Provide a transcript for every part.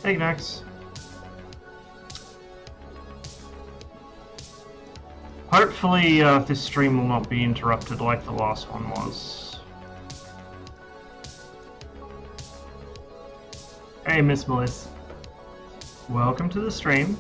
Hey, Max. Hopefully this stream will not be interrupted like the last one was. Hey, Miss Melissa. Welcome to the stream.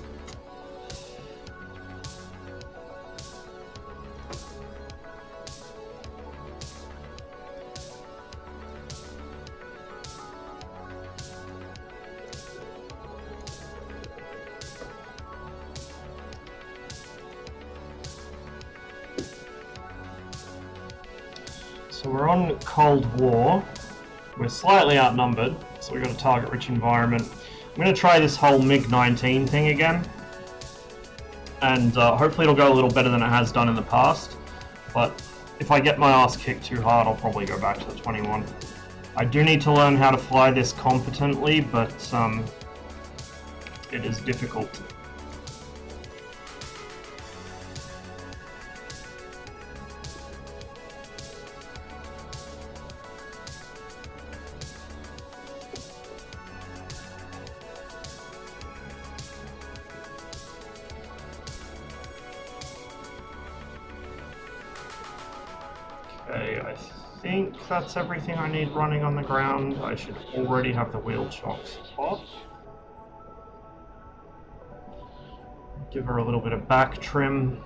So we're on Cold War. We're slightly outnumbered, so we've got a target-rich environment. I'm going to try this whole MiG-19 thing again, and hopefully it'll go a little better than it has done in the past, but if I get my ass kicked too hard, I'll probably go back to the 21. I do need to learn how to fly this competently, but it is difficult. Okay, I think that's everything I need running on the ground. I should already have the wheel chocks off. Give her a little bit of back trim.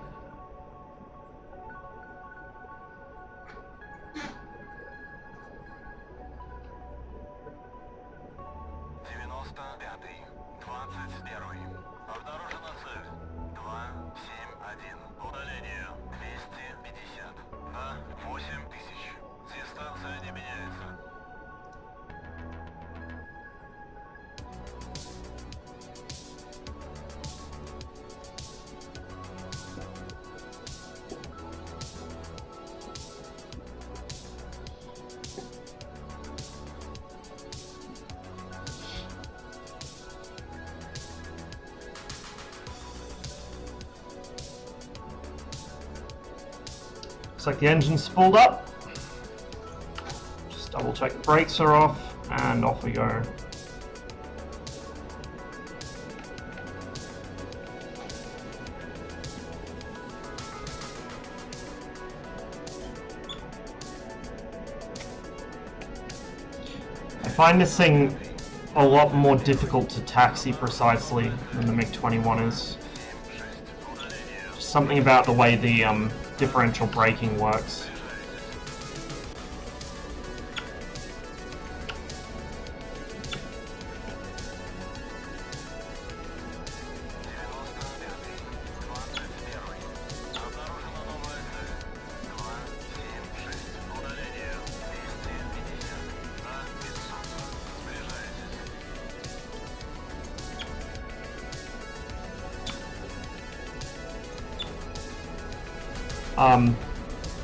Looks like the engine's spooled up. Just double check the brakes are off, and off we go. I find this thing a lot more difficult to taxi precisely than the MiG-21 is. Just something about the way the differential braking works.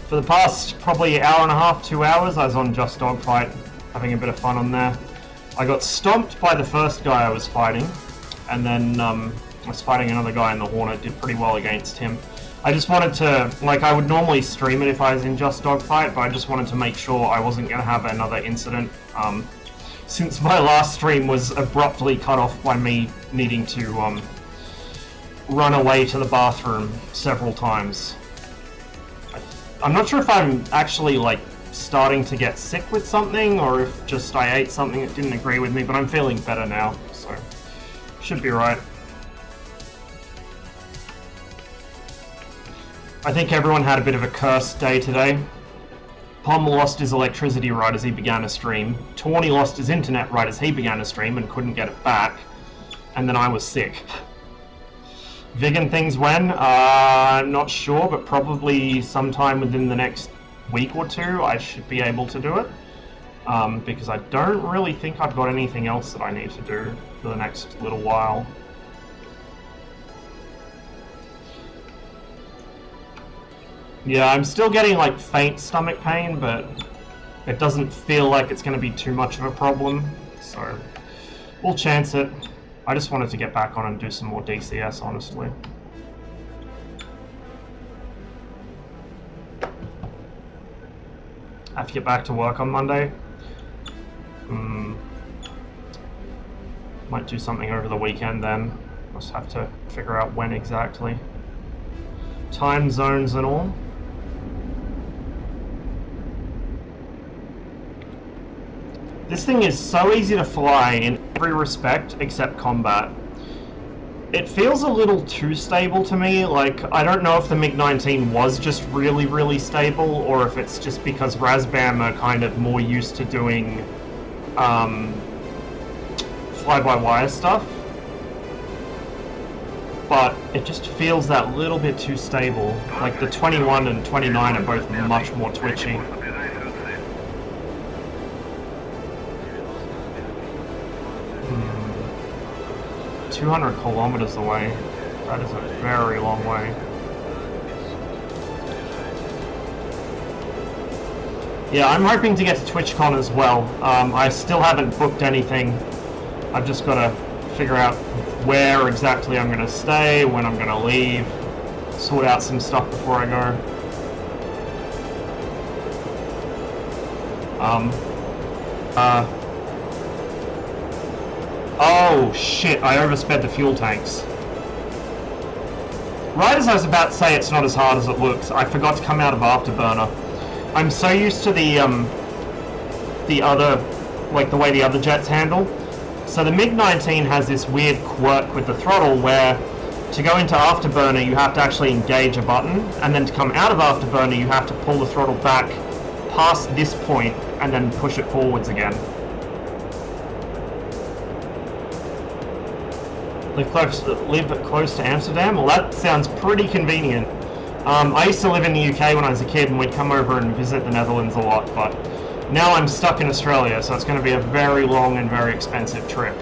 For the past probably hour and a half, 2 hours, I was on Just Dogfight, having a bit of fun on there. I got stomped by the first guy I was fighting, and then I was fighting another guy in the Hornet, did pretty well against him. I just wanted to, like, I would normally stream it if I was in Just Dogfight, but I just wanted to make sure I wasn't going to have another incident, since my last stream was abruptly cut off by me needing to run away to the bathroom several times. I'm not sure if I'm actually, like, starting to get sick with something, or if just I ate something that didn't agree with me, but I'm feeling better now, so should be right. I think everyone had a bit of a cursed day today. Pom lost his electricity right as he began to stream. Tawny lost his internet right as he began to stream and couldn't get it back. And then I was sick. Vegan things when? I'm not sure, but probably sometime within the next week or two I should be able to do it. Because I don't really think I've got anything else that I need to do for the next little while. Yeah, I'm still getting like faint stomach pain, but it doesn't feel like it's going to be too much of a problem, so we'll chance it. I just wanted to get back on and do some more DCS, honestly. Have to get back to work on Monday. Might do something over the weekend then. Just have to figure out when exactly. Time zones and all. This thing is so easy to fly in every respect except combat. It feels a little too stable to me. Like, I don't know if the MiG-19 was just really, really stable, or if it's just because Razbam are kind of more used to doing fly-by-wire stuff. But it just feels that little bit too stable. Like, the 21 and 29 are both much more twitchy. 200 kilometers away. That is a very long way. Yeah, I'm hoping to get to TwitchCon as well. I still haven't booked anything. I've just got to figure out where exactly I'm going to stay, when I'm going to leave, sort out some stuff before I go. Oh shit, I oversped the fuel tanks. Right as I was about to say it's not as hard as it looks, I forgot to come out of Afterburner. I'm so used to the other, like the way the other jets handle. So the MiG-19 has this weird quirk with the throttle where to go into Afterburner you have to actually engage a button, and then to come out of Afterburner you have to pull the throttle back past this point and then push it forwards again. Live close to Amsterdam? Well, that sounds pretty convenient. I used to live in the UK when I was a kid, and we'd come over and visit the Netherlands a lot, but now I'm stuck in Australia, so it's going to be a very long and very expensive trip.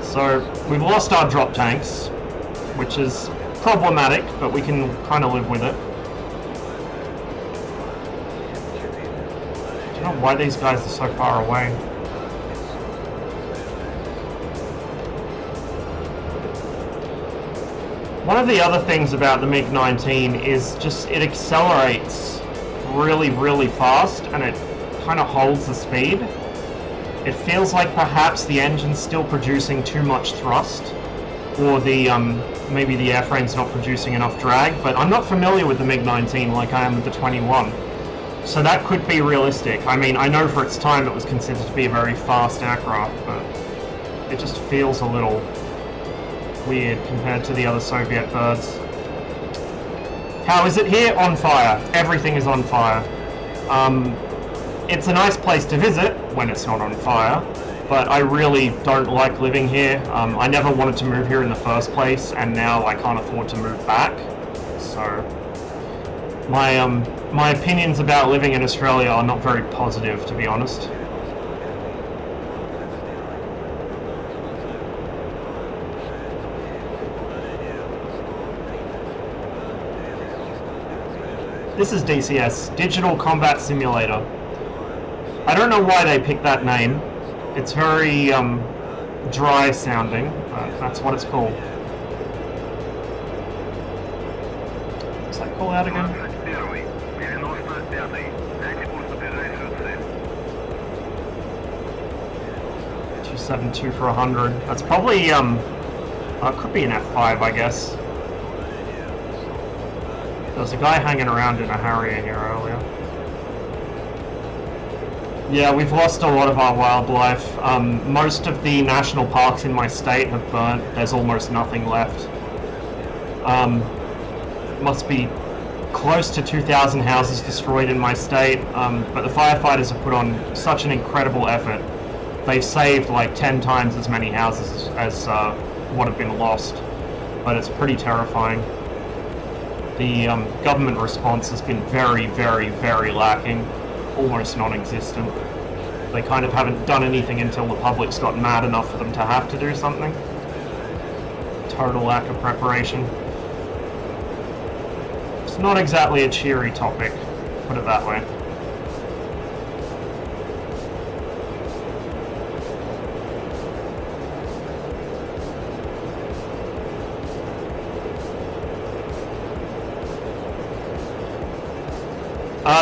So, we've lost our drop tanks, which is problematic, but we can kind of live with it. I don't know why these guys are so far away. One of the other things about the MiG-19 is just it accelerates really, really fast, and it kind of holds the speed. It feels like perhaps the engine's still producing too much thrust, or the maybe the airframe's not producing enough drag, but I'm not familiar with the MiG-19 like I am with the 21. So that could be realistic. I mean, I know for its time it was considered to be a very fast aircraft, but it just feels a little weird compared to the other Soviet birds. How is it here? On fire. Everything is on fire. It's a nice place to visit when it's not on fire, but I really don't like living here. I never wanted to move here in the first place, and now I can't afford to move back. So my opinions about living in Australia are not very positive, to be honest. This is DCS, Digital Combat Simulator. I don't know why they picked that name. It's very dry sounding, but that's what it's called. What's that call out again? 272 for 100. That's probably it could be an F5, I guess. There was a guy hanging around in a Harrier here earlier. Yeah, we've lost a lot of our wildlife. Most of the national parks in my state have burnt. There's almost nothing left. Must be close to 2,000 houses destroyed in my state, but the firefighters have put on such an incredible effort. They've saved like 10 times as many houses as what have been lost, but it's pretty terrifying. The government response has been very, very, very lacking, almost non-existent. They kind of haven't done anything until the public's got mad enough for them to have to do something. Total lack of preparation. It's not exactly a cheery topic, put it that way.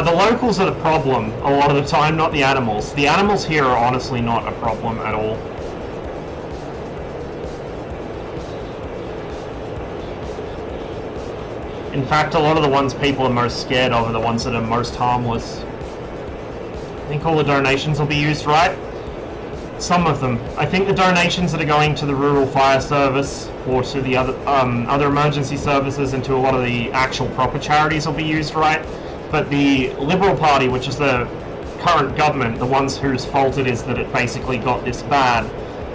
The locals are the problem a lot of the time, not the animals. The animals here are honestly not a problem at all. In fact, a lot of the ones people are most scared of are the ones that are most harmless. I think all the donations will be used, right? Some of them. I think the donations that are going to the Rural Fire Service or to the other emergency services and to a lot of the actual proper charities will be used, right? But the Liberal Party, which is the current government, the ones whose fault it is that it basically got this bad,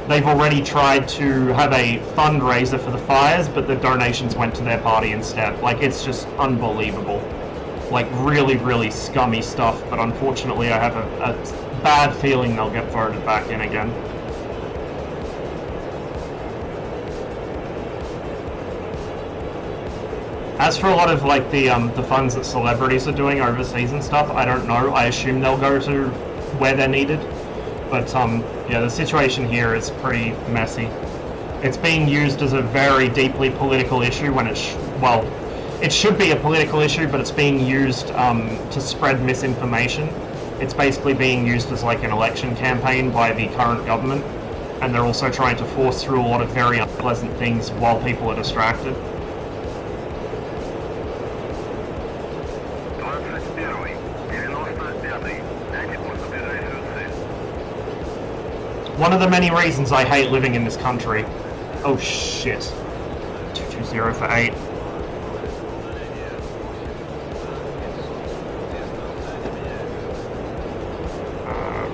they've already tried to have a fundraiser for the fires, but the donations went to their party instead. Like, it's just unbelievable. Like, really, really scummy stuff, but unfortunately I have a bad feeling they'll get voted back in again. As for a lot of, like, the funds that celebrities are doing overseas and stuff, I don't know. I assume they'll go to where they're needed. But, yeah, the situation here is pretty messy. It's being used as a very deeply political issue when well, it should be a political issue, but it's being used to spread misinformation. It's basically being used as like an election campaign by the current government, and they're also trying to force through a lot of very unpleasant things while people are distracted. One of the many reasons I hate living in this country. Oh shit. 220 for 8.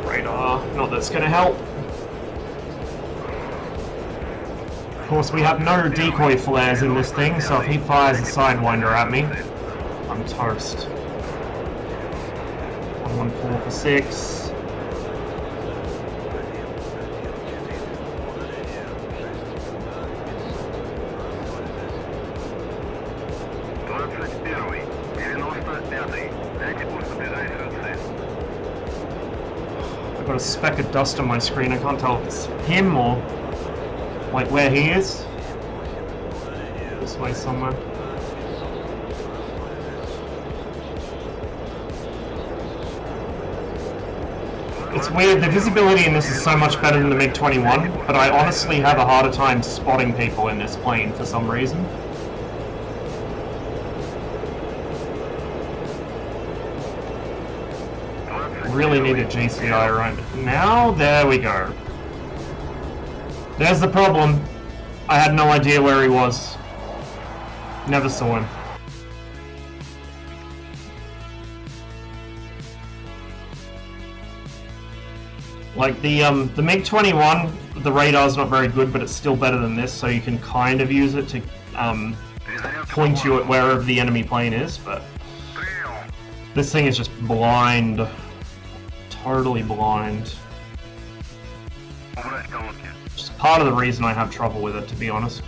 Radar. Not that's gonna help. Of course, we have no decoy flares in this thing, so if he fires a Sidewinder at me, I'm toast. 114 for 6. I've got a speck of dust on my screen. I can't tell if it's him or like where he is. This way somewhere. It's weird, the visibility in this is so much better than the MiG-21, but I honestly have a harder time spotting people in this plane for some reason. Really need a GCI right now. There we go. There's the problem. I had no idea where he was. Never saw him. Like the MiG-21, the radar's not very good, but it's still better than this, so you can kind of use it to point you at wherever the enemy plane is, but this thing is just blind. Totally blind. Which is part of the reason I have trouble with it, to be honest.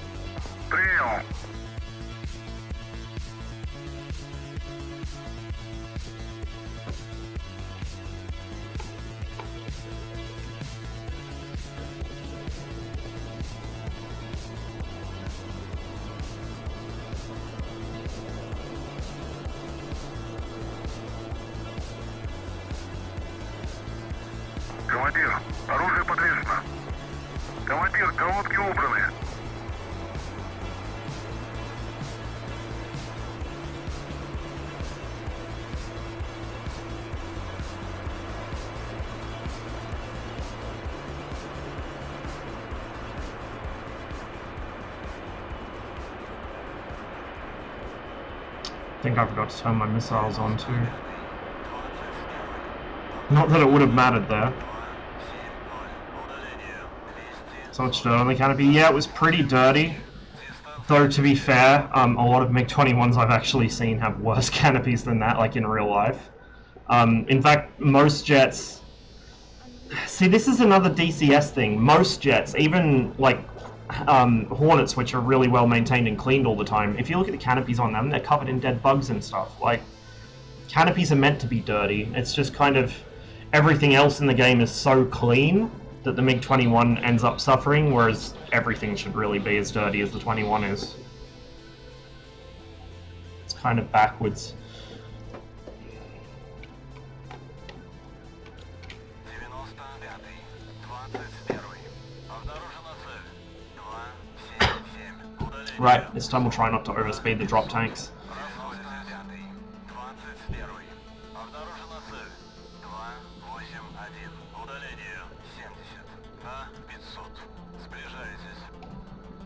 Командир, оружие подвешено. Командир, колодки убраны. I think I forgot to turn my missiles on too. Not that it would have mattered there. So much dirt on the canopy. Yeah, it was pretty dirty. Though, to be fair, a lot of MiG-21s I've actually seen have worse canopies than that, like in real life. In fact, most jets... See, this is another DCS thing. Most jets, even like Hornets, which are really well maintained and cleaned all the time, if you look at the canopies on them, they're covered in dead bugs and stuff. Like, canopies are meant to be dirty. It's just kind of... Everything else in the game is so clean that the MiG-21 ends up suffering, whereas everything should really be as dirty as the 21 is. It's kind of backwards. Right, this time we'll try not to overspeed the drop tanks.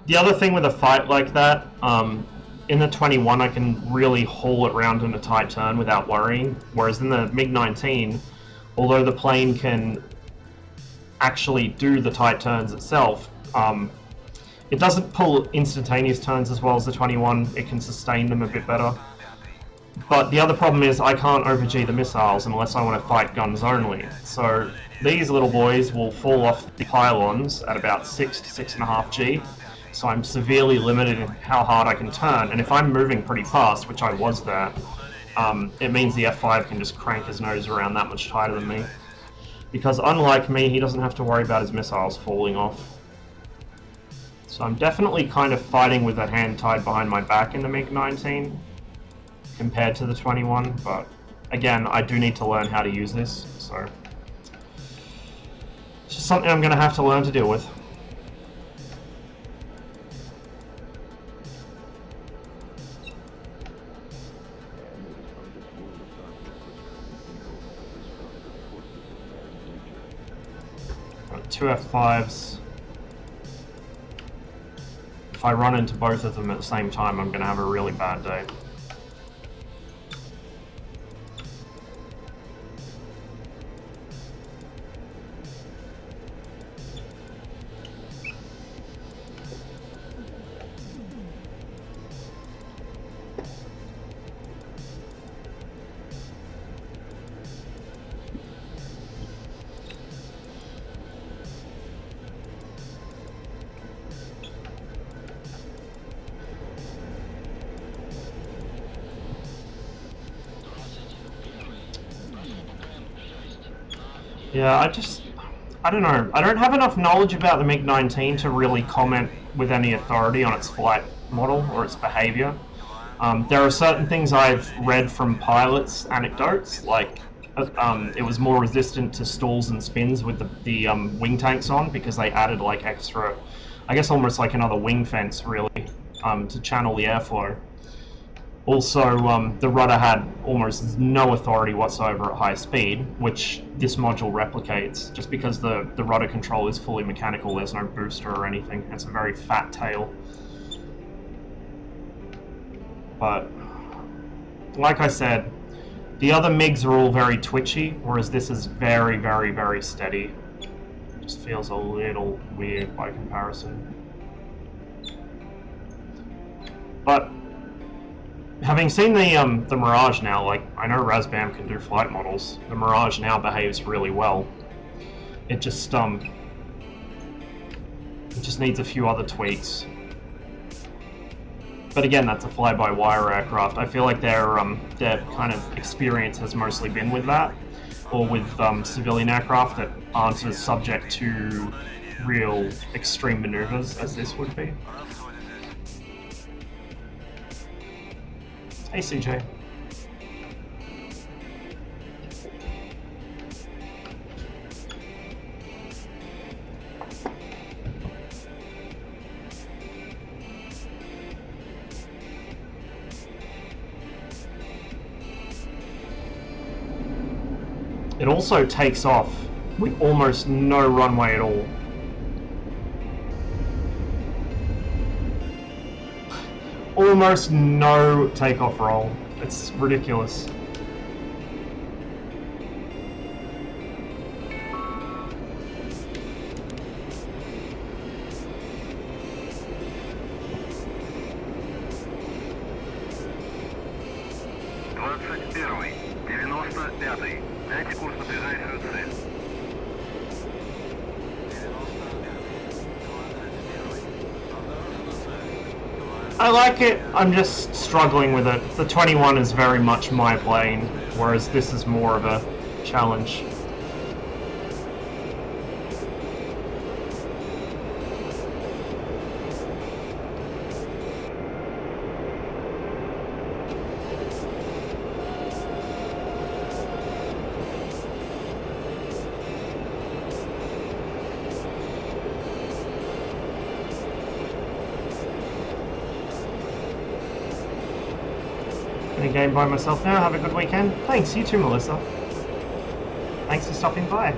The other thing with a fight like that, in the 21 I can really haul it round in a tight turn without worrying, whereas in the MiG-19, although the plane can actually do the tight turns itself, it doesn't pull instantaneous turns as well as the 21, it can sustain them a bit better. But the other problem is I can't over-G the missiles unless I want to fight guns only. So these little boys will fall off the pylons at about 6 to 6.5 G. So I'm severely limited in how hard I can turn, and if I'm moving pretty fast, which I was there, it means the F5 can just crank his nose around that much tighter than me. Because unlike me, he doesn't have to worry about his missiles falling off. So I'm definitely kind of fighting with a hand tied behind my back in the MiG-19 compared to the 21, but again, I do need to learn how to use this, so it's just something I'm going to have to learn to deal with. Two F5s. If I run into both of them at the same time, I'm going to have a really bad day. Yeah, I don't know. I don't have enough knowledge about the MiG-19 to really comment with any authority on its flight model or its behavior. There are certain things I've read from pilots' anecdotes, like it was more resistant to stalls and spins with the wing tanks on because they added like extra, I guess almost like another wing fence really, to channel the airflow. Also, the rudder had almost no authority whatsoever at high speed, which this module replicates. Just because the rudder control is fully mechanical, there's no booster or anything. It's a very fat tail. But, like I said, the other MiGs are all very twitchy, whereas this is very, very, very steady. Just feels a little weird by comparison. But having seen the Mirage now, like, I know Razbam can do flight models. The Mirage now behaves really well. It just needs a few other tweaks. But again, that's a fly-by-wire aircraft. I feel like their kind of experience has mostly been with that, or with civilian aircraft that aren't as subject to real extreme maneuvers as this would be. Hey CJ. It also takes off with almost no runway at all. Almost no takeoff roll. It's ridiculous. I like it, I'm just struggling with it. The 21 is very much my plane, whereas this is more of a challenge. a game by myself now. Have a good weekend. Thanks, you too, Melissa. Thanks for stopping by.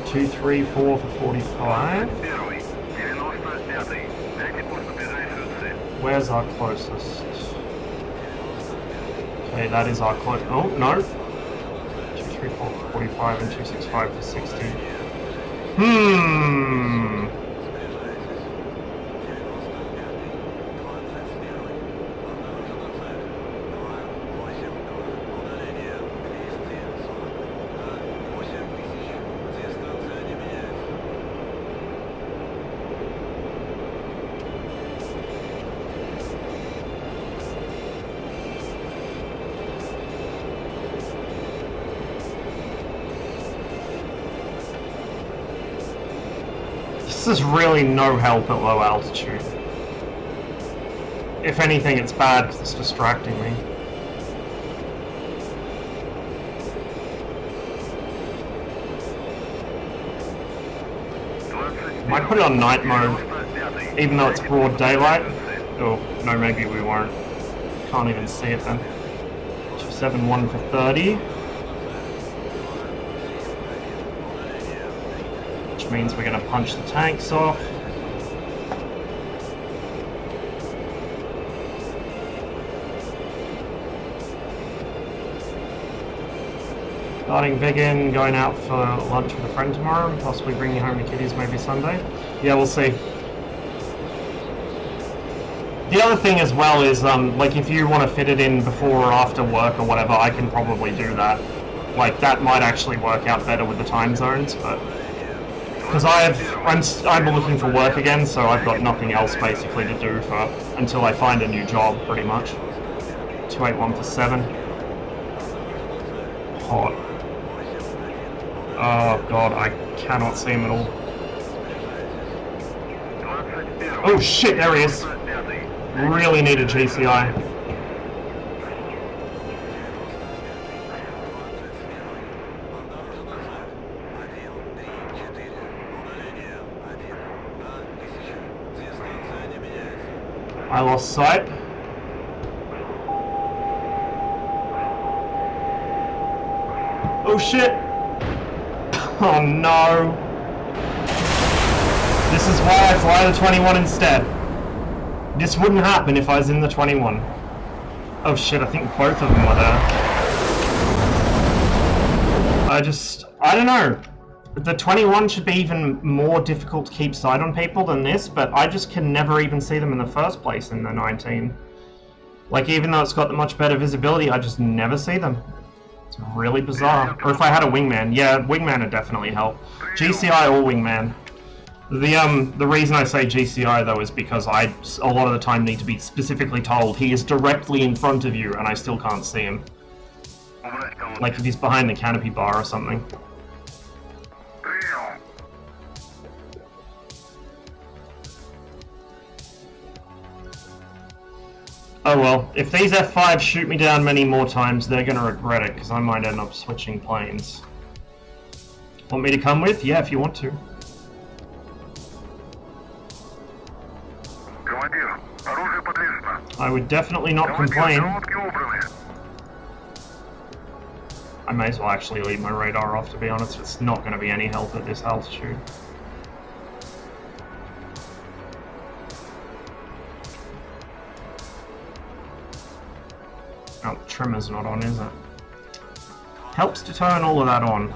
2, 3, 4 for 45. Where's our closest? Okay, that is our close. Oh, no. 2, 3, 4 for 45 and 265 for 60. This is really no help at low altitude. If anything, it's bad because it's distracting me. Might put it on night mode, even though it's broad daylight. Oh, no, maybe we won't. Can't even see it then. 271 for 30. Means we're going to punch the tanks off. Starting big in, going out for lunch with a friend tomorrow, possibly bringing home the kiddies maybe Sunday. Yeah, we'll see. The other thing as well is, like if you want to fit it in before or after work or whatever, I can probably do that. Like that might actually work out better with the time zones, but... Because I'm looking for work again, so I've got nothing else basically to do until I find a new job, pretty much. 281 for 7. Hot. Oh god, I cannot see him at all. Oh shit, there he is. Really need a GCI. I lost sight. Oh shit! Oh no! This is why I fly the 21 instead. This wouldn't happen if I was in the 21. Oh shit, I think both of them were there. I don't know. The 21 should be even more difficult to keep sight on people than this, but I just can never even see them in the first place in the 19. Like, even though it's got the much better visibility, I just never see them. It's really bizarre. Or if I had a wingman. Yeah, wingman would definitely help. GCI or wingman. The reason I say GCI, though, is because I, a lot of the time, need to be specifically told he is directly in front of you, and I still can't see him. Like if he's behind the canopy bar or something. Oh well, if these F5s shoot me down many more times, they're gonna regret it, because I might end up switching planes. Want me to come with? Yeah, if you want to. I would definitely not complain. I may as well actually leave my radar off, to be honest. It's not going to be any help at this altitude. Oh, trimmer's not on, is it? Helps to turn all of that on.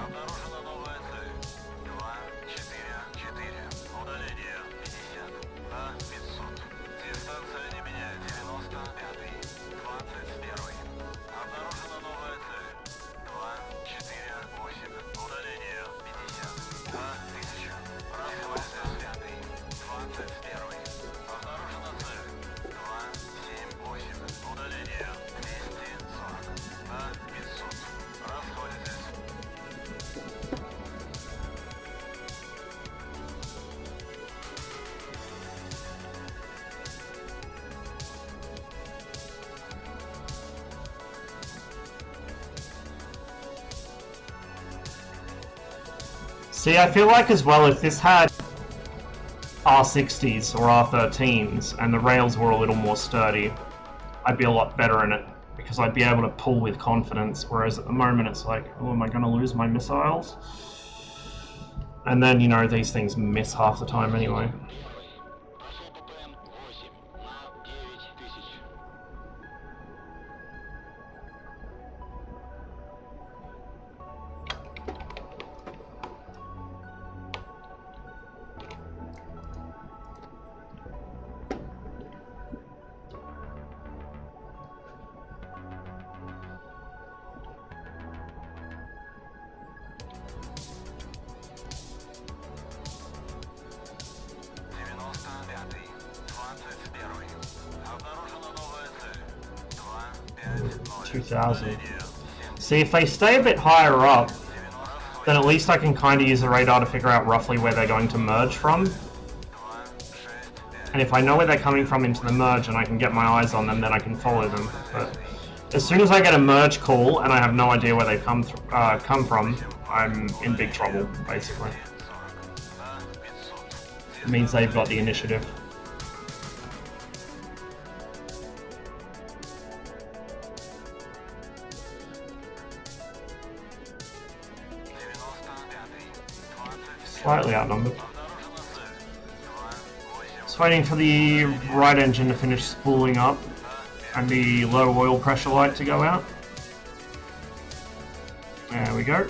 See, I feel like as well, if this had R60s or R13s and the rails were a little more sturdy, I'd be a lot better in it, because I'd be able to pull with confidence, whereas at the moment it's like, oh, am I going to lose my missiles? And then, you know, these things miss half the time anyway. See, if they stay a bit higher up, then at least I can kind of use the radar to figure out roughly where they're going to merge from. And if I know where they're coming from into the merge and I can get my eyes on them, then I can follow them. But as soon as I get a merge call and I have no idea where they come from, I'm in big trouble, basically. It means they've got the initiative. Slightly outnumbered. Just waiting for the right engine to finish spooling up and the low oil pressure light to go out. There we go.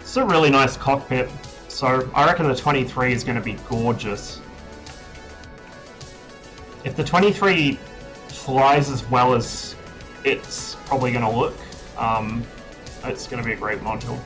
It's a really nice cockpit, so I reckon the 23 is going to be gorgeous. If the 23 flies as well as it's probably going to look, it's going to be a great module.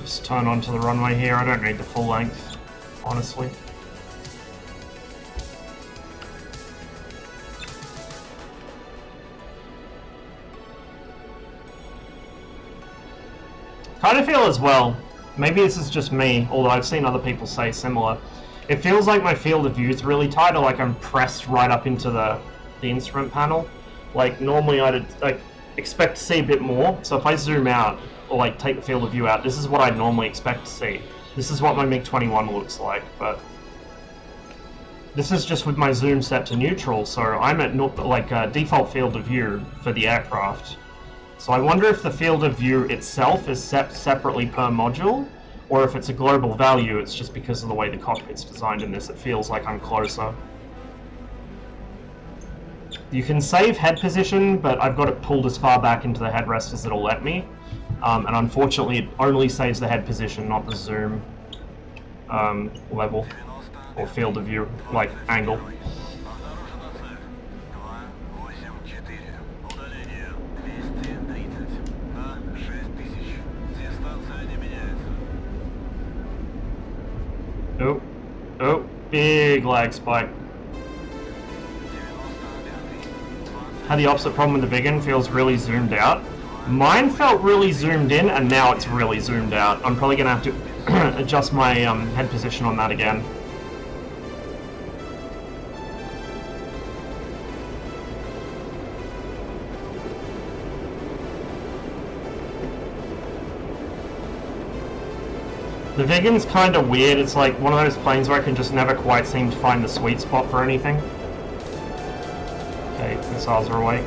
Just turn onto the runway here. I don't need the full length, honestly. Kind of feel as well, maybe this is just me, although I've seen other people say similar, it feels like my field of view is really tight, or like I'm pressed right up into the instrument panel. Like normally I'd like expect to see a bit more, so if I zoom out, or like take the field of view out, this is what I'd normally expect to see. This is what my MiG-21 looks like, but this is just with my zoom set to neutral, so I'm at default field of view for the aircraft. So I wonder if the field of view itself is set separately per module, or if it's a global value, it's just because of the way the cockpit's designed in this, it feels like I'm closer. You can save head position, but I've got it pulled as far back into the headrest as it'll let me. And unfortunately, it only saves the head position, not the zoom level or field of view, like angle. Oh, oh, big lag spike. Had the opposite problem with the Viggen, feels really zoomed out. Mine felt really zoomed in, and now it's really zoomed out. I'm probably going to have to adjust my head position on that again. The Viggen's kind of weird. It's like one of those planes where I can just never quite seem to find the sweet spot for anything. Okay, missiles are away.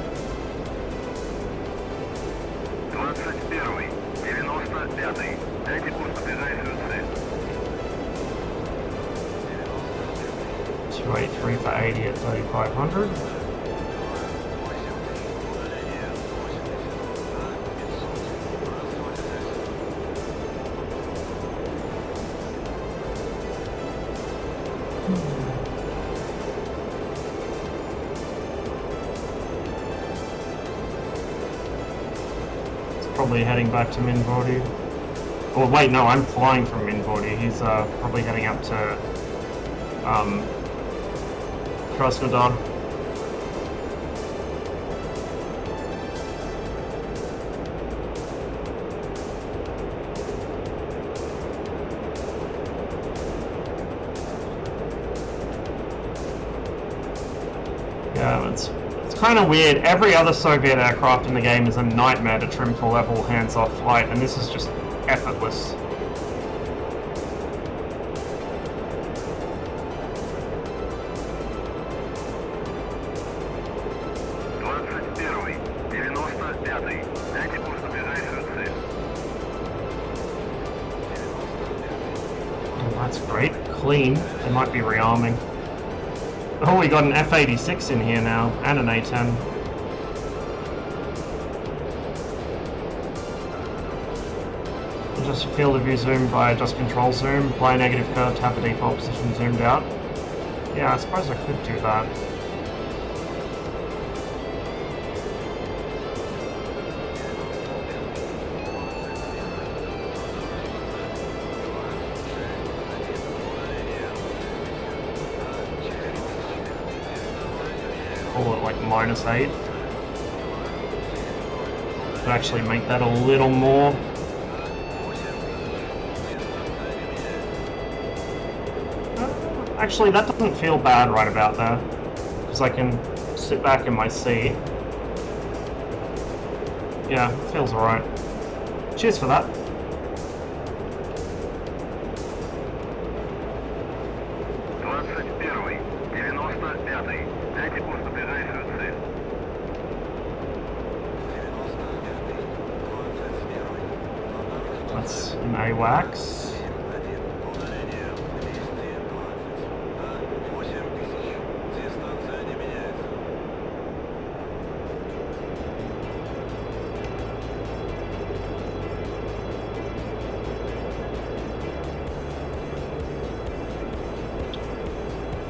283 for 80 at 3,500. probably heading back to Minvordy. Or wait, no, I'm flying from Minvordy. He's probably heading up to Krasnodar. Yeah, it's kind of weird. Every other Soviet aircraft in the game is a nightmare to trim for level hands-off flight, and this is just effortless. Oh, that's great. Clean. They might be rearming. Oh, we got an F-86 in here now, and an A-10. Adjust your field of view zoom by adjust control zoom, apply negative curve, tap the default position zoomed out. Yeah, I suppose I could do that. Call it like -8. Could actually make that a little more. Actually, that doesn't feel bad right about there, because I can sit back in my seat. Yeah, it feels alright. Cheers for that. That's an AWACS.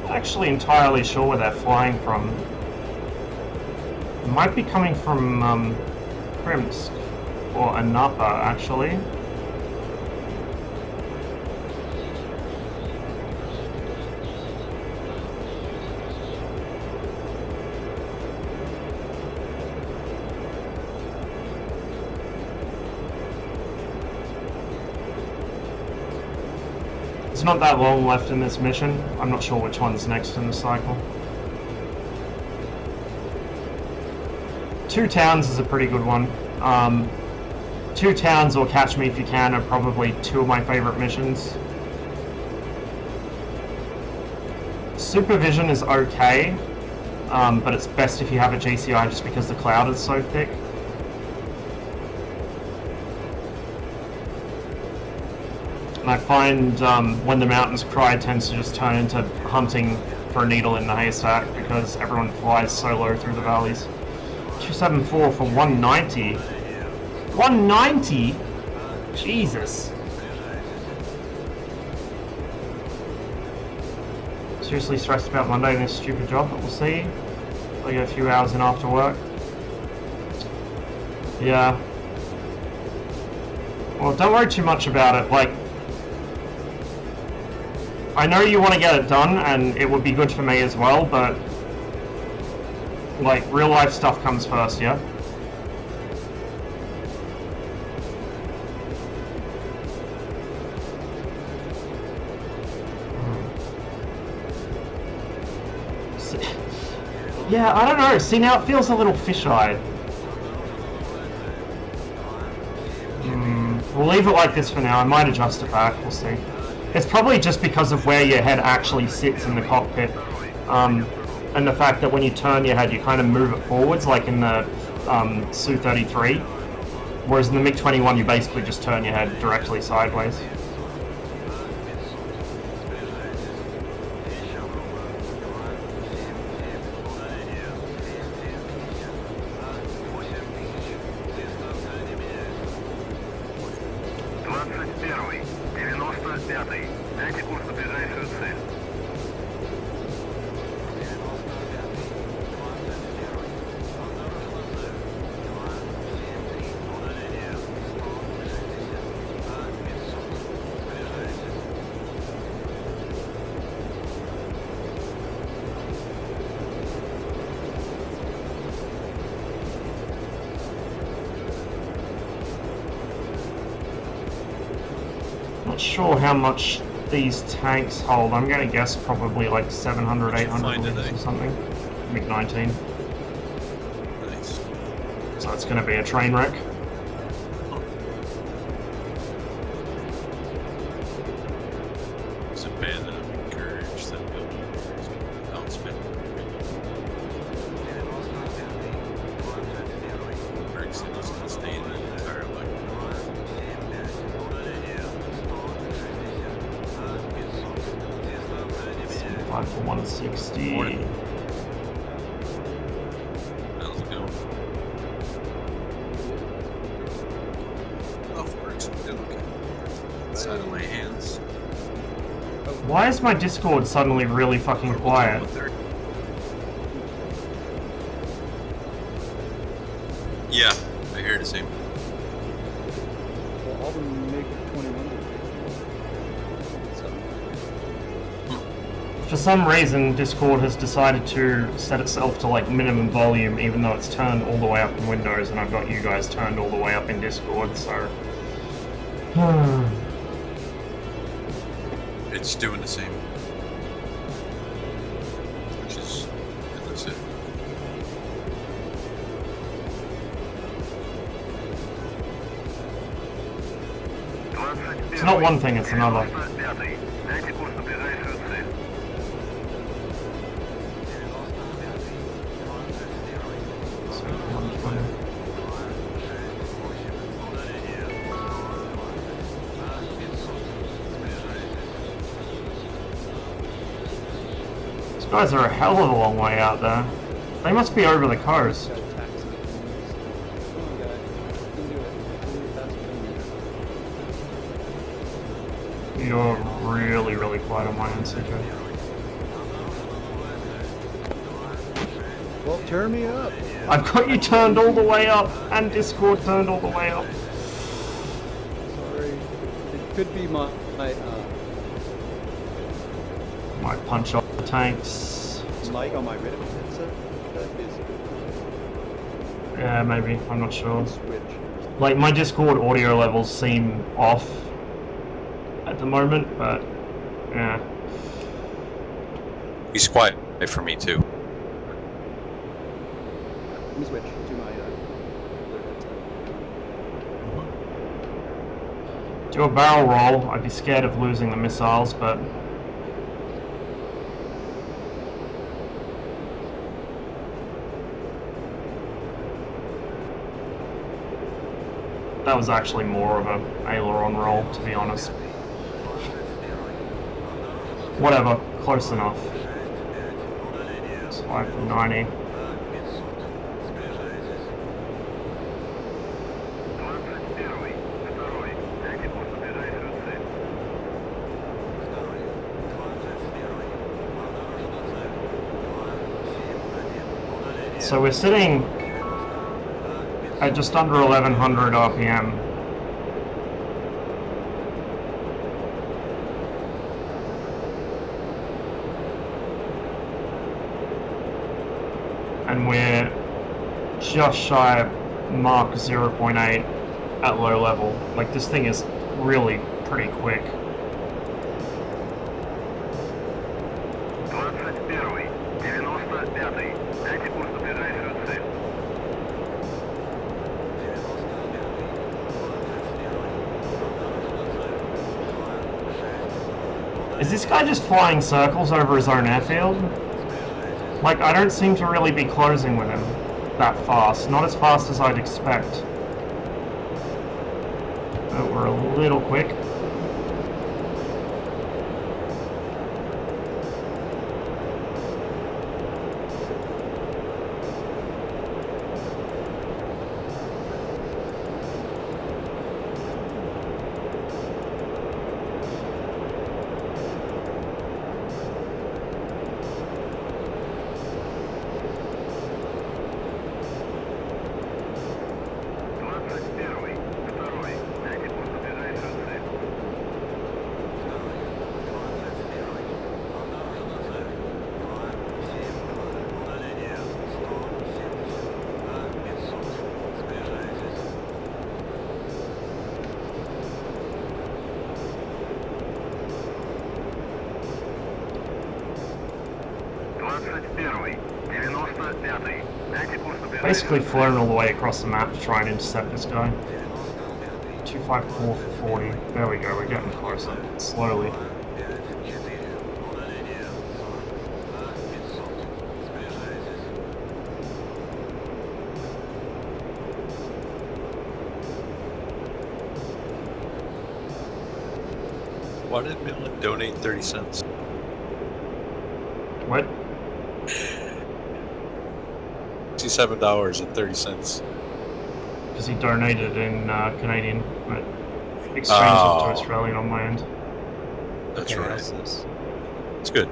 Actually entirely sure where they're flying from. It might be coming from Krimsk or Anapa, actually. There's not that long left in this mission. I'm not sure which one's next in the cycle. 2 towns is a pretty good one. 2 towns or Catch Me If You Can are probably 2 of my favorite missions. Supervision is okay, but it's best if you have a GCI just because the cloud is so thick. And I find when the mountains cry, it tends to just turn into hunting for a needle in the haystack because everyone flies so low through the valleys. 274 for 190. 190? Jesus. Seriously stressed about Monday and this stupid job, but we'll see. I'll get a few hours in after work. Yeah. Well, don't worry too much about it. Like, I know you want to get it done, and it would be good for me as well, but like, real life stuff comes first, yeah? Yeah, I don't know. See, now it feels a little fisheye. We'll leave it like this for now. I might adjust it back. We'll see. It's probably just because of where your head actually sits in the cockpit, and the fact that when you turn your head, you kind of move it forwards, like in the Su-33, whereas in the MiG-21, you basically just turn your head directly sideways. sure how much these tanks hold. I'm gonna guess probably like 700, 800 liters or something. MiG-19. Nice. So it's gonna be a train wreck. It's a band that I'm encouraged that will outspend Brixton is going to stay in the entire leg. 5 for 160. Morning. How's it going? Oh, Brixton did okay. Inside of my hands. Why is my Discord suddenly really fucking quiet? Yeah, I hear the same. Well, all the MiG-21. For some reason, Discord has decided to set itself to like minimum volume, even though it's turned all the way up in Windows, and I've got you guys turned all the way up in Discord, so... It's doing the same. Which is, that's it. It's not one thing, it's another. Дайте курс на ближайшую цель. These guys are a hell of a long way out there. They must be over the coast. Got a taxi. Come on, guy. You can do it. Move faster than you. You're really, really quiet on my end, CJ. Well, turn me up. I've got you turned all the way up, and Discord turned all the way up. Sorry. It could be my Might punch off the tanks. mic on my Reddit headset. That is Yeah, maybe. I'm not sure. switch. Like, my Discord audio levels seem off at the moment, but yeah. He's quiet for me too. Let me switch to my other headset. Do a barrel roll. I'd be scared of losing the missiles, but that was actually more of a aileron roll, to be honest. Whatever, close enough. It's 5 for 90. So we're sitting at just under 1100 RPM. And we're just shy of Mach 0.8 at low level. Like, this thing is really pretty quick. 21-й, 95-й. Дайте курс на ближайшую цель. Is this guy just flying circles over his own airfield? Like, I don't seem to really be closing with him that fast. Not as fast as I'd expect. But we're a little quick. Двадцать первый, второй. Дайте курс на ближайшую цель. 21-й, 95-й. Дайте курс на ближайшую Basically цель. flown all the way across the map to try and intercept this guy. 254 for 40. There we go, we're getting closer. Slowly. Why did Midland donate 30 cents? What? $67.30. Because he donated in Canadian, but exchanged it to Australian on my end. That's Okay, right. how's this? It's good.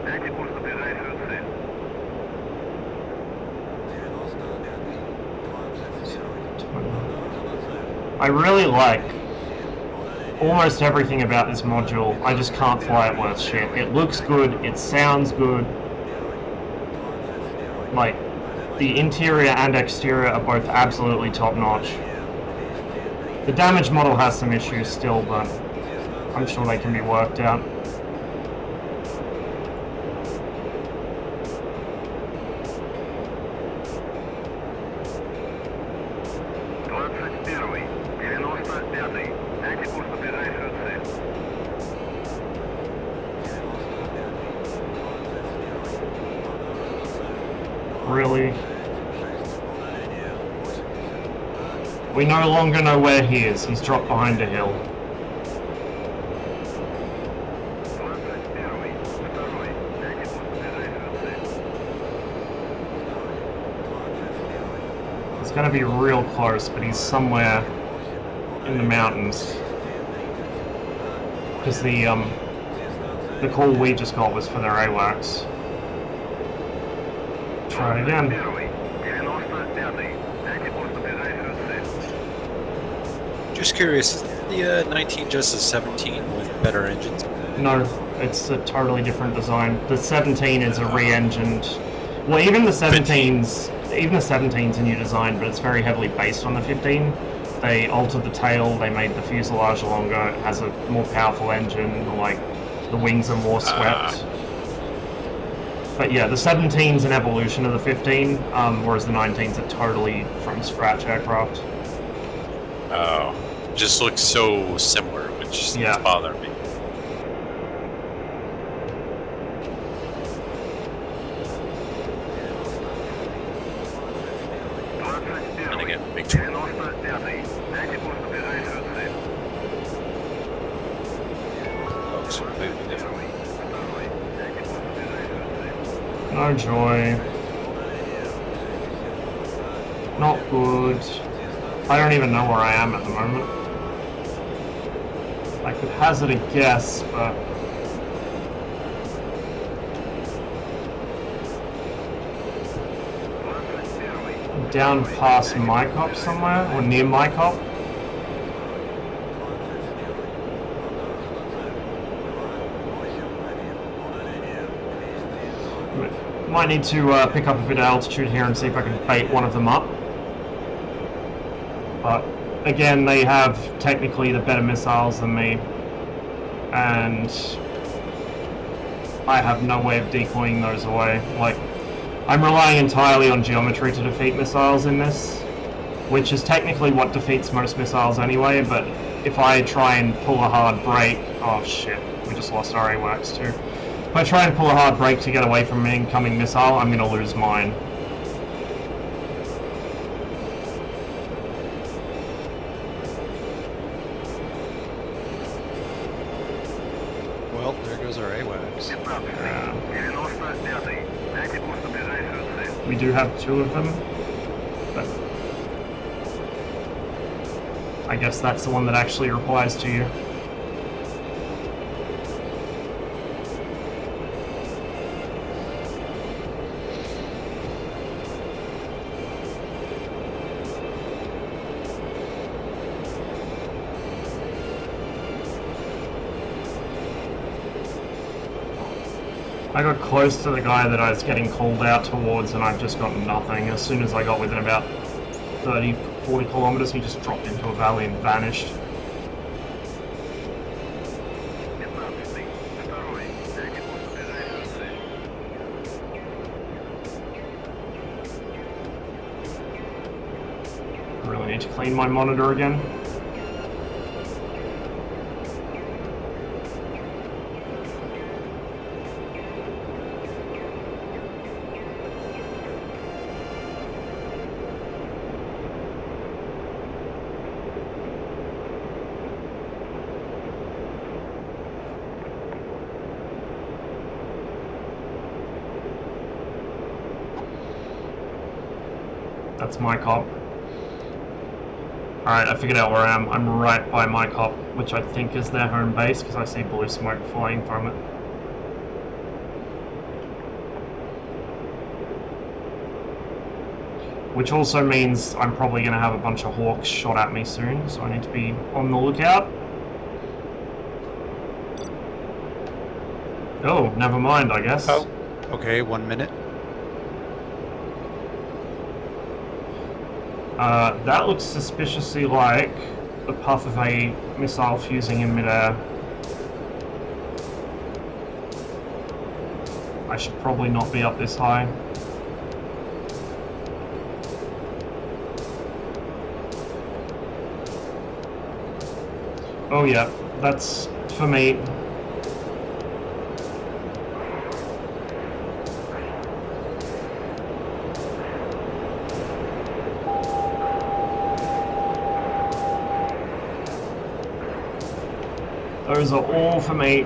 Дайте курс на ближайшую цель. I really like almost everything about this module. I just can't fly it worth shit. It looks good, it sounds good. Like, the interior and exterior are both absolutely top-notch. The damage model has some issues still, but I'm sure they can be worked out. Really? We no longer know where he is. He's dropped behind a hill. It's gonna be real close, but he's somewhere in the mountains. Because the call we just got was for their AWACS. Try again. Just curious, is the 19 just a 17 with better engines? No, it's a totally different design. The 17 is a re-engined. Well, even the 17's a new design, but it's very heavily based on the 15. They altered the tail, they made the fuselage longer, it has a more powerful engine, like the wings are more swept. But yeah, the 17's an evolution of the 15, whereas the 19's a totally from scratch aircraft. Oh, just looks so similar, which is bothering me. And again, big twin. Looks completely different. No joy. Not good. I don't even know where I am at the moment. I could hazard a guess, but... I'm down past Mycop somewhere, or near Mycop. Might need to pick up a bit of altitude here and see if I can bait one of them up. But again, they have technically the better missiles than me, and I have no way of decoying those away. Like, I'm relying entirely on geometry to defeat missiles in this, which is technically what defeats most missiles anyway, but if I try and pull a hard brake... Oh shit, we just lost our AWACS too. If I try and pull a hard brake to get away from an incoming missile, I'm going to lose mine. Well, there goes our AWACS. We do have two of them, but I guess that's the one that actually replies to you. I got close to the guy that I was getting called out towards, and I just got nothing. As soon as I got within about 30, 40 kilometers, he just dropped into a valley and vanished. 15-й, второй, дайте курс на ближайшую цель. I really need to clean my monitor again. That's my cop. Alright, I figured out where I am. I'm right by my cop, which I think is their home base, because I see blue smoke flying from it. Which also means I'm probably going to have a bunch of hawks shot at me soon, so I need to be on the lookout. Oh, never mind, I guess. Oh, okay, 1 minute. That looks suspiciously like the puff of a missile fusing in midair. I should probably not be up this high. Oh yeah, that's for me. Those are all for me.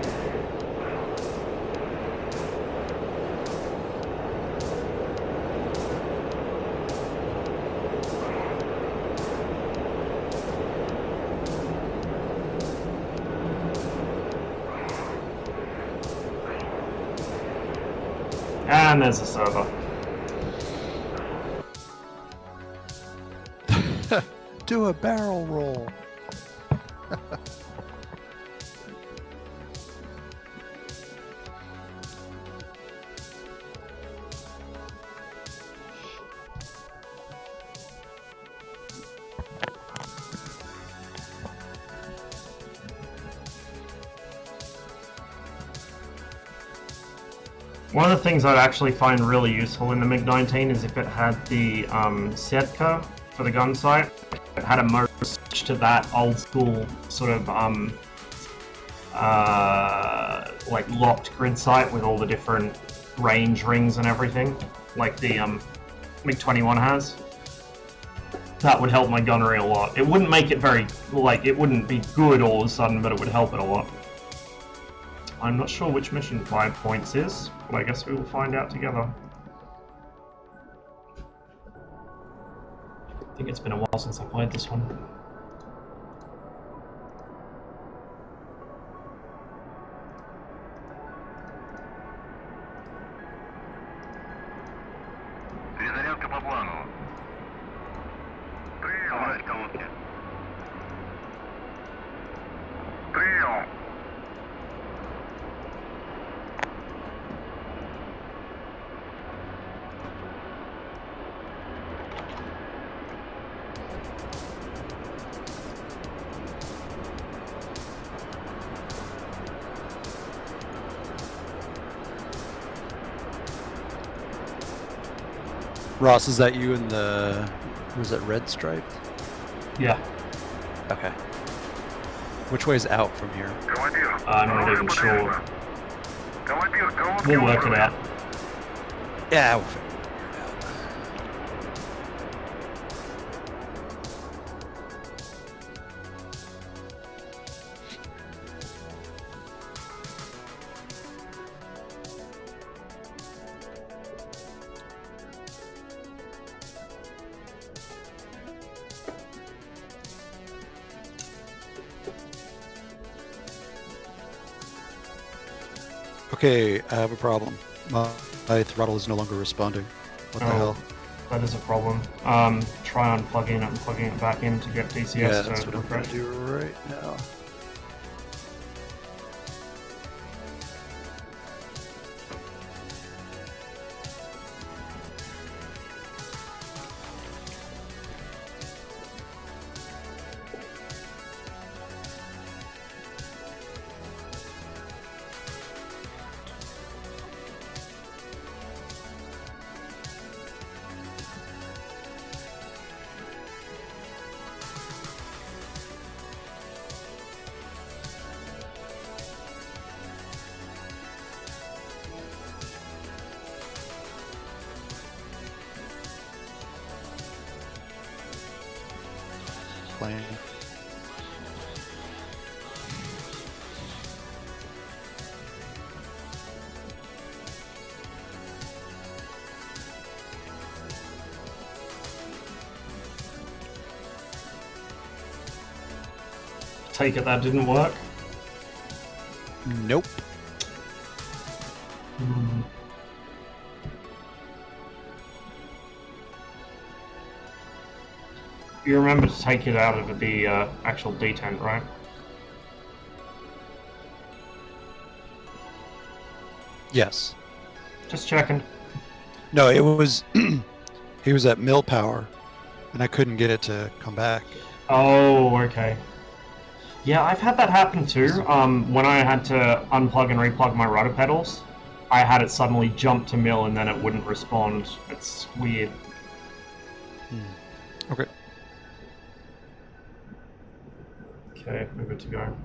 And there's a server. Do a barrel roll. One of the things I'd actually find really useful in the MiG-19 is if it had the Setka for the gun sight. It had a motor switch to that old school sort of like locked grid sight with all the different range rings and everything, like the MiG-21 has. That would help my gunnery a lot. It wouldn't make it very, like, it wouldn't be good all of a sudden, but it would help it a lot. I'm not sure which mission 5 points is, but I guess we will find out together. I think it's been a while since I played this one. Перезарядка по плану. Прием. Колодки. Прием. Ross, is that you in the... was it red stripe? Yeah, Okay. Which way is out from here? Командир. I'm not even sure. Командир, колодки We'll work it убраны. out. Yeah. Okay, I have a problem. My throttle is no longer responding. What the hell? That is a problem. Try unplugging it and plugging it back in to get DCS Yeah, to that's what I'm going refresh. to do right now. plane. Take it that didn't work. Nope. You remember to take it out of the actual detent, right? Yes. Just checking. No, it was he was at mill power, and I couldn't get it to come back. Oh, okay. Yeah, I've had that happen too. When I had to unplug and replug my rudder pedals, I had it suddenly jump to mill and then it wouldn't respond. It's weird. Okay. Okay, we're good to go.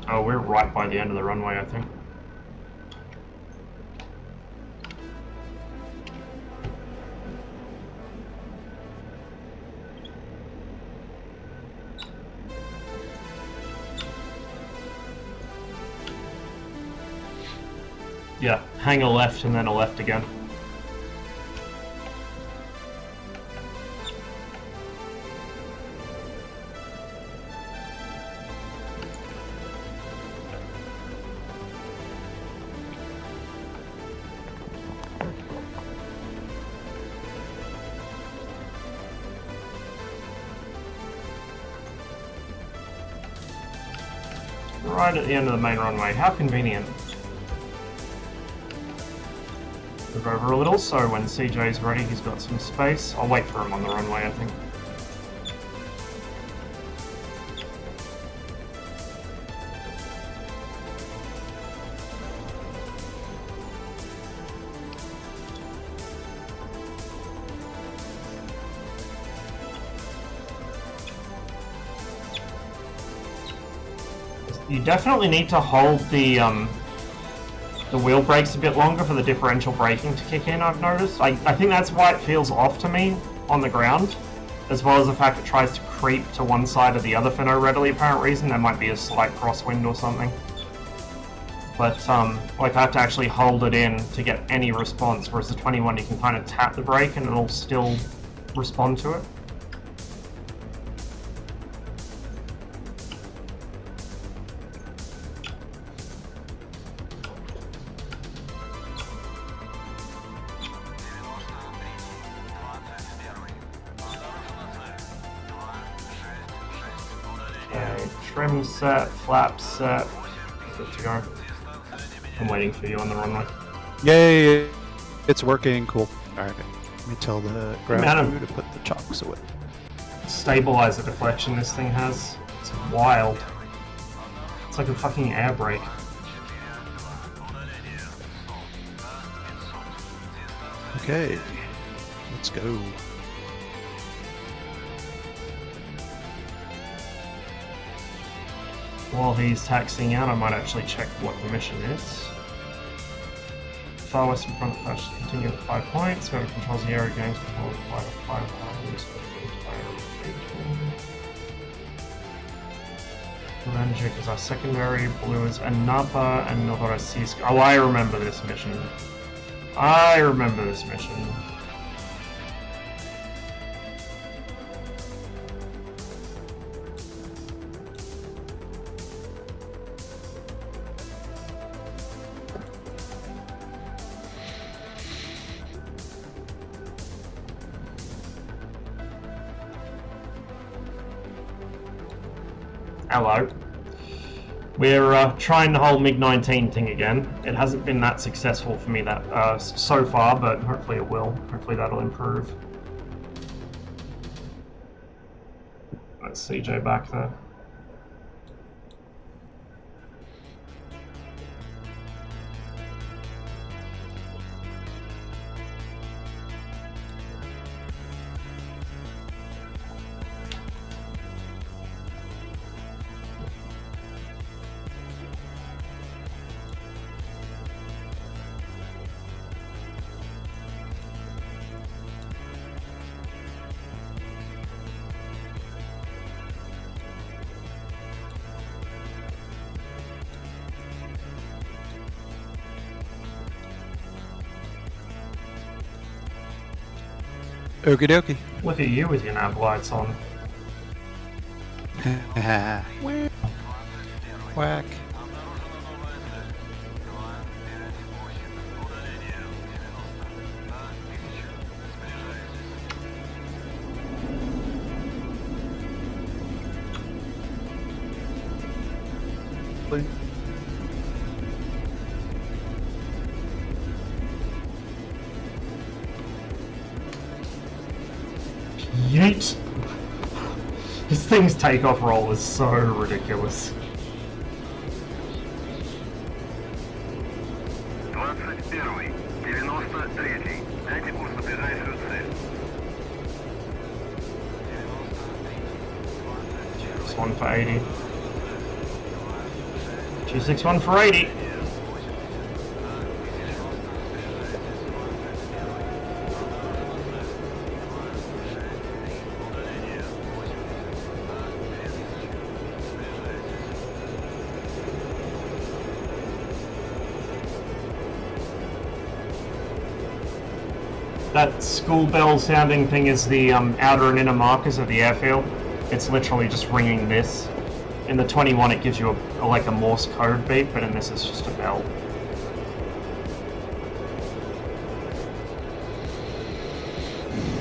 Oh, we're right by the end of the runway, I think. Yeah, hang a left and then a left again. Right at the end of the main runway. How convenient. Move over a little, so when CJ's ready, he's got some space. I'll wait for him on the runway, I think. You definitely need to hold the wheel brakes a bit longer for the differential braking to kick in, I've noticed. I think that's why it feels off to me on the ground, as well as the fact it tries to creep to one side or the other for no readily apparent reason. There might be a slight crosswind or something. But, like, I have to actually hold it in to get any response, whereas the 21 you can kind of tap the brake and it'll still respond to it. Trim set, flap set, good to go. I'm waiting for you on the runway. Yay! It's working. Cool. All right. Let me tell the ground Madam. crew to put the chocks away. Stabilizer deflection this thing has. It's wild. It's like a fucking air brake. Okay. Let's go. While he's taxiing out, I might actually check what the mission is. Far west in front of flash, continue with 5 points. Whoever controls the area gains before the flight of 5 points. Ranjik is our secondary, blue is Anapa and Novorossiysk. Oh, I remember this mission. I remember this mission. Hello. We're trying the whole MiG-19 thing again. It hasn't been that successful for me that so far, but hopefully it will. Hopefully that'll improve. That's CJ back there. Okie dokie. Look at you with your nav lights on. Whack. Yeet! This thing's takeoff roll is so ridiculous. 21, 93, дайте курс на ближайшую цель. This one for 80. 261 for 80. That school bell sounding thing is the outer and inner markers of the airfield. It's literally just ringing this. In the 21 it gives you like a Morse code beep, but in this it's just a bell.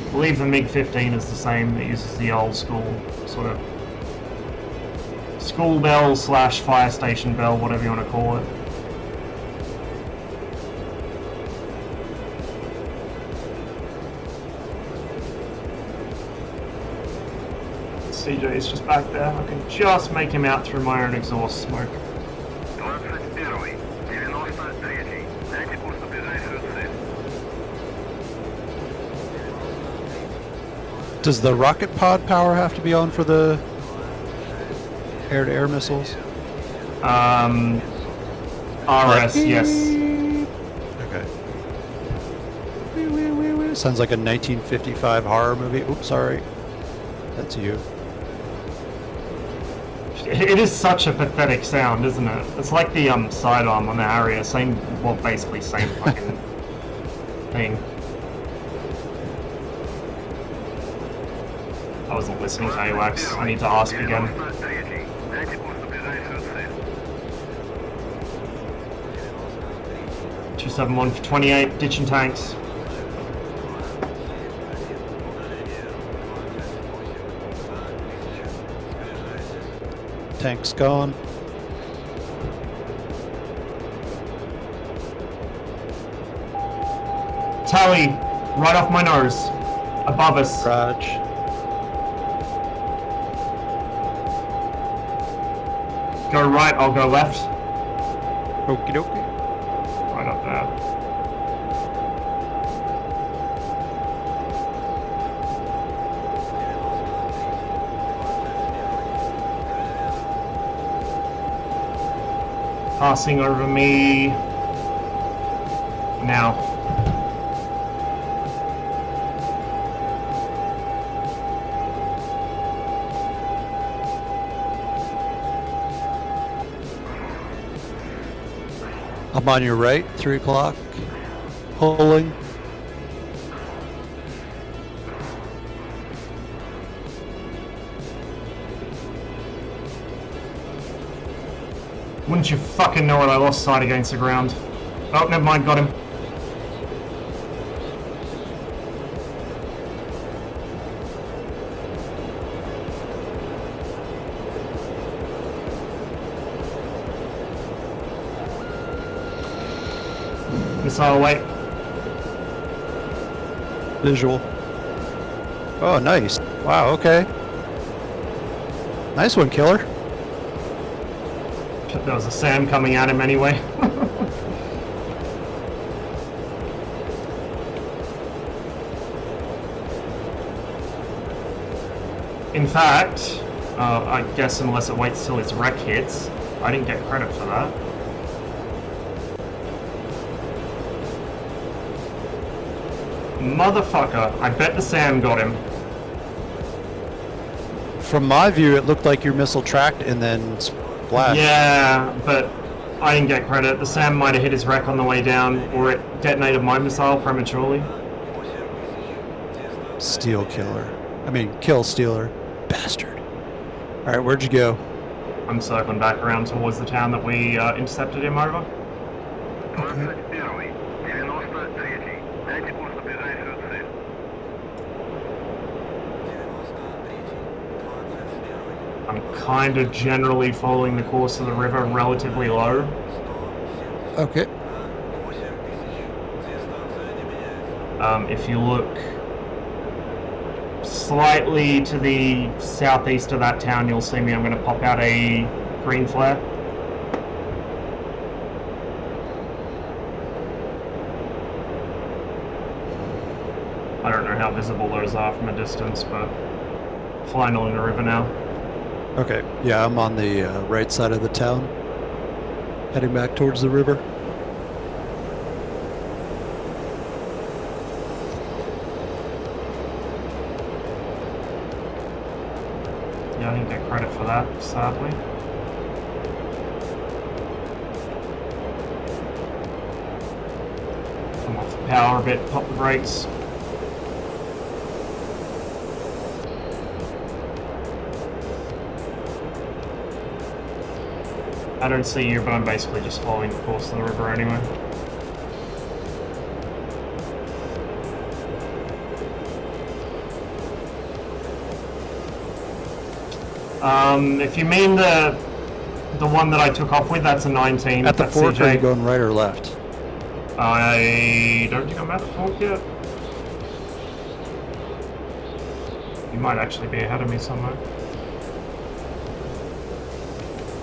I believe the MiG-15 is the same. It uses the old school sort of school bell slash fire station bell, whatever you want to call it. CJ's just back there. I can just make him out through my own exhaust smoke. 21, 93, дайте курс на ближайшую цель. Does the rocket pod power have to be on for the air-to-air missiles? RS, yes. Okay. Sounds like a 1955 horror movie. Oops, sorry. That's you. It is such a pathetic sound, isn't it? It's like the sidearm on the Harrier, same, well, basically same fucking thing. I wasn't listening to AWACS. I need to ask again. 93, дайте курс на ближайшую цель. 271 for 28, ditching tanks. Tank's gone. Tally, right off my nose, above us. Raj. Go right, I'll go left. Okie dokie. Right up there. Passing over me now. I'm on your right, 3 o'clock. Pulling. Wouldn't you fucking know it, I lost sight against the ground. Oh, never mind, got him. Missile away. Visual. Oh, nice. Wow, okay. Nice one, killer. There was a SAM coming at him anyway. In fact, I guess unless it waits till its wreck hits, I didn't get credit for that. Motherfucker, I bet the SAM got him. From my view, it looked like your missile tracked and then splashed. Yeah, but I didn't get credit. The SAM might have hit his wreck on the way down, or it detonated my missile prematurely. Steel killer. I mean, kill stealer. Bastard. Alright, where'd you go? I'm circling back around towards the town that we intercepted him over. 21, 93. Дайте курс на ближайшую цель. I'm kind of generally following the course of the river relatively low. Okay. If you look slightly to the southeast of that town, you'll see me. I'm going to pop out a green flare. I don't know how visible those are from a distance, but flying along the river now. Okay. Yeah, I'm on the right side of the town. Heading back towards the river. Yeah, I didn't get credit for that, sadly. Come off the power a bit, pop the brakes. I don't see you, but I'm basically just following the course of the river anyway. If you mean the one that I took off with, that's a 19. At the that's fork, CJ. are you going right or left? I don't think I'm at the fork yet. You might actually be ahead of me somewhere.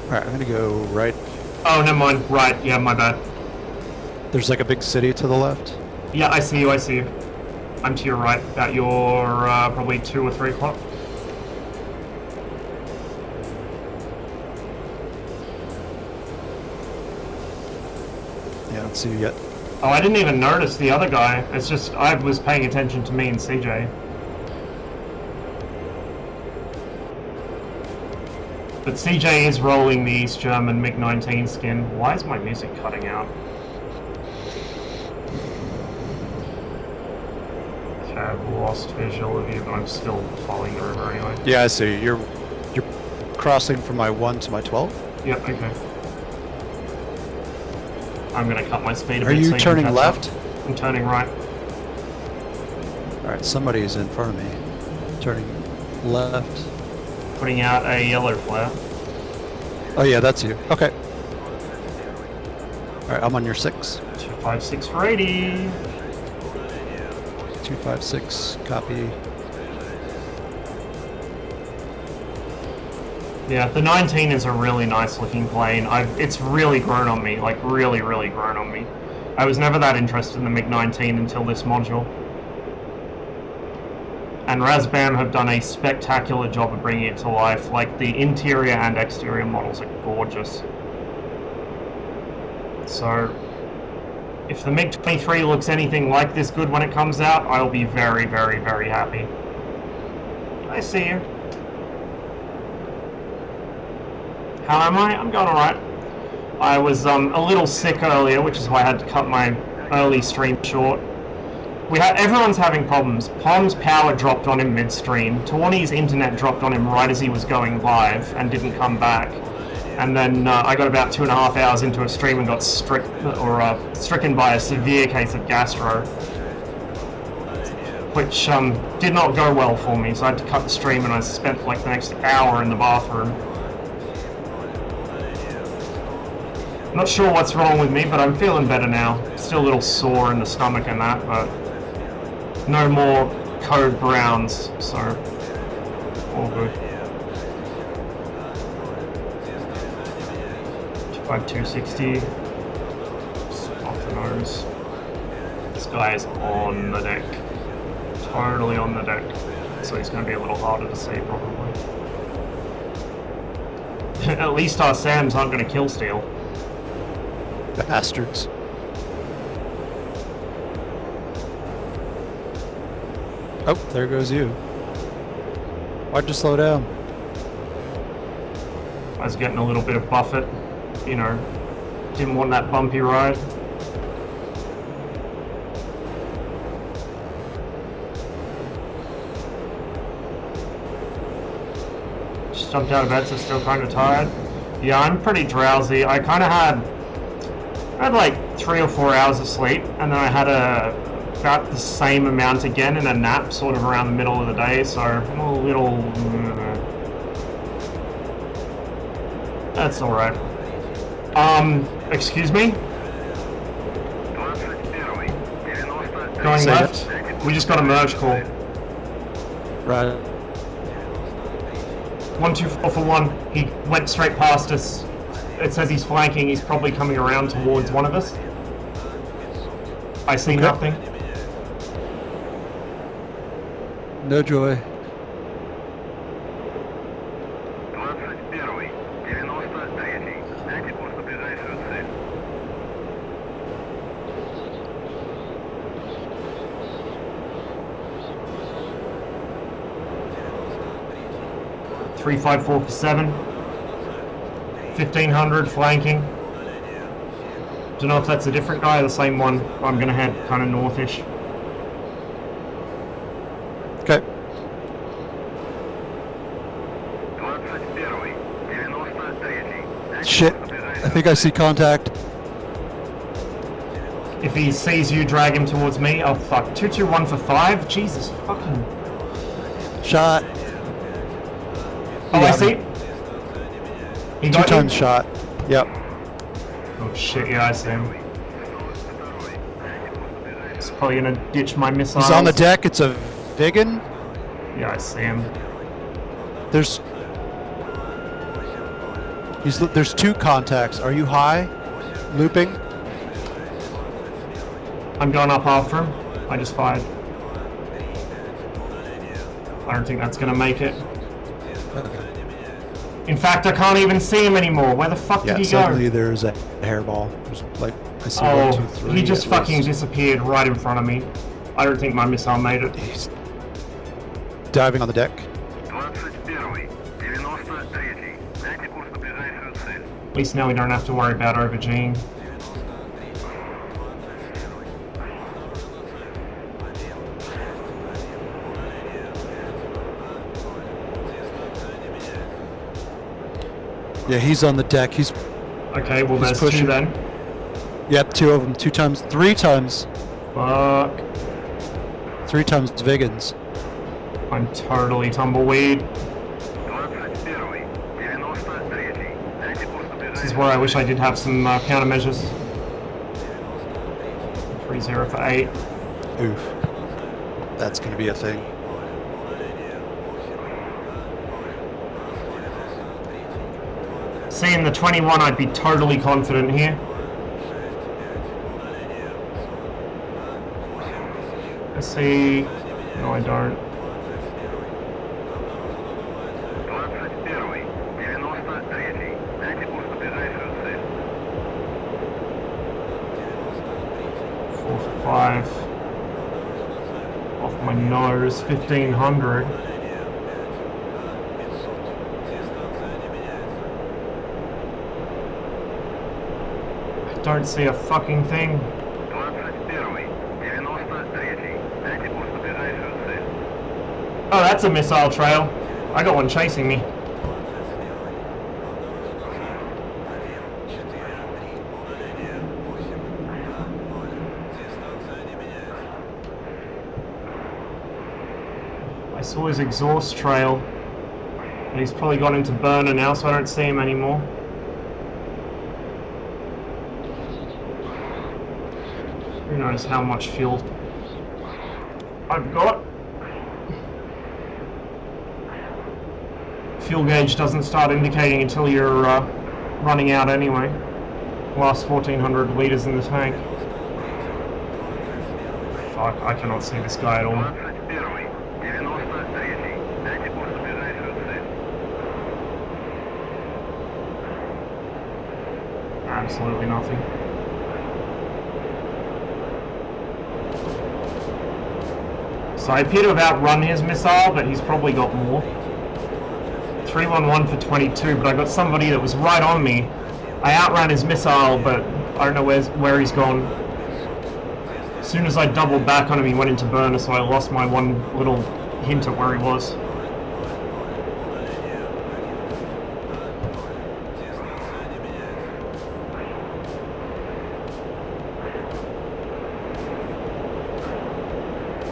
Alright, I'm gonna go right. Oh, never mind. Right, yeah, my bad. There's like a big city to the left. Yeah, I see you, I see you. I'm to your right, about your probably 2 or 3 o'clock. Yeah, I don't see you yet. Oh, I didn't even notice the other guy. It's just, I was paying attention to me and CJ. But CJ is rolling the East German MiG-19 skin. Why is my music cutting out? Okay, I've lost visual of you, but I'm still following the river anyway. Yeah, I see. You're crossing from my 1 to my 12? Yep, okay. I'm gonna cut my speed a Are bit. you so turning can catch left? up. I'm turning right. Alright, somebody's in front of me. Turning left. Putting out a yellow flare. Oh yeah, that's you. Okay. Alright, I'm on your 6. 256 for 80. 256, copy. Yeah, the 19 is a really nice looking plane. It's really grown on me, like really, really grown on me. I was never that interested in the MiG-19 until this module. And Razbam have done a spectacular job of bringing it to life. Like, the interior and exterior models are gorgeous. So, if the MiG-23 looks anything like this good when it comes out, I'll be very, very, very happy. I see you. How am I? I'm going alright. I was a little sick earlier, which is why I had to cut my early stream short. Everyone's having problems. Pom's power dropped on him midstream. Tawny's internet dropped on him right as he was going live and didn't come back. And then I got about 2.5 hours into a stream and got stricken by a severe case of gastro, which did not go well for me. So I had to cut the stream, and I spent like the next hour in the bathroom. Not sure what's wrong with me, but I'm feeling better now. Still a little sore in the stomach and that, but no more code browns, so all good. 25260. Off the nose. This guy is on the deck. Totally on the deck. So he's going to be a little harder to see, probably. At least our SAMs aren't going to kill steal. Bastards. Oh, there goes you. Why'd you slow down? I was getting a little bit of buffet, you know, didn't want that bumpy ride. jumped out of bed, so still kind of tired. Yeah, I'm pretty drowsy. I kind of had like 3 or 4 hours of sleep, and then I had about the same amount again in a nap, sort of around the middle of the day. So I'm a little. That's all right. Excuse me. Going left. We just got a merge call. Right. 124 for 1. He went straight past us. It says he's flanking. He's probably coming around towards one of us. I see nothing. No joy. Three, 5, 4 for 7. 1500 flanking. Don't know if that's a different guy or the same one. I'm gonna head kind of northish. Okay. Shit. I think I see contact. If he sees you, drag him towards me. Oh fuck. 221 for 5? Jesus fucking. Shot. Oh, I see. He got 2 you? times shot. Yep. Oh shit, yeah, I see him. He's probably gonna ditch my missiles. He's on the deck. It's a Vigan. Yeah, I see him. There's 2 contacts. Are you high? Looping? I'm going up after him. I just fired. I don't think that's gonna make it. In fact, I can't even see him anymore. Where the fuck did he go? Suddenly there's a hairball. There's like, I see Oh, 1, 2, 3. he just at fucking least. disappeared right in front of me. I don't think my missile made it. He's diving on the deck. At least now we don't have to worry about overging. Yeah, he's on the deck. He's Okay, well He's there's pushing. 2 then. Yep, 2 of them. 2 times, 3 times. Fuck. 3 times Vigans. I'm totally tumbleweed. This is where I wish I did have some countermeasures. 3-0 for 8. Oof. That's gonna be a thing. Seeing the 21, I'd be totally confident here. Let's see. No, I don't. Four for 5. Off my nose. 1500. Don't see a fucking thing. Oh, that's a missile trail. I got one chasing me. I saw his exhaust trail. And he's probably gone into burner now, so I don't see him anymore. Who knows how much fuel I've got. Fuel gauge doesn't start indicating until you're running out anyway. Last 1400 litres in the tank. Fuck, I cannot see this guy at all. Absolutely nothing. So I appear to have outrun his missile, but he's probably got more. 311 for 22, but I got somebody that was right on me. I outran his missile, but I don't know where he's gone. As soon as I doubled back on him, he went into burner, so I lost my one little hint at where he was.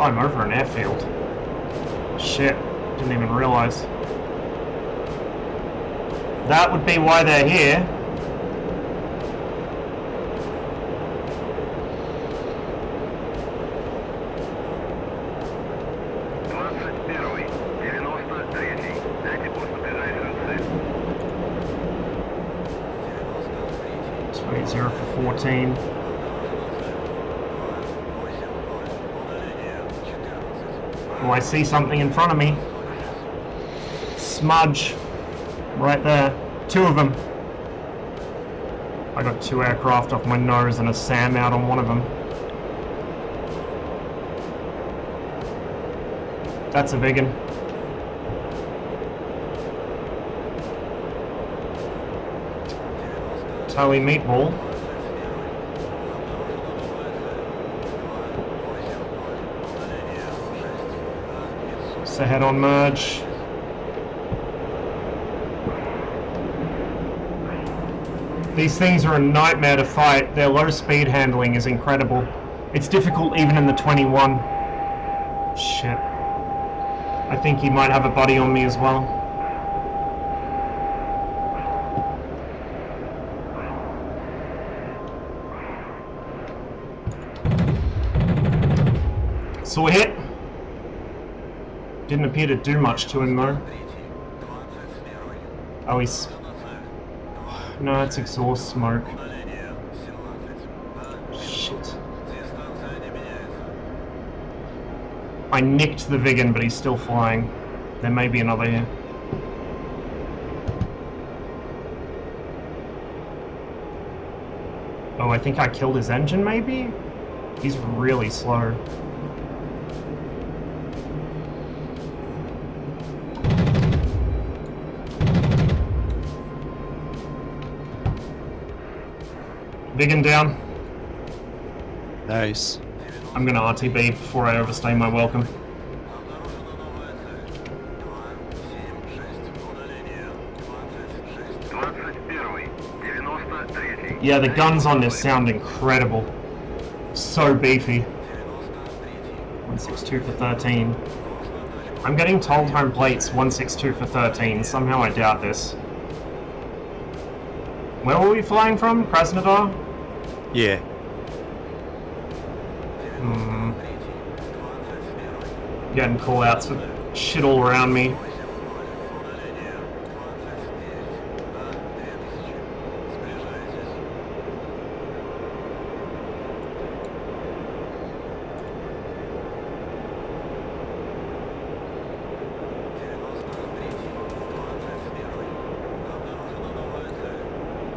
Oh, I'm over an airfield. Shit, didn't even realize. That would be why they're here. Zero for 14. Oh, I see something in front of me. Smudge. Right there. 2 of them. I got 2 aircraft off my nose and a SAM out on one of them. That's a big one. Towie meatball. So head on merge. These things are a nightmare to fight. Their low speed handling is incredible. It's difficult even in the 21. Shit. I think he might have a buddy on me as well. Saw a hit. Didn't appear to do much to him though. Oh, he's... No, it's exhaust smoke. Shit. I nicked the Vigan, but he's still flying. There may be another here. Oh, I think I killed his engine maybe? He's really slow. Vigan down. Nice. I'm gonna RTB before I overstay my welcome. Yeah, the guns on this sound incredible. So beefy. 162 for 13. I'm getting told home plates 162 for 13. Somehow I doubt this. Where were we flying from? Krasnodar? Yeah. Getting call-outs for shit all around me.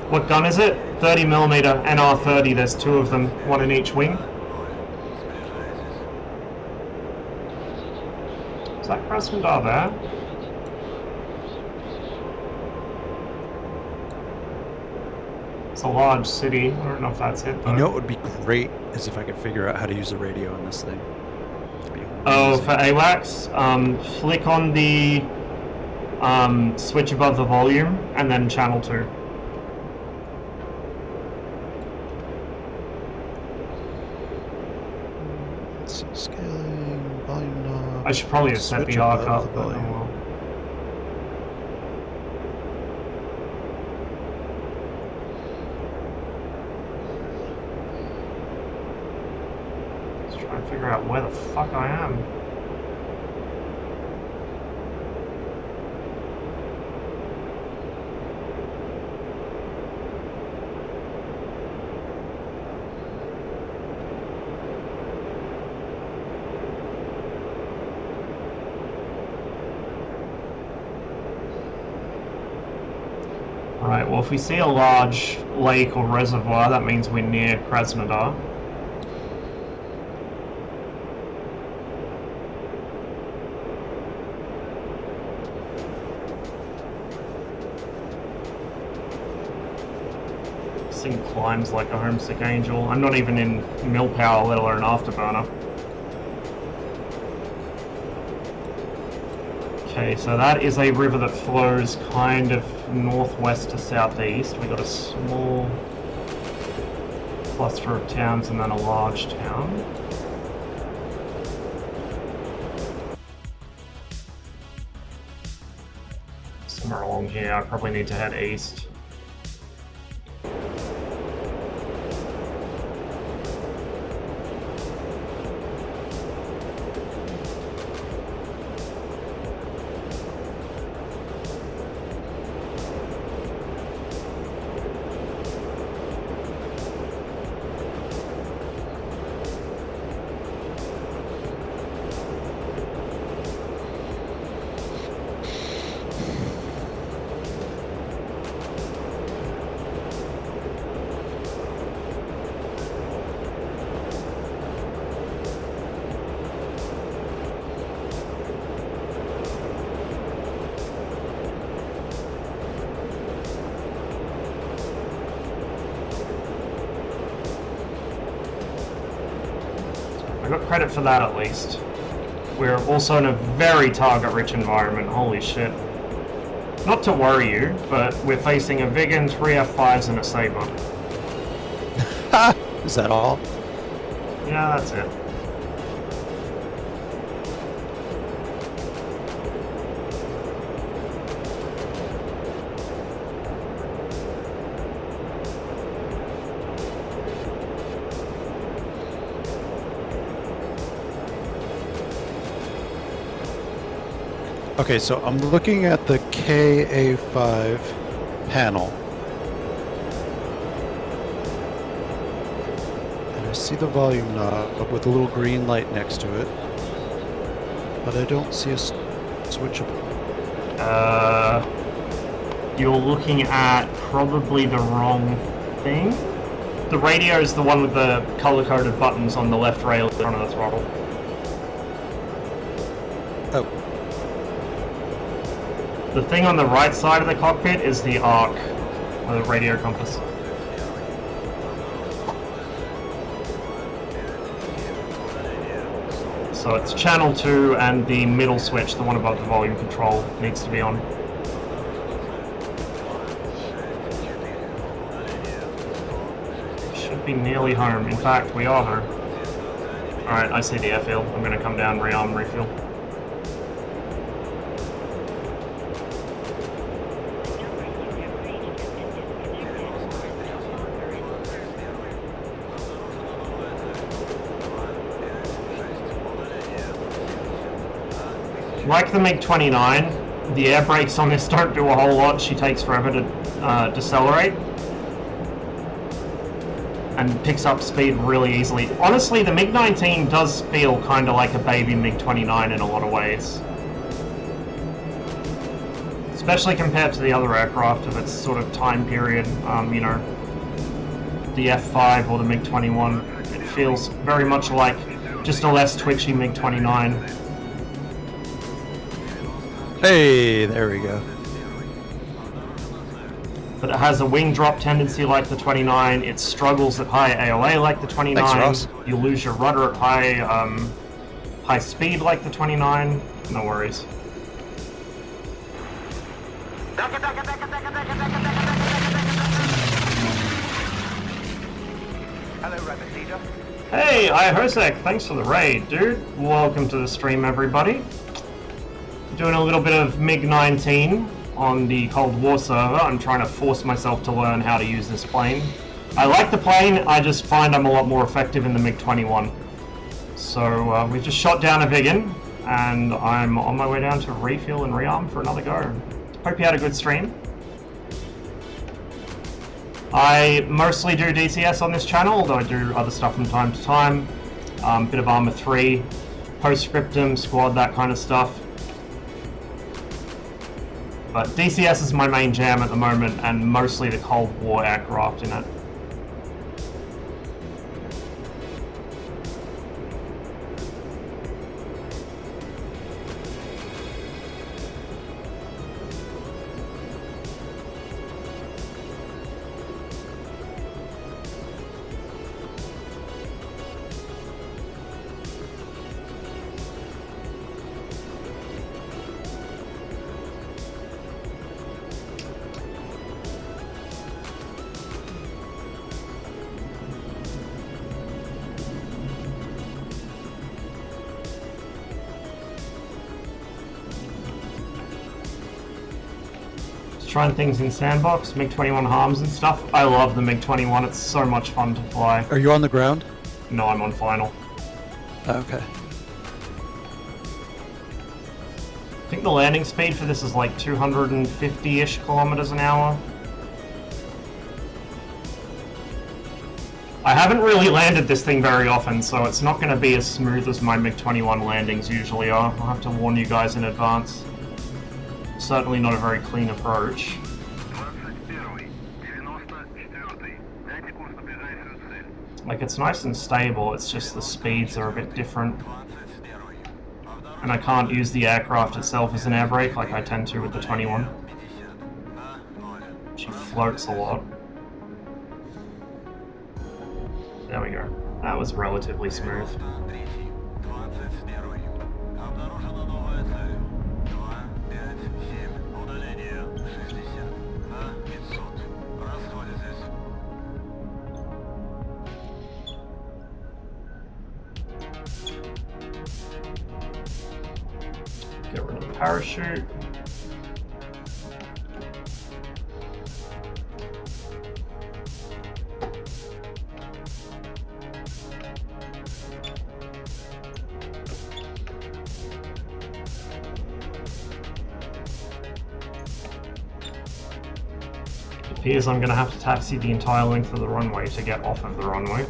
What gun is it? 30mm NR30, there's 2 of them, 1 in each wing. Is that Krasnodar there? It's a large city, I don't know if that's it though. You know what would be great is if I could figure out how to use a radio on this thing. Oh, for AWACS, flick on the switch above the volume and then channel 2. Scaling, volume knob. I should probably have set the arc up, but oh well. Let's try and figure out where the fuck I am. Alright, well if we see a large lake or reservoir, that means we're near Krasnodar. This thing climbs like a homesick angel. I'm not even in mill power, let alone afterburner. Okay, so that is a river that flows kind of northwest to southeast. We got a small cluster of towns and then a large town. along here. I probably need to head east. I got credit for that at least. We're also in a very target-rich environment, holy shit. Not to worry you, but we're facing a Viggen, 3 F5s, and a Sabre. Is that all? Yeah, that's it. Okay, so I'm looking at the KA5 panel. And I see the volume knob with a little green light next to it. But I don't see a switchable. You're looking at probably the wrong thing. The radio is the one with the color-coded buttons on the left rail in front of the throttle. Oh. The thing on the right side of the cockpit is the ARC, or the radio compass. So it's channel 2 and the middle switch, the one above the volume control, needs to be on. Should be nearly home. In fact, we are home. Alright, I see the airfield. I'm going to come down, rearm, refuel. Like the MiG-29, the air brakes on this don't do a whole lot. She takes forever to decelerate and picks up speed really easily. Honestly, the MiG-19 does feel kind of like a baby MiG-29 in a lot of ways. Especially compared to the other aircraft of its sort of time period, you know, the F-5 or the MiG-21. It feels very much like just a less twitchy MiG-29. Hey, there we go. But it has a wing drop tendency like the 29. It struggles at high AOA like the 29. Thanks, Ross. You lose your rudder at high speed like the 29. No worries. Hello, Rabbit Leader. Hey, Iahosek, thanks for the raid, dude. Welcome to the stream, everybody. Doing a little bit of MiG-19 on the Cold War server. I'm trying to force myself to learn how to use this plane. I like the plane, I just find I'm a lot more effective in the MiG-21. So we've just shot down a Viggen, and I'm on my way down to refuel and rearm for another go. Hope you had a good stream. I mostly do DCS on this channel, although I do other stuff from time to time. Bit of Arma 3, Postscriptum, Squad, that kind of stuff. But DCS is my main jam at the moment, and mostly the Cold War aircraft in it. trying things in sandbox, MiG-21 harms and stuff. I love the MiG-21, it's so much fun to fly. Are you on the ground? No, I'm on final. Okay. I think the landing speed for this is like 250-ish kilometers an hour. I haven't really landed this thing very often, so it's not going to be as smooth as my MiG-21 landings usually are. I'll have to warn you guys in advance. Certainly not a very clean approach. 21, 94, 5 курс на ближайшую цель. Like, it's nice and stable, it's just the speeds are a bit different. And I can't use the aircraft itself as an air brake like I tend to with the 21. She floats a lot. There we go. That was relatively smooth. Get rid of the parachute. It appears I'm going to have to taxi the entire length of the runway to get off of the runway.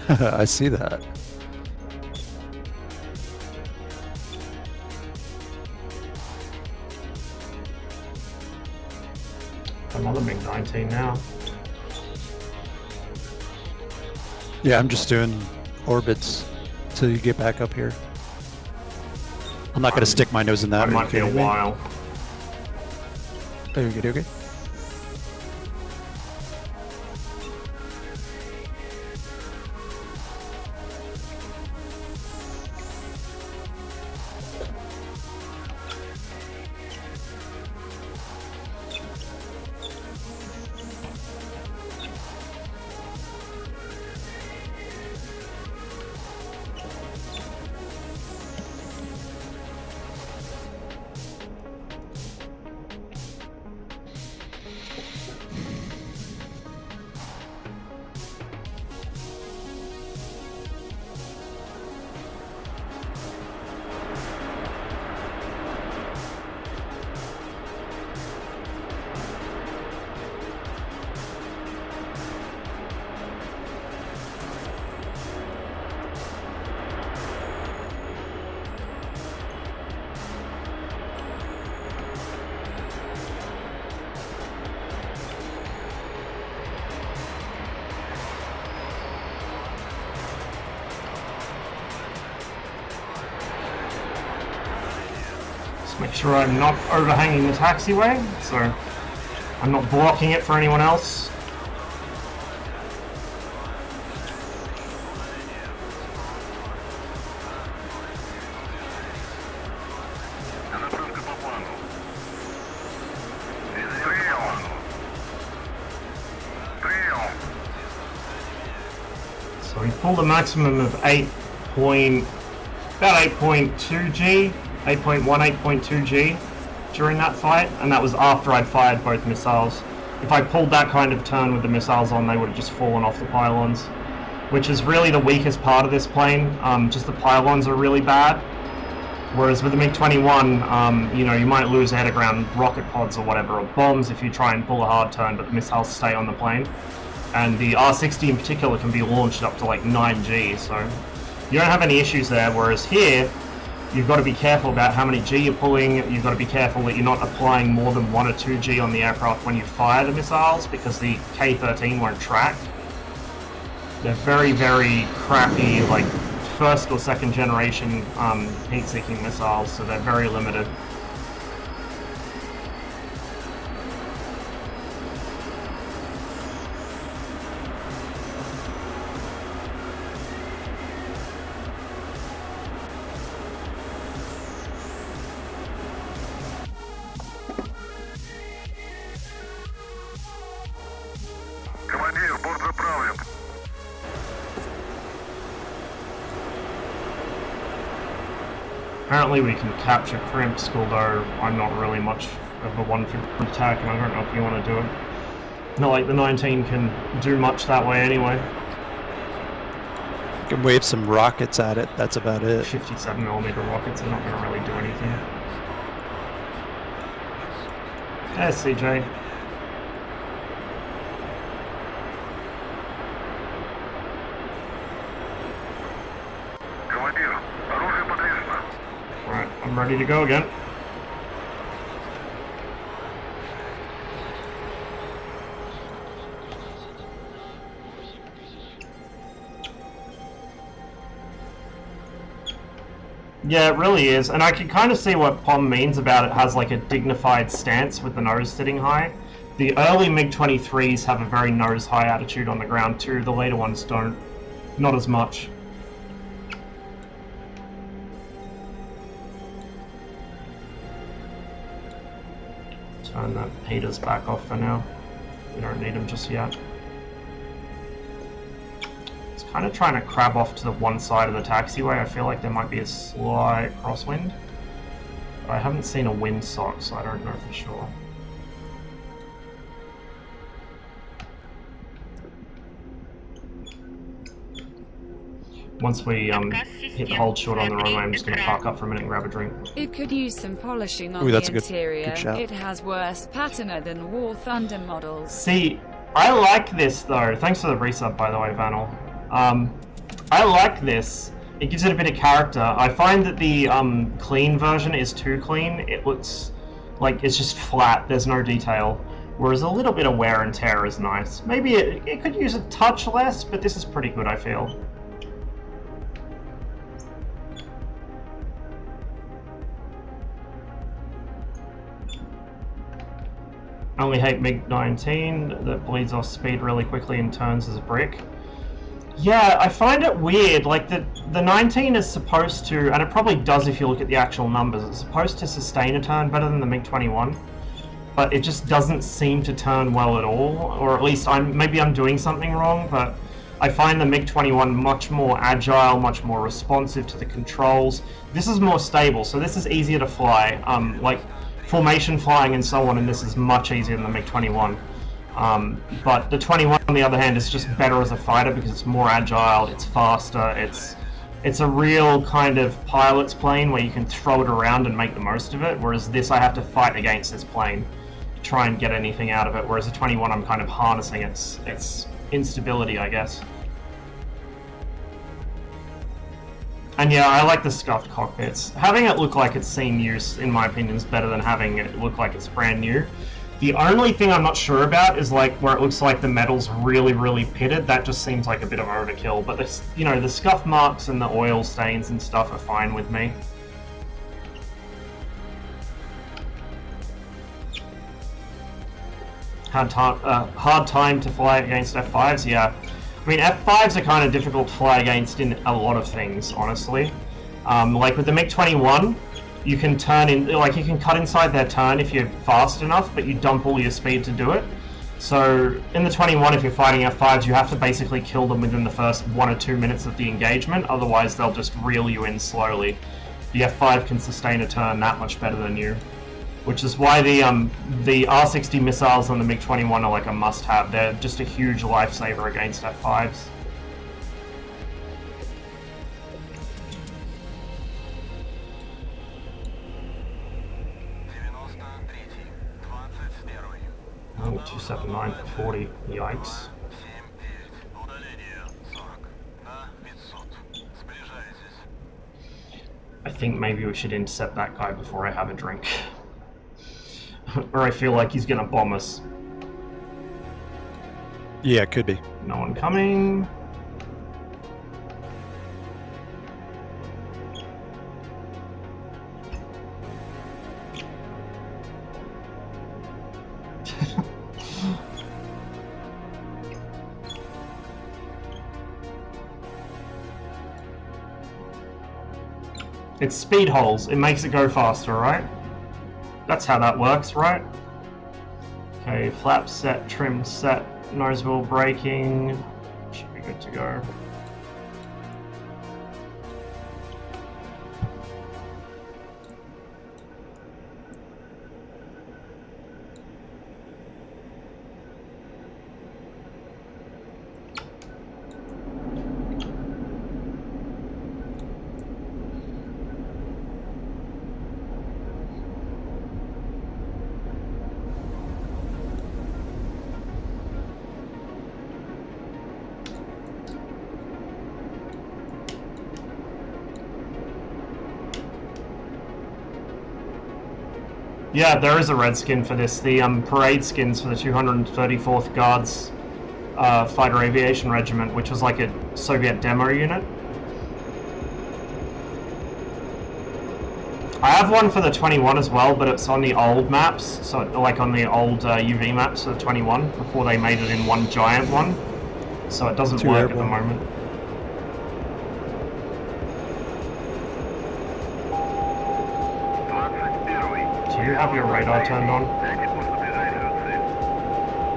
I see that. Another MiG-19 now. Yeah, I'm just doing orbits till you get back up here. I'm not going to stick my nose in that. That might be a while. Oh, you're good, okay? Make sure I'm not overhanging the taxiway, so I'm not blocking it for anyone else. Направка по плану. Прием! Прием! So we pulled a maximum of about 8.2 G, 8.1, 8.2 G during that fight, and that was after I'd fired both missiles. If I pulled that kind of turn with the missiles on, they would have just fallen off the pylons, which is really the weakest part of this plane. Just the pylons are really bad. Whereas with the MiG-21, you know, you might lose air-to-ground rocket pods or whatever, or bombs if you try and pull a hard turn, but the missiles stay on the plane. And the R-60 in particular can be launched up to like 9G, so you don't have any issues there, whereas here, you've got to be careful about how many G you're pulling. You've got to be careful that you're not applying more than 1 or 2 G on the aircraft when you fire the missiles, because the K-13 won't track. They're very, very crappy, like first or second generation heat-seeking missiles, so they're very limited. Командир, борт заправлен. Apparently we can capture Krimsk, although I'm not really much of a 150 attack, and I don't know if you want to do it. Not like the 19 can do much that way anyway. You can wave some rockets at it, that's about it. 57mm rockets are not going to really do anything. There's CJ. Командир, оружие подвешено. Right, I'm ready to go again. Yeah, it really is, and I can kind of see what Pom means about it has like a dignified stance with the nose sitting high. The early MiG-23s have a very nose-high attitude on the ground too, the later ones don't. Not as much. Turn that Peters back off for now. We don't need him just yet. Kind of trying to crab off to the one side of the taxiway. I feel like there might be a slight crosswind. But I haven't seen a windsock, so I don't know for sure. Once we hit the hold short on the runway, I'm just going to park up for a minute and grab a drink. It could use some polishing on Ooh, that's the a good interior. shout. It has worse patina than War Thunder models. See, I like this though. Thanks for the resub, by the way, Vanel. I like this. It gives it a bit of character. I find that the clean version is too clean. It looks like it's just flat. There's no detail. Whereas a little bit of wear and tear is nice. Maybe it could use a touch less, but this is pretty good, I feel. I only hate MiG-19 that bleeds off speed really quickly and turns as a brick. Yeah, I find it weird, like the 19 is supposed to, and it probably does if you look at the actual numbers, it's supposed to sustain a turn better than the MiG-21, but it just doesn't seem to turn well at all, or at least maybe I'm doing something wrong, but I find the MiG-21 much more agile, much more responsive to the controls. This is more stable, so this is easier to fly, like formation flying and so on, and this is much easier than the MiG-21. But the 21 on the other hand is just better as a fighter because it's more agile, it's faster, it's a real kind of pilot's plane where you can throw it around and make the most of it, whereas this I have to fight against this plane to try and get anything out of it, whereas the 21 I'm kind of harnessing its instability, I guess. And yeah, I like the scuffed cockpits. Having it look like it's seen use, in my opinion, is better than having it look like it's brand new. The only thing I'm not sure about is like where it looks like the metal's really, really pitted. That just seems like a bit of overkill. But this, you know, the scuff marks and the oil stains and stuff are fine with me. Hard time to fly against F5s, yeah. I mean, F5s are kind of difficult to fly against in a lot of things, honestly. Like with the MiG-21, you can turn in, like you can cut inside their turn if you're fast enough, but you dump all your speed to do it. So in the 21, if you're fighting F5s, you have to basically kill them within the first 1 or 2 minutes of the engagement, otherwise they'll just reel you in slowly. The F5 can sustain a turn that much better than you, which is why the R60 missiles on the MiG-21 are like a must-have. They're just a huge lifesaver against F5s. Oh, 279 for 40. Yikes. I think maybe we should intercept that guy before I have a drink. Or I feel like he's gonna bomb us. Yeah, it could be. No one coming. It's speed holes. It makes it go faster, right? That's how that works, right? Okay, flap set, trim set, nose wheel braking. Should be good to go. Yeah, there is a red skin for this. The parade skins for the 234th Guards Fighter Aviation Regiment, which was like a Soviet demo unit. I have one for the 21 as well, but it's on the old maps, so like on the old UV maps for the 21, before they made it in one giant one. So it doesn't work at the moment. Do you have your radar turned on?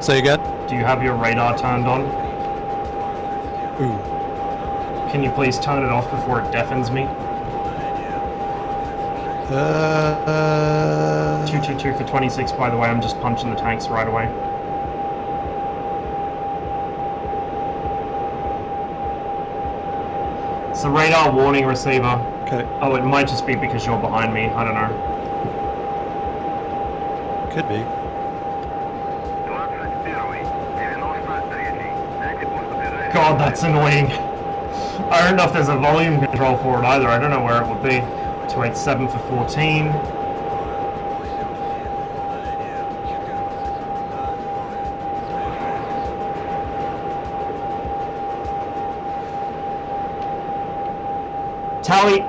Say again? Do you have your radar turned on? Ooh. Can you please turn it off before it deafens me? 222 for 26, by the way. I'm just punching the tanks right away. It's the radar warning receiver. Okay. Oh, it might just be because you're behind me. I don't know. Could be. God, that's annoying. I don't know if there's a volume control for it either. I don't know where it would be. 287 for 14. Tally.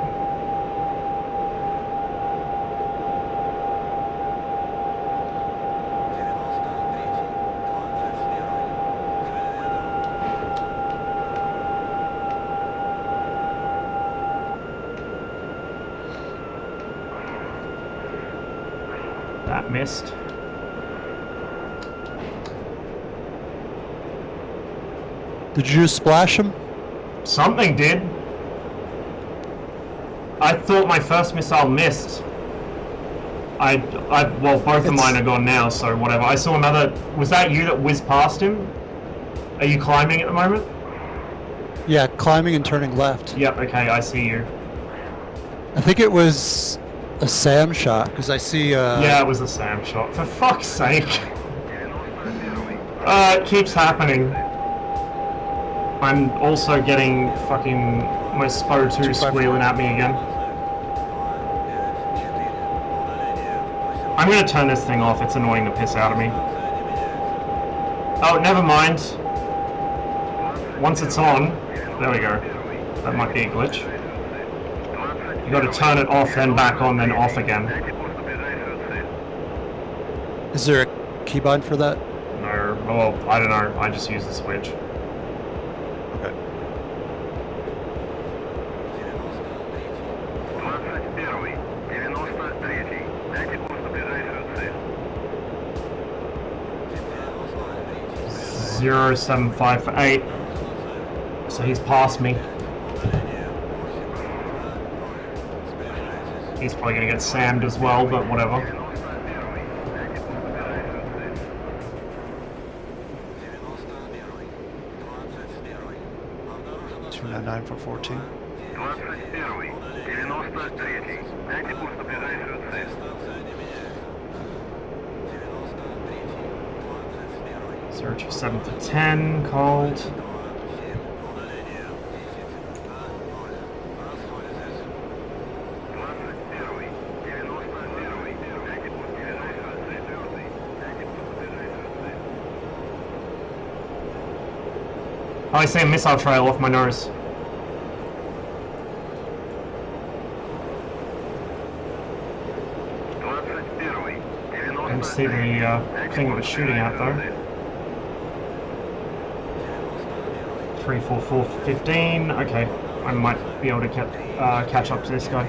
That missed. Did you just splash him? Something did. I thought my first missile missed. Well, both of mine are gone now, so whatever. I saw another. Was that you that whizzed past him? Are you climbing at the moment? Yeah, climbing and turning left. Yep, okay, I see you. I think it was a SAM shot, because I see, Yeah, it was a SAM shot. For fuck's sake. It keeps happening. I'm also getting fucking my SPO 2 squealing at me again. I'm gonna turn this thing off, it's annoying the piss out of me. Oh, never mind. Once it's on, there we go. That might be a glitch. You gotta turn it off, then back on, then off again. Is there a keybind for that? No, well, I don't know, I just use the switch. Okay. Zero 75 for 8. So he's past me. He's probably gonna get SAM'd as well, but whatever. $299 for 14. 7 for 10, cold. Oh, I see a missile trail off my nose. I didn't see the thing it was shooting at though. 344 for 15. Okay, I might be able to catch up to this guy.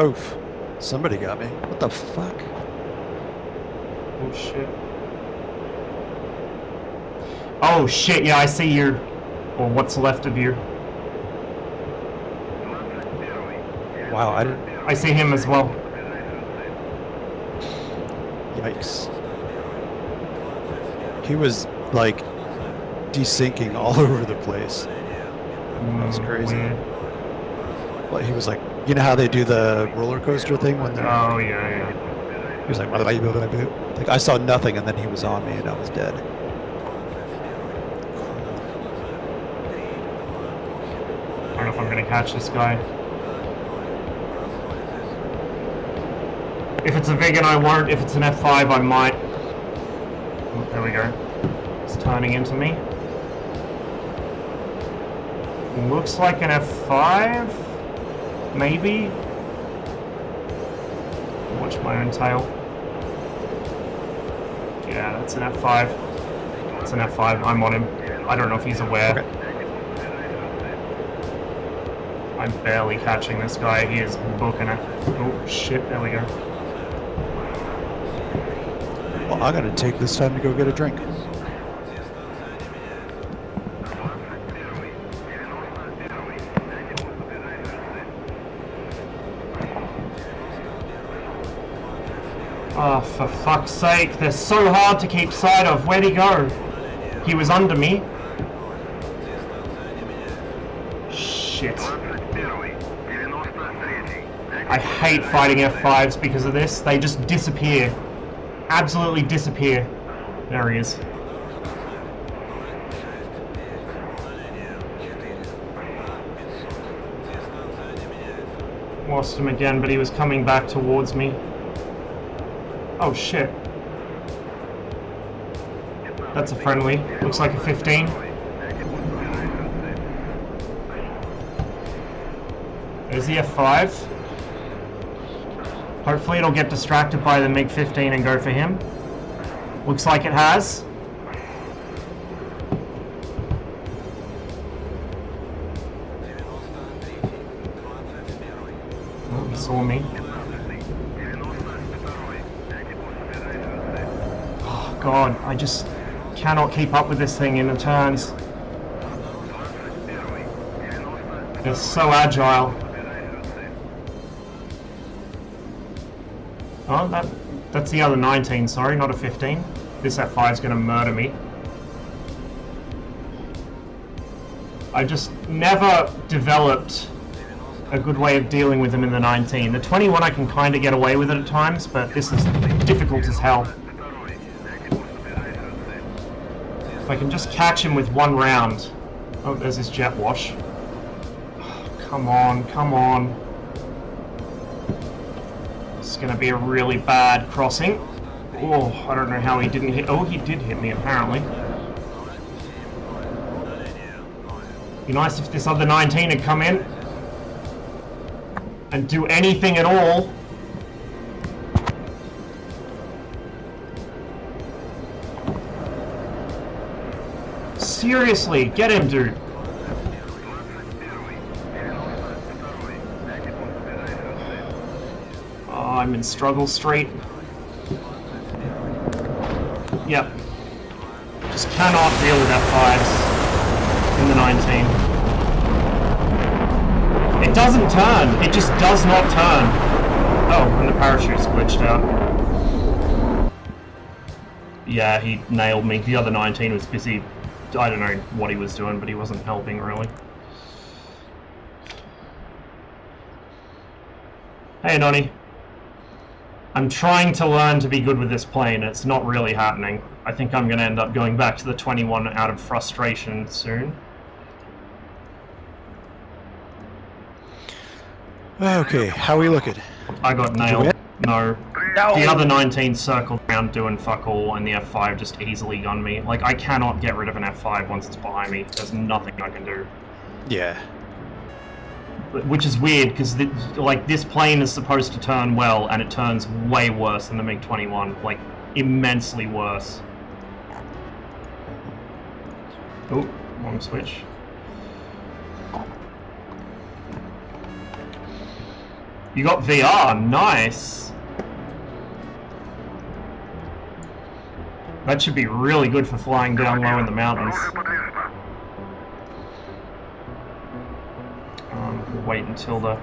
Oof. Somebody got me. What the fuck? Oh shit. Oh shit, yeah, I see your... or what's left of you. Wow, I see him as well. Yikes. He was, like, desyncing all over the place. That was crazy. Weird. But he was like, you know how they do the roller coaster thing when they're... Oh, yeah. He was like, like, I saw nothing, and then he was on me, and I was dead. I'm gonna if I'm going to catch this guy. If it's a vegan, I won't. If it's an F5, I might. Oh, there we go. It's turning into me. Looks like an F5? Maybe? Watch my own tail. Yeah, that's an F5. It's an F5. I'm on him. I don't know if he's aware. Okay. I'm barely catching this guy. He is booking it. Oh, shit. There we go. Well, I gotta take this time to go get a drink. Oh, for fuck's sake. They're so hard to keep sight of. Where'd he go? He was under me. Shit. I hate fighting F5s because of this. They just disappear. Absolutely disappear. There he is. Lost him again, but he was coming back towards me. Oh shit. That's a friendly. Looks like a 15. There's the F5. Hopefully it'll get distracted by the MiG-15 and go for him. Looks like it has. Oh, he saw me. Oh god, I just cannot keep up with this thing in the turns. They're so agile. Oh, that's the other 19, sorry, not a 15. This F5 is going to murder me. I just never developed a good way of dealing with them in the 19. The 21 I can kind of get away with it at times, but this is difficult as hell. If I can just catch him with one round. Oh, there's this jet wash. Oh, come on, come on. It's going to be a really bad crossing. Oh, I don't know how he didn't hit. Oh, he did hit me, apparently. Be nice if this other 19 had come in and do anything at all. Seriously, get him, dude. I'm in struggle street. Yep. Just cannot deal with F5s in the 19. It doesn't turn. It just does not turn. Oh, and the parachute's glitched out. Yeah, he nailed me. The other 19 was busy. I don't know what he was doing, but he wasn't helping really. Hey, Nonny. I'm trying to learn to be good with this plane. It's not really happening. I think I'm going to end up going back to the 21 out of frustration soon. Okay, how are we looking? I got nailed. No. No. The other 19 circled around doing fuck all, and the F5 just easily gunned me. Like, I cannot get rid of an F5 once it's behind me. There's nothing I can do. Yeah. Which is weird, because like this plane is supposed to turn well, and it turns way worse than the MiG-21. Like, immensely worse. Oh, wrong switch. You got VR, nice! That should be really good for flying down low in the mountains. We'll wait until the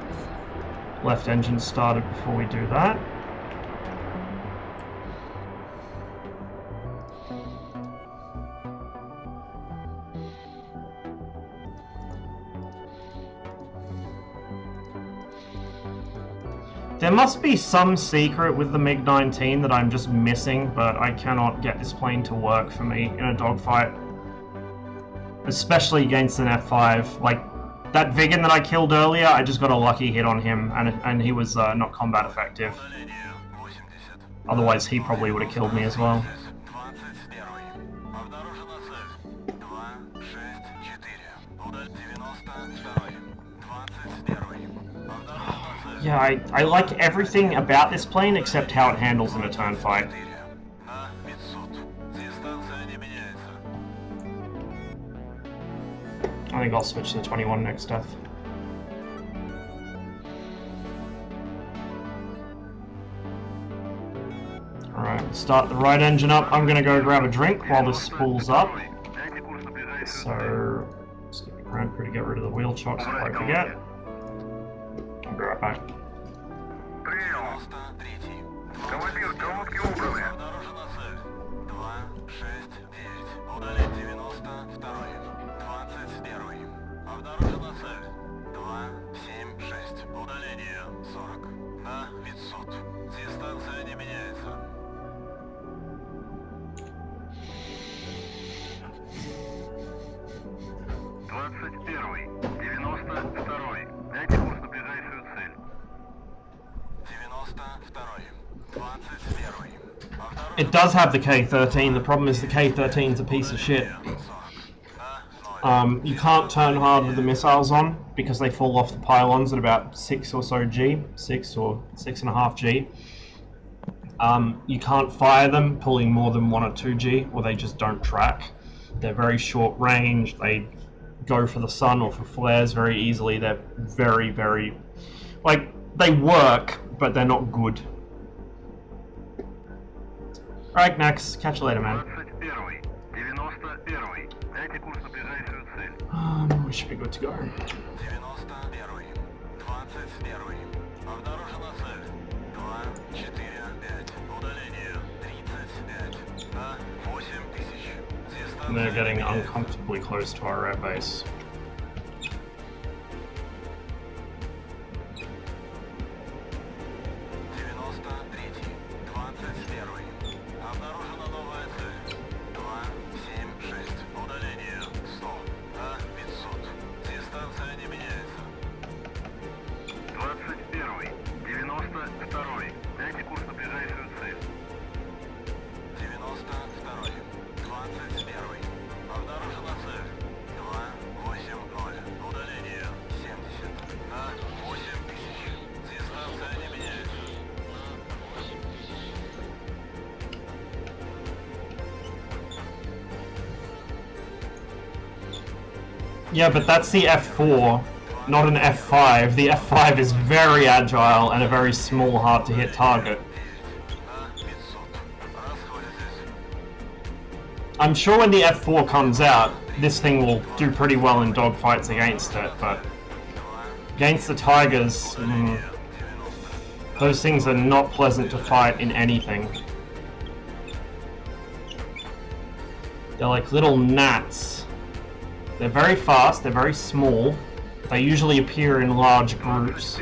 left engine started before we do that. There must be some secret with the MiG-19 that I'm just missing, but I cannot get this plane to work for me in a dogfight. Especially against an F5. Like, That vegan that I killed earlier, I just got a lucky hit on him, and he was not combat effective. Otherwise, he probably would have killed me as well. Yeah, I like everything about this plane except how it handles in a turn fight. I think I'll switch to 21 next death. Alright, start the right engine up. I'm gonna go grab a drink while this spools up. So, just get the ground crew to get rid of the wheel chocks before I forget. I'll be right back. Принял. Командир, короткий убраны. It does have the K-13, the problem is the K-13's a piece of shit. You can't turn hard with the missiles on, because they fall off the pylons at about 6 or so G, 6 or 6.5 G. You can't fire them pulling more than 1 or 2 G, or they just don't track. They're very short range, they go for the sun or for flares very easily, they're very, very... like, they work, but they're not good. Alright, next. Catch you later, man. We should be good to go. And they're getting uncomfortably close to our air base. Yeah, but that's the F4, not an F5. The F5 is very agile and a very small, hard-to-hit target. I'm sure when the F4 comes out, this thing will do pretty well in dogfights against it, but against the Tigers, those things are not pleasant to fight in anything. They're like little gnats. They're very fast, they're very small, they usually appear in large groups.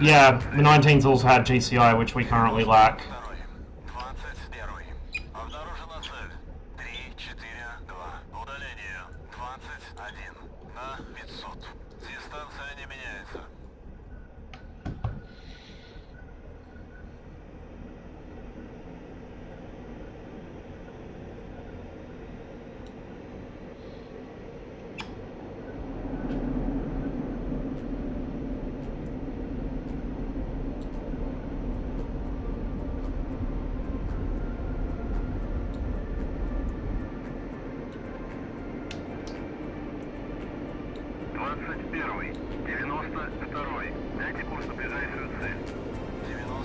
Yeah, the 19s also had GCI, which we currently lack.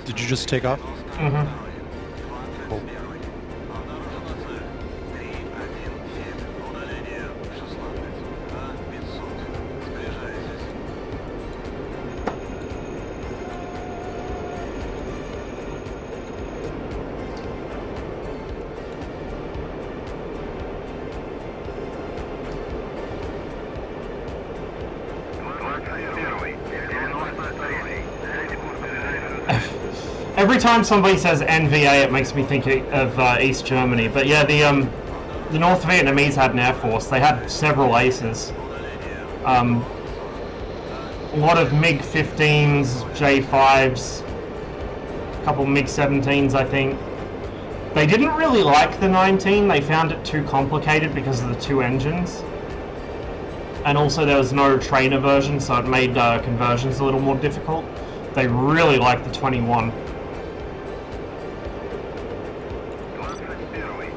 Did you just take off? Mm-hmm. Cool. Every time somebody says NVA, it makes me think of East Germany. But yeah, the North Vietnamese had an air force. They had several aces. A lot of MiG-15s, J-5s, a couple MiG-17s, I think. They didn't really like the 19. They found it too complicated because of the two engines. And also there was no trainer version, so it made conversions a little more difficult. They really liked the 21.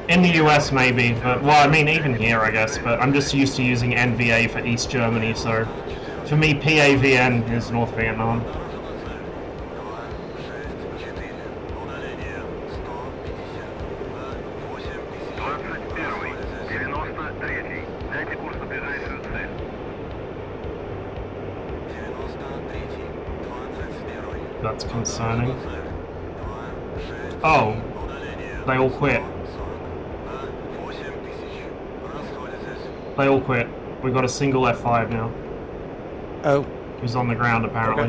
In the US maybe, but well, I mean even here I guess, but I'm just used to using NVA for East Germany, so for me PAVN is North Vietnam. That's concerning. Oh, they all quit. They all quit. We got a single F5 now. Oh. Who's on the ground apparently.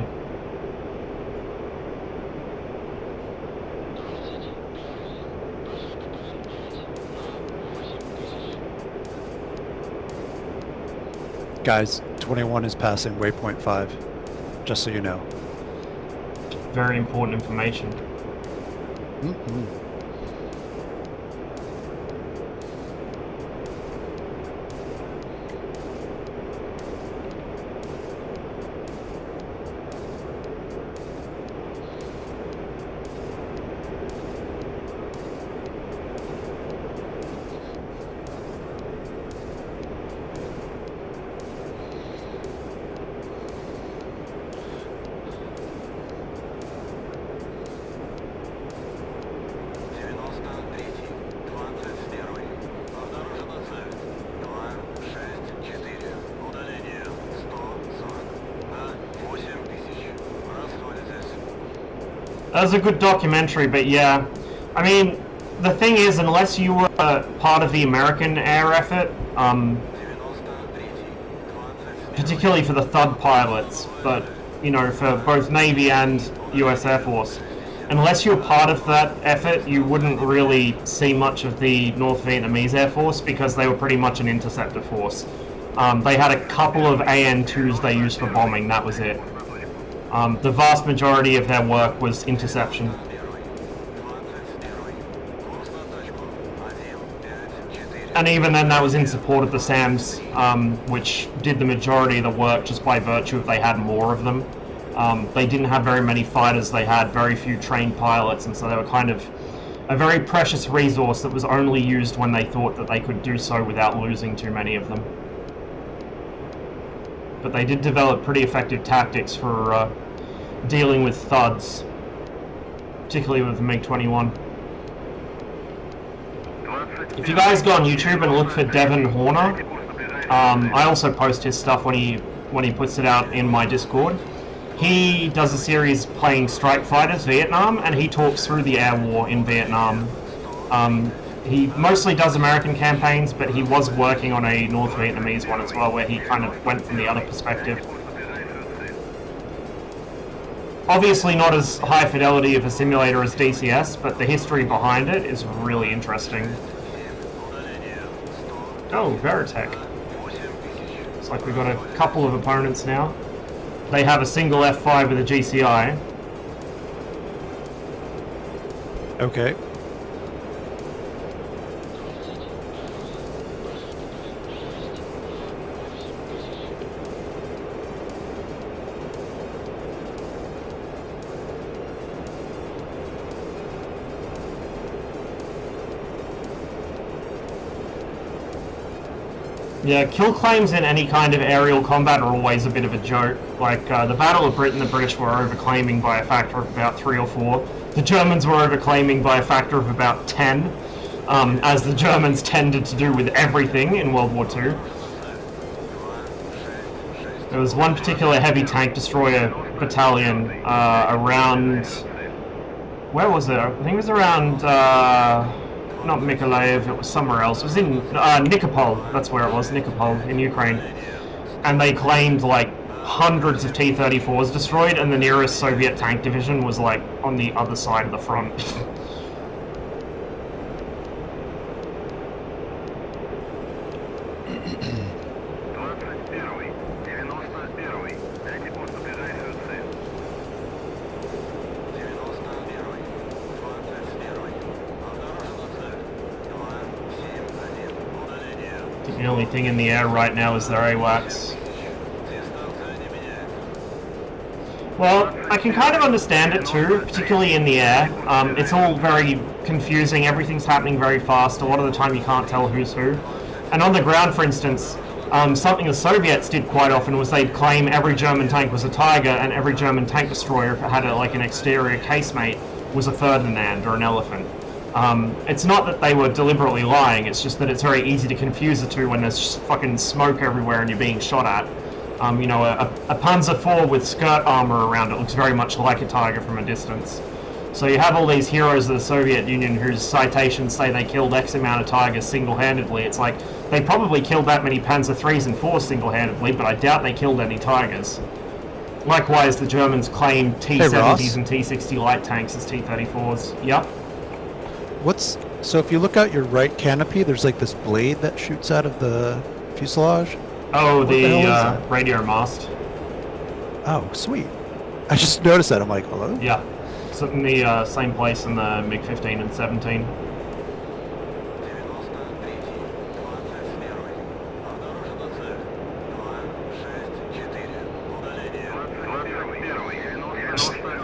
Okay. Guys, 21 is passing waypoint 5. Just so you know. Very important information. Mm-hmm. That was a good documentary, but yeah. I mean, the thing is, unless you were part of the American air effort, particularly for the Thud pilots, but, you know, for both Navy and US Air Force, unless you were part of that effort, you wouldn't really see much of the North Vietnamese Air Force because they were pretty much an interceptor force. They had a couple of AN-2s they used for bombing, that was it. The vast majority of their work was interception. And even then that was in support of the SAMs, which did the majority of the work just by virtue of they had more of them. They didn't have very many fighters, they had very few trained pilots, and so they were kind of a very precious resource that was only used when they thought that they could do so without losing too many of them. But they did develop pretty effective tactics for dealing with thuds, particularly with the MiG-21. If you guys go on YouTube and look for Devon Horner, I also post his stuff when he puts it out in my Discord. He does a series playing Strike Fighters Vietnam, and he talks through the air war in Vietnam. He mostly does American campaigns, but he was working on a North Vietnamese one as well, where he kind of went from the other perspective. Obviously not as high fidelity of a simulator as DCS, but the history behind it is really interesting. Oh, Veritech. Looks like we've got a couple of opponents now. They have a single F5 with a GCI. Okay. Yeah, kill claims in any kind of aerial combat are always a bit of a joke. Like, the Battle of Britain, the British were overclaiming by a factor of about 3 or 4. The Germans were overclaiming by a factor of about 10, as the Germans tended to do with everything in World War II. There was one particular heavy tank destroyer battalion around... Where was it? I think it was around... not Mykolaiv, it was somewhere else. It was in Nikopol, that's where it was, Nikopol, in Ukraine. And they claimed, like, hundreds of T-34s destroyed, and the nearest Soviet tank division was, like, on the other side of the front. Дайте курс на ближайшую цель. I think the only thing in the air right now is their AWACS. Well, I can kind of understand it too, particularly in the air. It's all very confusing, everything's happening very fast, a lot of the time you can't tell who's who. And on the ground, for instance, something the Soviets did quite often was they'd claim every German tank was a Tiger and every German tank destroyer, if it had like an exterior casemate, was a Ferdinand or an Elephant. It's not that they were deliberately lying, it's just that it's very easy to confuse the two when there's just fucking smoke everywhere and you're being shot at. You know, a Panzer IV with skirt armor around it looks very much like a Tiger from a distance. So you have all these heroes of the Soviet Union whose citations say they killed X amount of Tigers single-handedly. It's like, they probably killed that many Panzer IIIs and IVs single-handedly, but I doubt they killed any Tigers. Likewise, the Germans claim T-70s and T-60 light tanks as T-34s. Yep. So if you look out your right canopy, there's like this blade that shoots out of the fuselage. Oh, What the hell is the radio mast. Oh, sweet. I just noticed that. I'm like, hello? Yeah. It's in the same place in the MiG-15 and 17.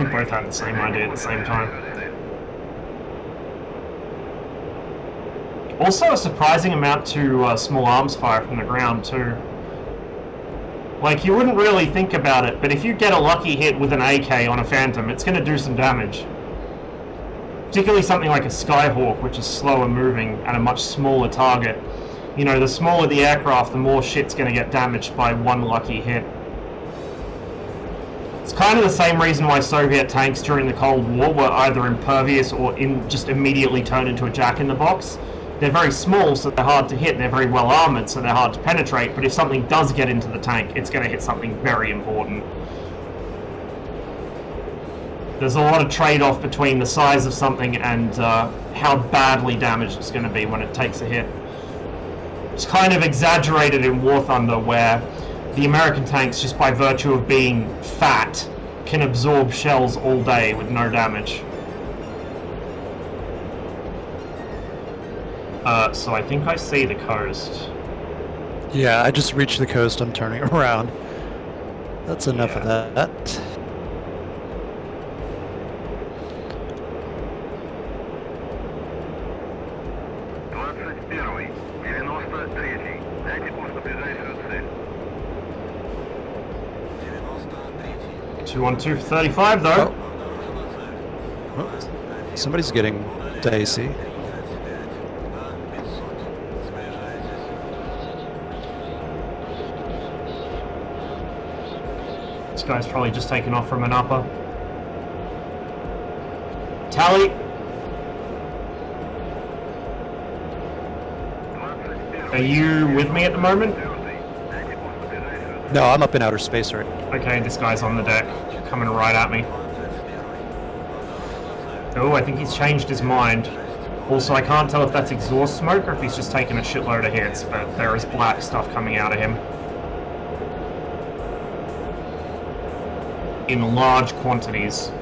We both had the same idea at the same time. Also a surprising amount to small arms fire from the ground too. Like, you wouldn't really think about it, but if you get a lucky hit with an AK on a Phantom, it's going to do some damage. Particularly something like a Skyhawk, which is slower moving and a much smaller target. You know, the smaller the aircraft, the more shit's going to get damaged by one lucky hit. It's kind of the same reason why Soviet tanks during the Cold War were either impervious or just immediately turned into a jack-in-the-box. They're very small, so they're hard to hit. They're very well armored, so they're hard to penetrate. But if something does get into the tank, it's going to hit something very important. There's a lot of trade-off between the size of something and how badly damaged it's going to be when it takes a hit. It's kind of exaggerated in War Thunder, where the American tanks, just by virtue of being fat, can absorb shells all day with no damage. So I think I see the coast. Yeah, I just reached the coast. I'm turning around. That's enough of that. Дайте курс на ближайшую цель. 212 for 35 though. Oh. Somebody's getting dicey. This guy's probably just taken off from an upper. Tally. Are you with me at the moment? No, I'm up in outer space right now. Okay, this guy's on the deck, coming right at me. Oh, I think he's changed his mind. Also, I can't tell if that's exhaust smoke or if he's just taken a shitload of hits, but there is black stuff coming out of him. In large quantities.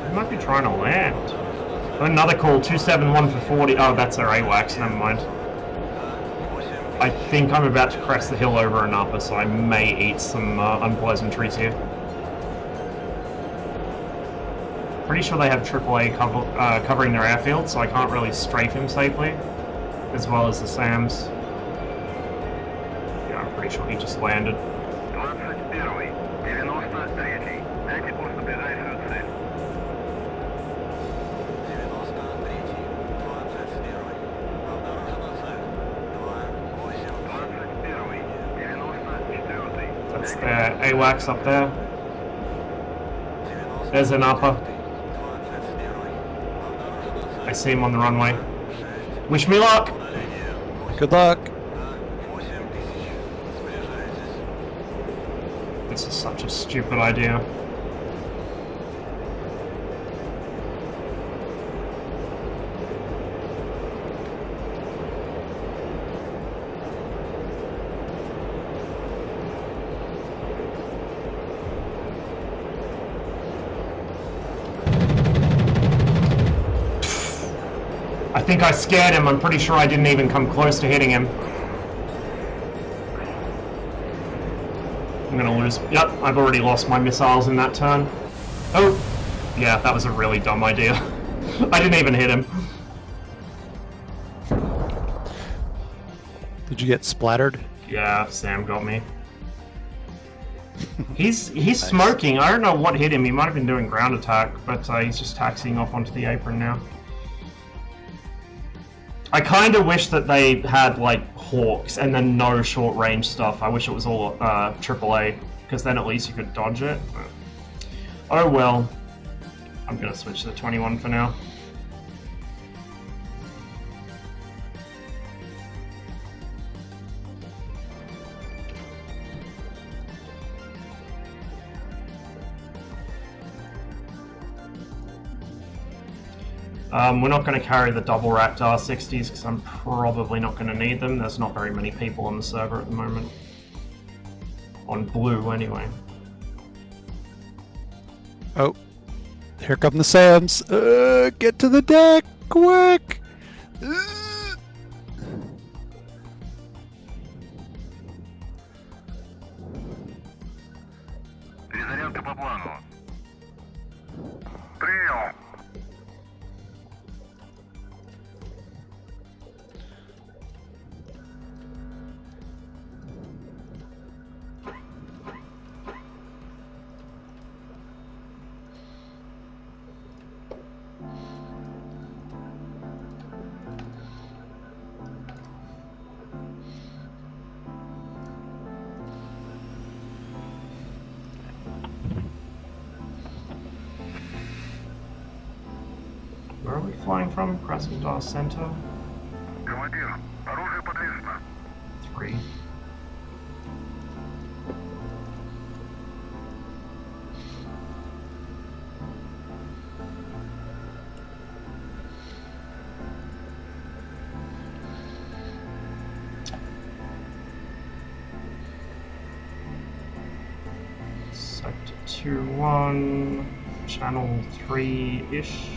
He might be trying to land. Another call, 271 for 40. Oh, that's our AWACS, never mind. I think I'm about to crest the hill over an upper, so I may eat some unpleasantries here. Pretty sure they have AAA covering their airfield, so I can't really strafe him safely, as well as the SAMs. Yeah, I'm pretty sure he just landed. 21, 93. Дайте курс на ближайшую цель. 94. That's their AWACS up there. There's an upper. I see him on the runway. Wish me luck! Good luck. This is such a stupid idea. think I scared him. I'm pretty sure I didn't even come close to hitting him. I'm gonna lose. Yep, I've already lost my missiles in that turn. Oh, yeah, that was a really dumb idea. I didn't even hit him. Did you get splattered? Yeah, Sam got me. He's smoking. I don't know what hit him. He might have been doing ground attack, but he's just taxiing off onto the apron now. I kind of wish that they had like Hawks and then no short range stuff. I wish it was all AAA, because then at least you could dodge it. But... oh well. I'm gonna switch to the 21 for now. We're not going to carry the double-racked R60s because I'm probably not going to need them. There's not very many people on the server at the moment. On blue, anyway. Oh, here come the Sams. Get to the deck, quick! Перезарядка по плану. Прием! Where are we flying from? Krasnodar Center? Командир, оружие подвешено. 3. Sector 2-1, channel 3-ish.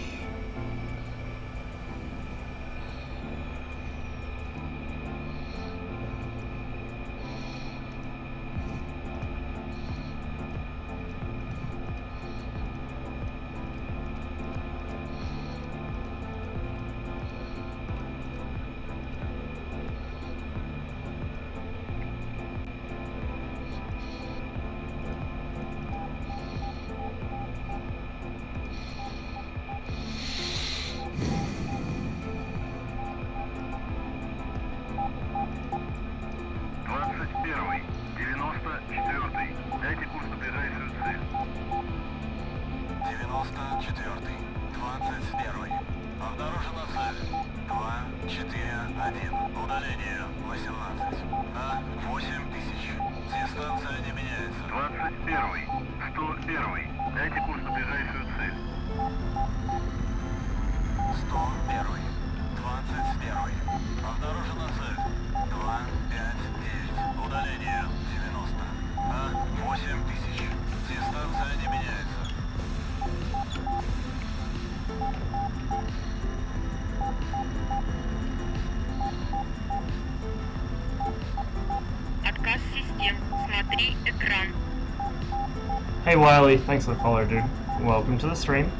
Hey Wiley, thanks for the follow, dude. Welcome to the stream.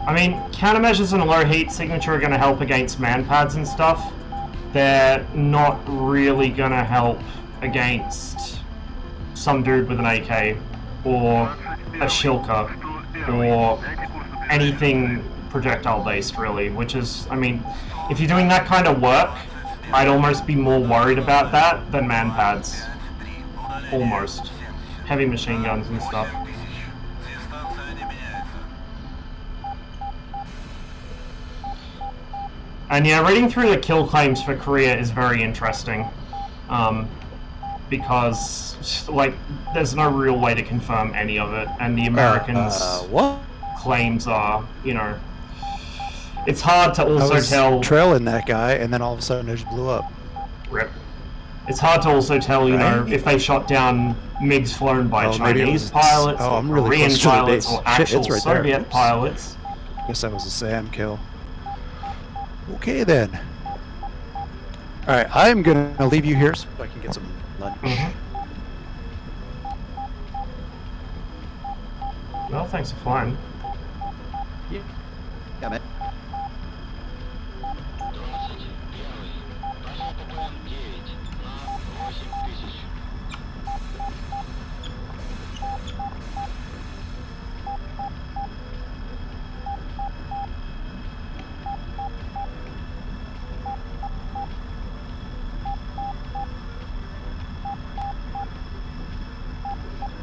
I mean, countermeasures and low heat signature are going to help against manpads and stuff. They're not really going to help against some dude with an AK or a Shilka or anything projectile based, really, which is, I mean, if you're doing that kind of work, I'd almost be more worried about that than manpads. Almost. Heavy machine guns and stuff. And yeah, reading through the kill claims for Korea is very interesting. Because, like, there's no real way to confirm any of it, and the Americans what? claims are, you know, it's hard to also I was tell. trailing that guy, and then all of a sudden it just blew up. Rip. It's hard to also tell, you know, Right? if they shot down MiGs flown by Oh, maybe it Chinese was- pilots, oh, or I'm really Korean close to the pilots, base. or Shit, actual it's right there. Soviet Oops. pilots. Guess that was a SAM kill. Okay then. Alright, I'm gonna leave you here so I can get some lunch. Well, thanks for flying. Yeah, man.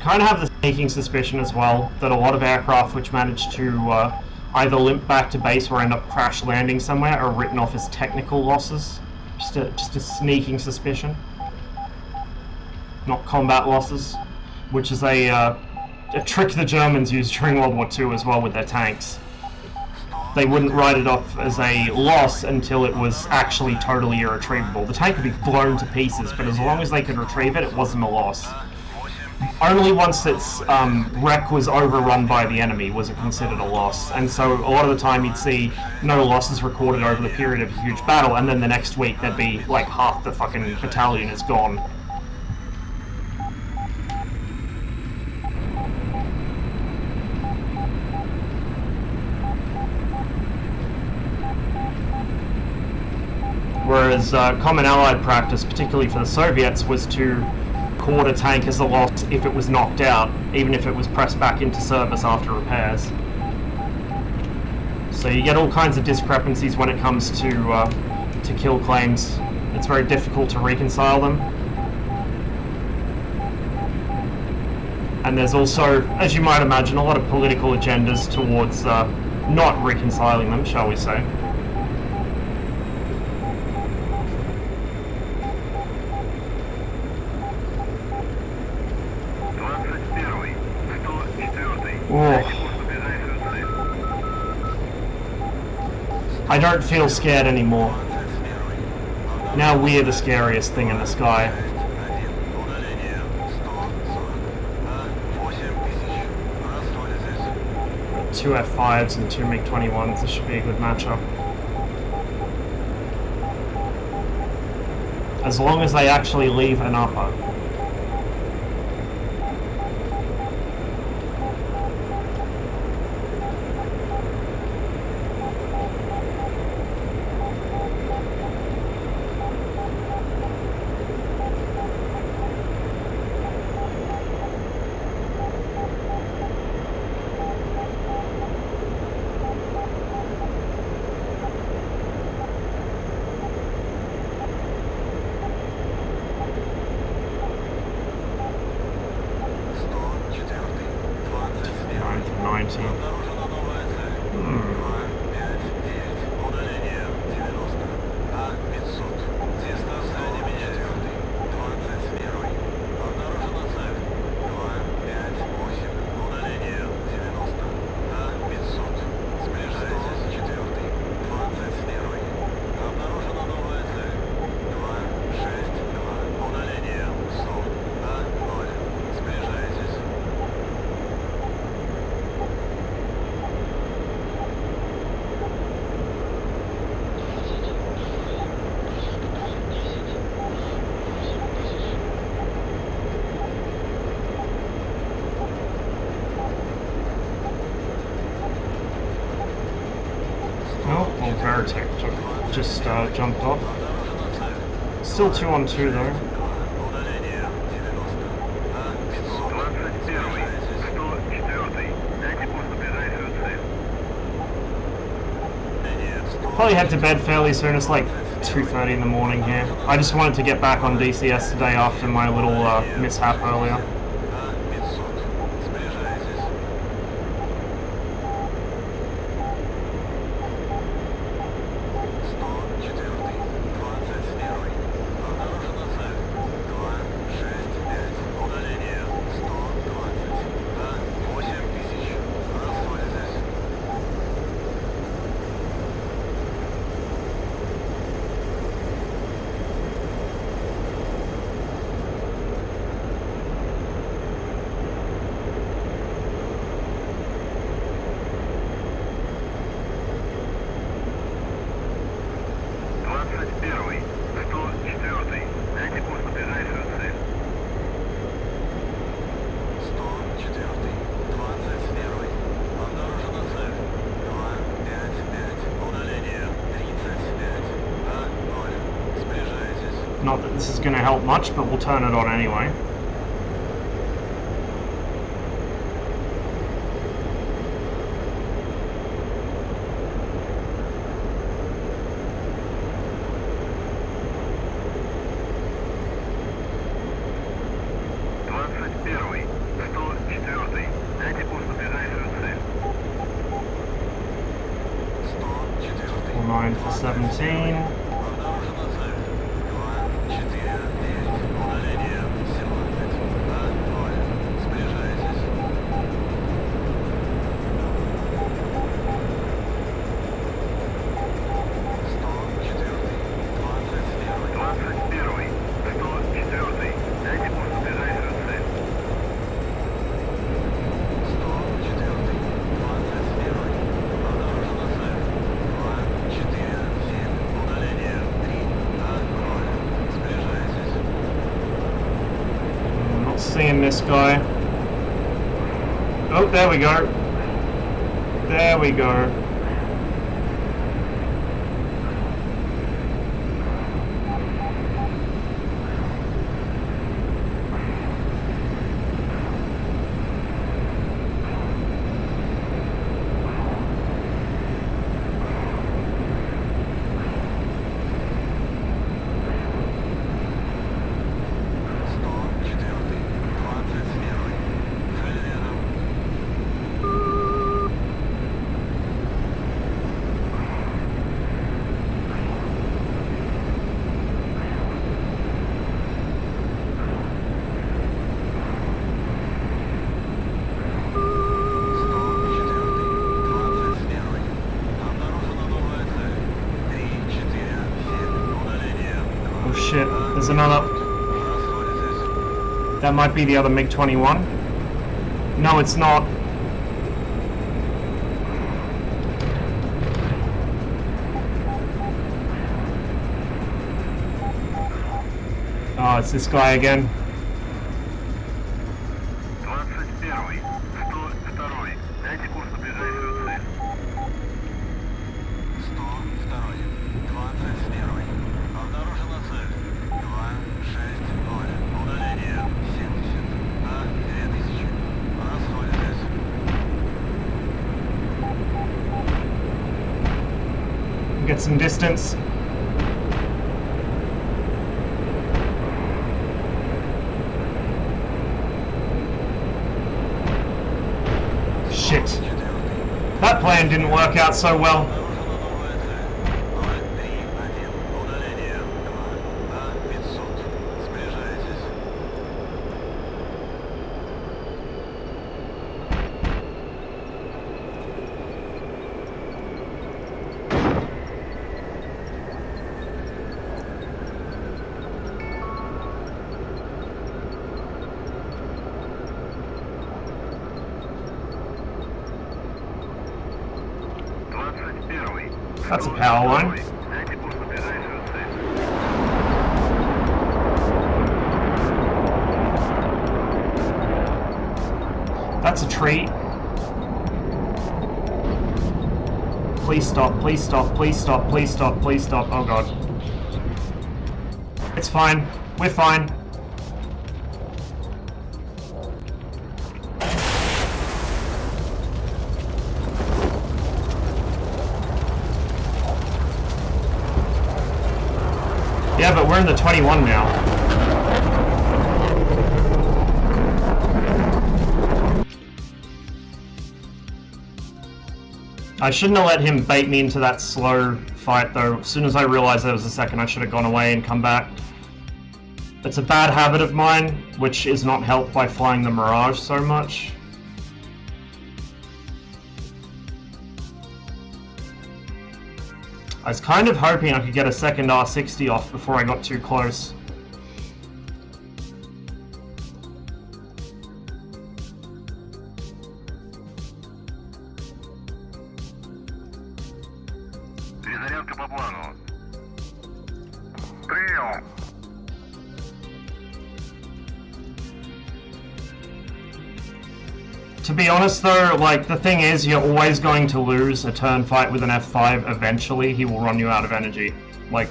Kind of have the sneaking suspicion as well that a lot of aircraft which manage to either limp back to base or end up crash landing somewhere are written off as technical losses. Just a sneaking suspicion. Not combat losses, which is a trick the Germans used during World War II as well with their tanks. They wouldn't write it off as a loss until it was actually totally irretrievable. The tank could be blown to pieces, but as long as they could retrieve it, it wasn't a loss. Only once its wreck was overrun by the enemy was it considered a loss, and so a lot of the time you'd see no losses recorded over the period of a huge battle, and then the next week there'd be like half the fucking battalion is gone. Whereas Common Allied practice, particularly for the Soviets, was to record a tank as a loss if it was knocked out, even if it was pressed back into service after repairs. So you get all kinds of discrepancies when it comes to kill claims. It's very difficult to reconcile them. And there's also, as you might imagine, a lot of political agendas towards not reconciling them, shall we say. I don't feel scared anymore. Now we're the scariest thing in the sky. Got 2 F5s and 2 MiG-21s, this should be a good matchup. As long as they actually leave an upper. Just jumped off. Still 2 on 2 though. Probably head to bed fairly soon. It's like 2:30 in the morning here. I just wanted to get back on DCS today after my little mishap earlier. Not that this is going to help much, but we'll turn it on anyway. For 17. Seeing this guy. Oh, there we go. There we go. Shit, there's another. That might be the other MiG-21. No, it's not. Oh, it's this guy again. Get some distance. Shit. That plan didn't work out so well. That's a power line. That's a tree. Please stop, please stop, please stop, please stop, please stop. Oh god. It's fine. We're fine. Yeah, but we're in the 21 now. I shouldn't have let him bait me into that slow fight though. As soon as I realized there was a second, I should have gone away and come back. It's a bad habit of mine, which is not helped by flying the Mirage so much. I was kind of hoping I could get a second R60 off before I got too close. Перезарядка по плану. Прием. To be honest though, like, the thing is, you're always going to lose a turn fight with an F5 eventually. He will run you out of energy. Like,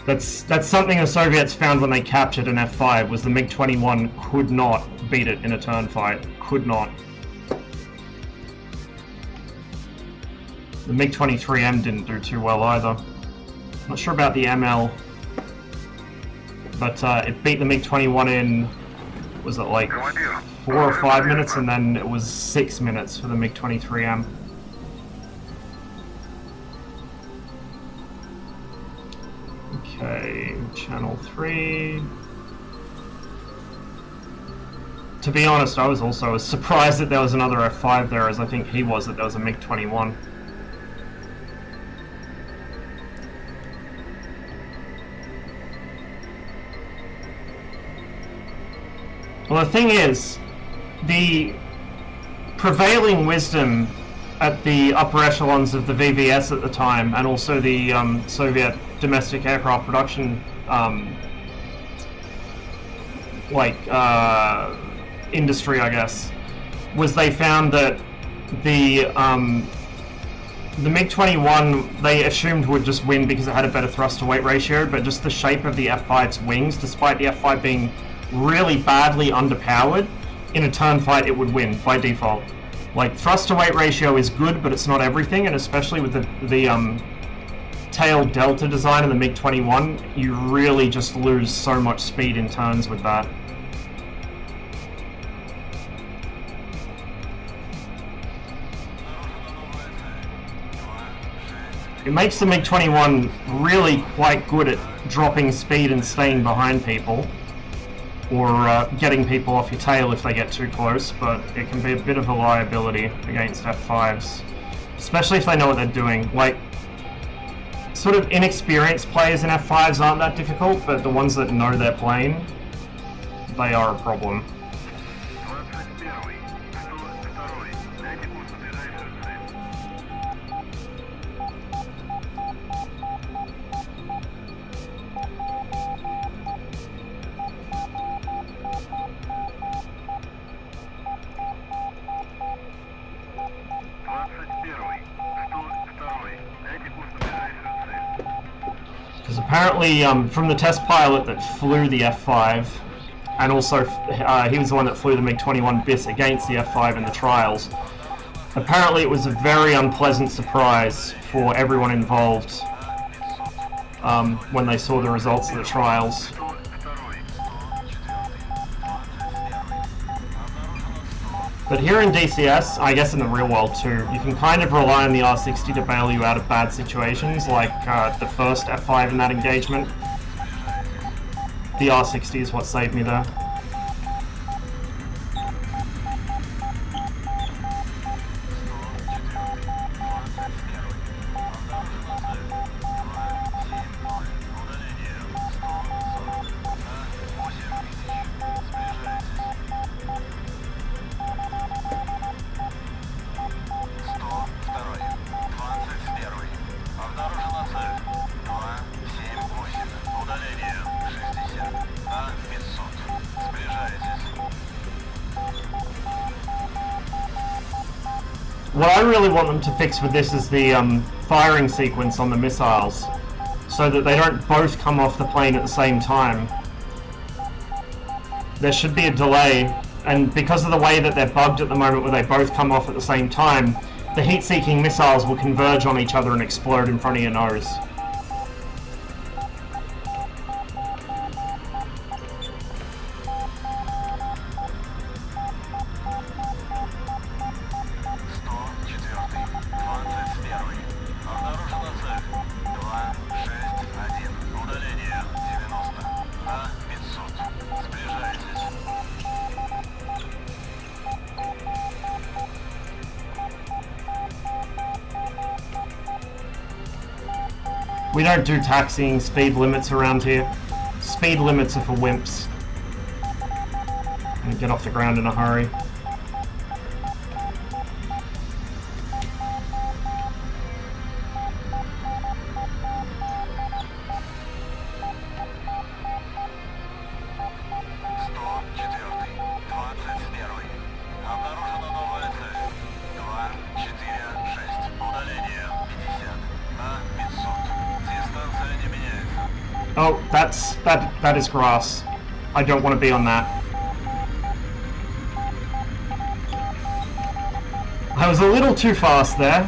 That's something the Soviets found when they captured an F-5, was the MiG-21 could not beat it in a turn fight. Could not. The MiG-23M didn't do too well either. Not sure about the ML, but it beat the MiG-21 in, was it like 4 or 5 minutes, and then it was 6 minutes for the MiG-23M. Okay, channel 3. To be honest, I was also as surprised that there was another F5 there as I think he was that there was a MiG-21. Well, the thing is, the prevailing wisdom at the upper echelons of the VVS at the time, and also the Soviet domestic aircraft production, industry, I guess, was they found that the MiG-21 they assumed would just win because it had a better thrust-to-weight ratio, but just the shape of the F-5's wings, despite the F-5 being really badly underpowered, in a turn fight it would win by default. Like, thrust-to-weight ratio is good, but it's not everything, and especially with the tail delta design of the MiG-21, you really just lose so much speed in turns with that. It makes the MiG-21 really quite good at dropping speed and staying behind people, or getting people off your tail if they get too close, but it can be a bit of a liability against F-5s, especially if they know what they're doing. Like, sort of inexperienced players in F-5s aren't that difficult, but the ones that know their plane, they are a problem. Because apparently, from the test pilot that flew the F-5, and also he was the one that flew the MiG-21 BIS against the F-5 in the trials, apparently it was a very unpleasant surprise for everyone involved when they saw the results of the trials. But here in DCS, I guess in the real world too, you can kind of rely on the R60 to bail you out of bad situations, like the first F5 in that engagement. The R60 is what saved me there. What I really want them to fix with this is the firing sequence on the missiles, so that they don't both come off the plane at the same time. There should be a delay, and because of the way that they're bugged at the moment where they both come off at the same time, the heat-seeking missiles will converge on each other and explode in front of your nose. We don't do taxiing speed limits around here. Speed limits are for wimps. And get off the ground in a hurry. Oh, that is grass. I don't want to be on that. I was a little too fast there.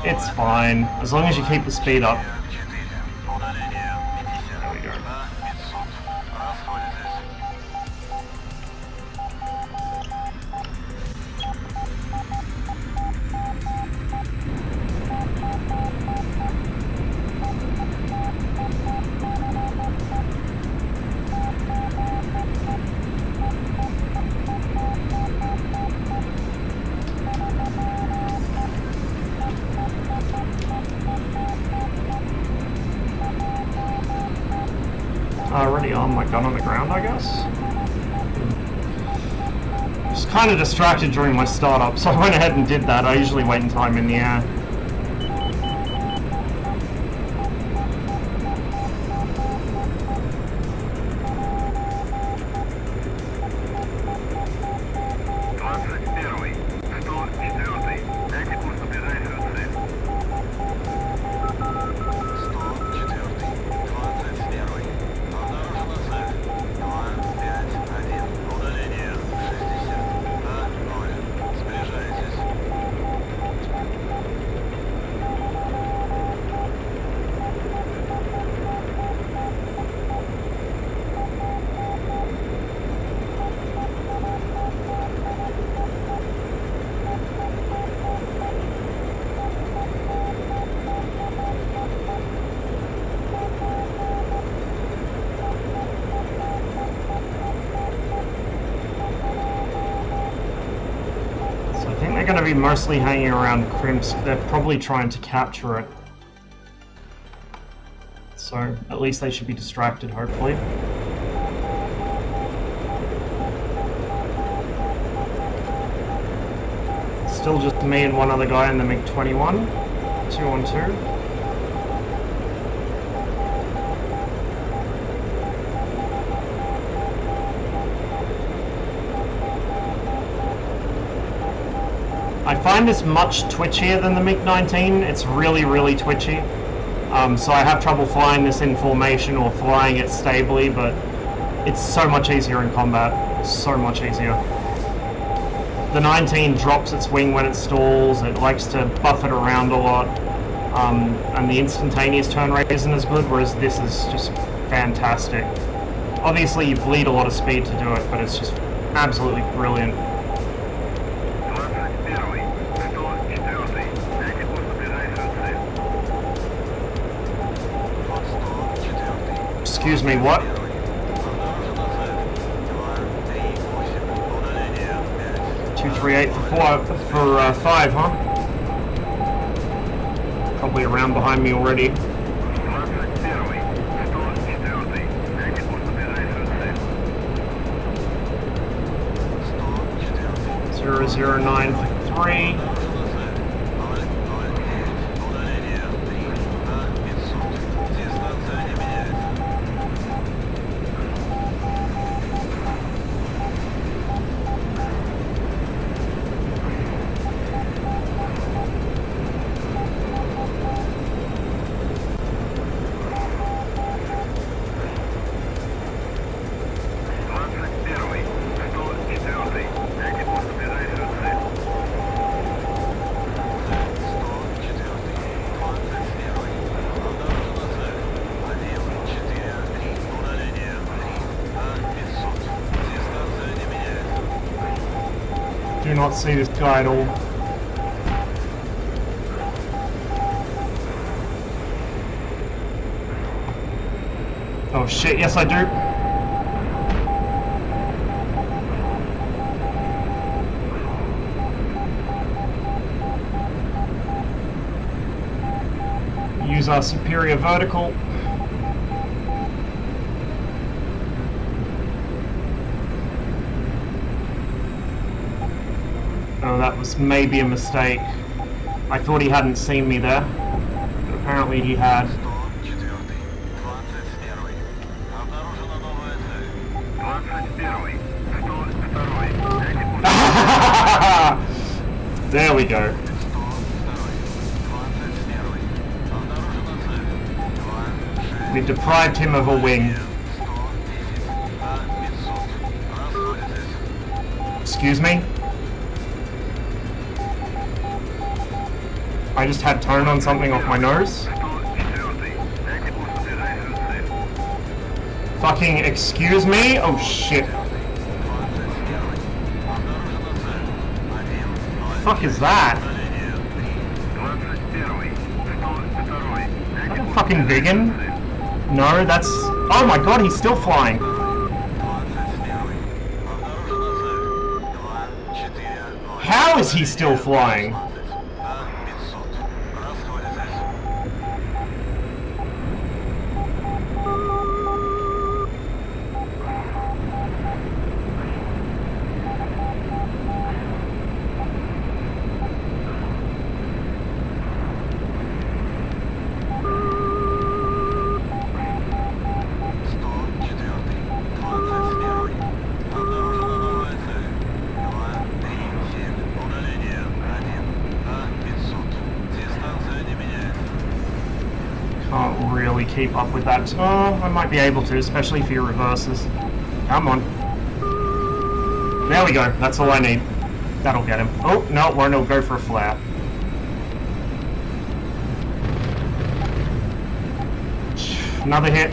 It's fine, as long as you keep the speed up. There we go. Already on my gun on the ground, I guess. Just kind of distracted during my startup, so I went ahead and did that. I usually wait until I'm in the air. They're going to be mostly hanging around Crimsk. They're probably trying to capture it. So, at least they should be distracted, hopefully. Still just me and one other guy in the MiG-21. 2 on 2. I find this much twitchier than the MiG-19. It's really, really twitchy. So I have trouble flying this in formation or flying it stably, but it's so much easier in combat. So much easier. The 19 drops its wing when it stalls. It likes to buff it around a lot. And the instantaneous turn rate isn't as good, whereas this is just fantastic. Obviously you bleed a lot of speed to do it, but it's just absolutely brilliant. Excuse me, what? 238 for 5, huh? Probably around behind me already. 009 for 3. Do not see this guy at all. Oh shit, yes I do. Use our superior vertical. Oh, that was maybe a mistake. I thought he hadn't seen me there, but apparently he had. There we go. We deprived him of a wing. Excuse me? I just had tone on something off my nose. Fucking excuse me? Oh shit. Fuck is that? Is that a fucking vegan? No, that's... Oh my god, he's still flying. How is he still flying? Can't really keep up with that. Oh, I might be able to, especially for your reverses. Come on. There we go. That's all I need. That'll get him. Oh, no, won't. He'll go for a flare. Another hit.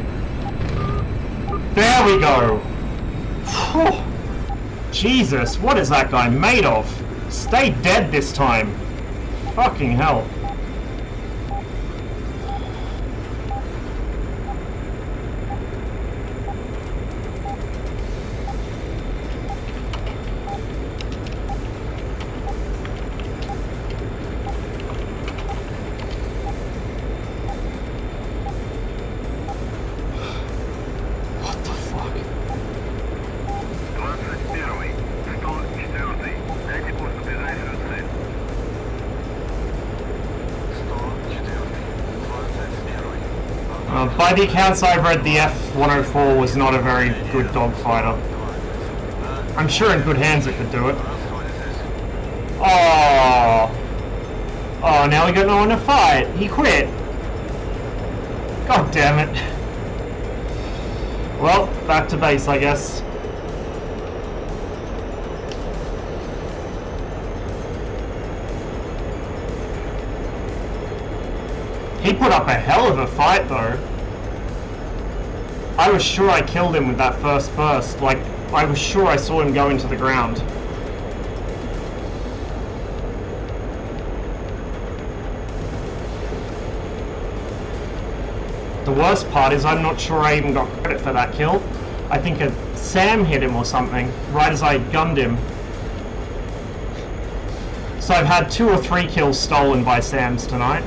There we go. Whew. Jesus, what is that guy made of? Stay dead this time. Fucking hell. By the accounts I've read, the F-104 was not a very good dogfighter. I'm sure in good hands it could do it. Oh, oh! Now we got no one to fight. He quit. God damn it. Well, back to base, I guess. He put up a hell of a fight, though. I was sure I killed him with that first burst. Like, I was sure I saw him go into the ground. The worst part is I'm not sure I even got credit for that kill. I think Sam hit him or something, right as I gunned him. So I've had 2 or 3 kills stolen by Sams tonight.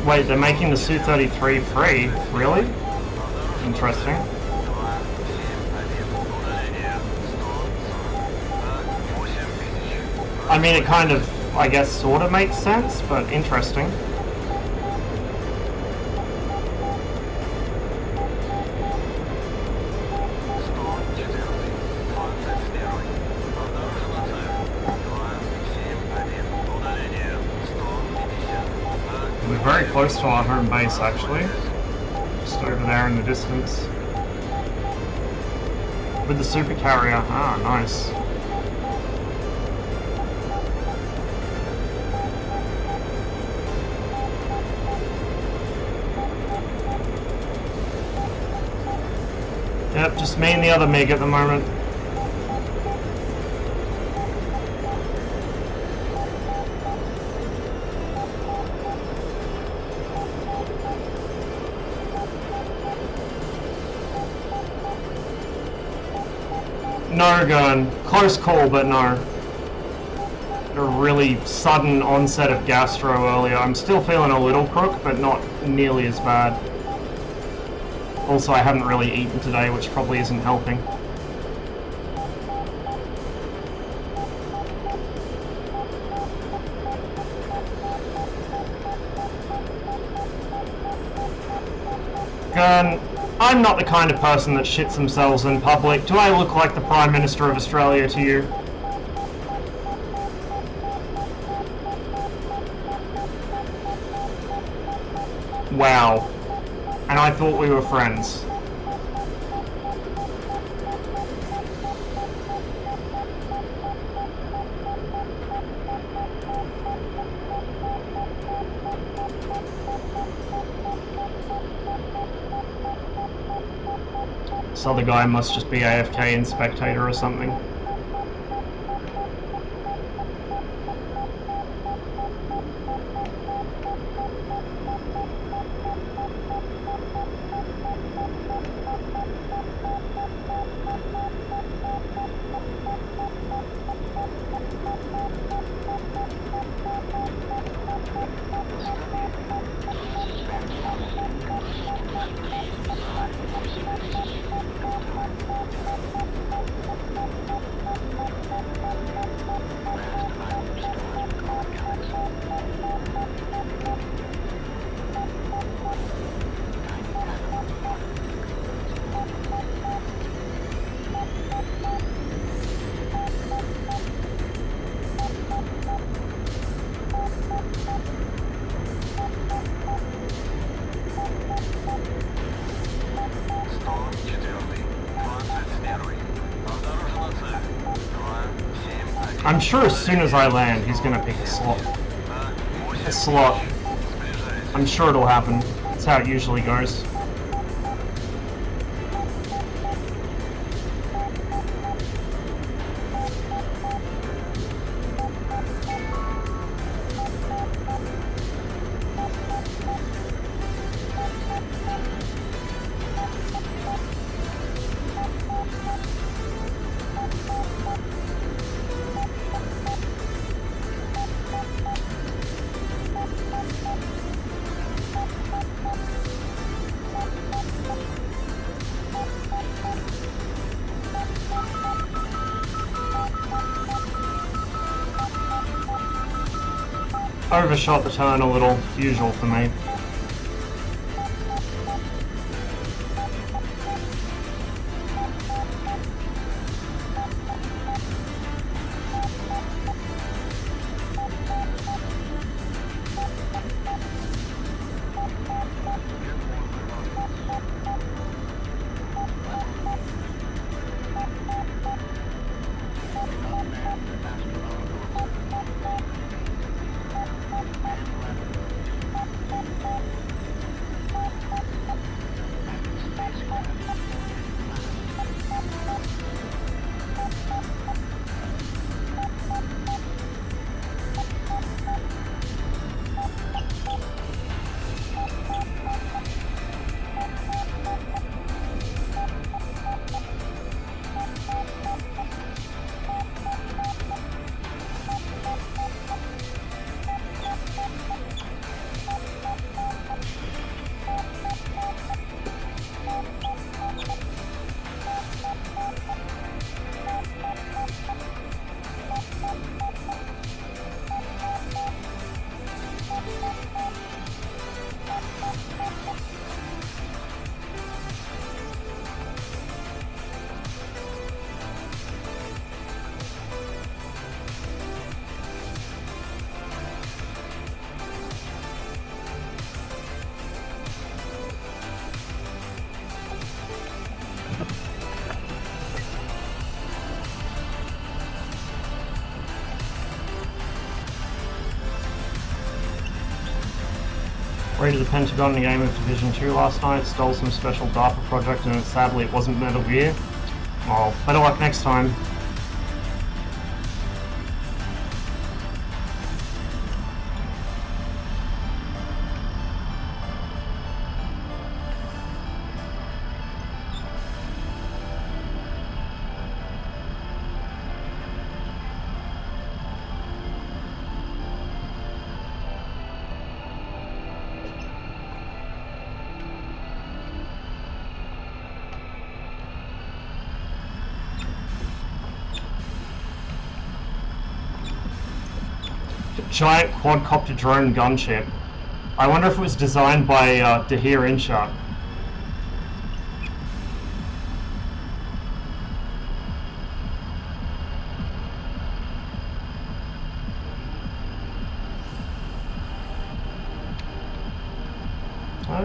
Wait, they're making the Su-33 free? Really? Interesting. I mean, it kind of, I guess, sort of makes sense, but interesting. We're very close to our home base, actually. Just over there in the distance. With the super carrier. Ah, nice. Yep, just me and the other MiG at the moment. No, Gurn. Close call, but no. A really sudden onset of gastro earlier. I'm still feeling a little crook, but not nearly as bad. Also, I haven't really eaten today, which probably isn't helping. Gurn, I'm not the kind of person that shits themselves in public. Do I look like the Prime Minister of Australia to you? Wow. And I thought we were friends. This other guy must just be AFK and spectator or something. I'm sure as soon as I land, he's gonna pick a slot. A slot. I'm sure it'll happen. That's how it usually goes. Overshot the turn a little, usual for me. Raided the Pentagon in a game of Division 2 last night, stole some special DARPA project and sadly it wasn't Metal Gear. Well, better luck next time. giant quadcopter drone gunship. I wonder if it was designed by Dahir Inshot.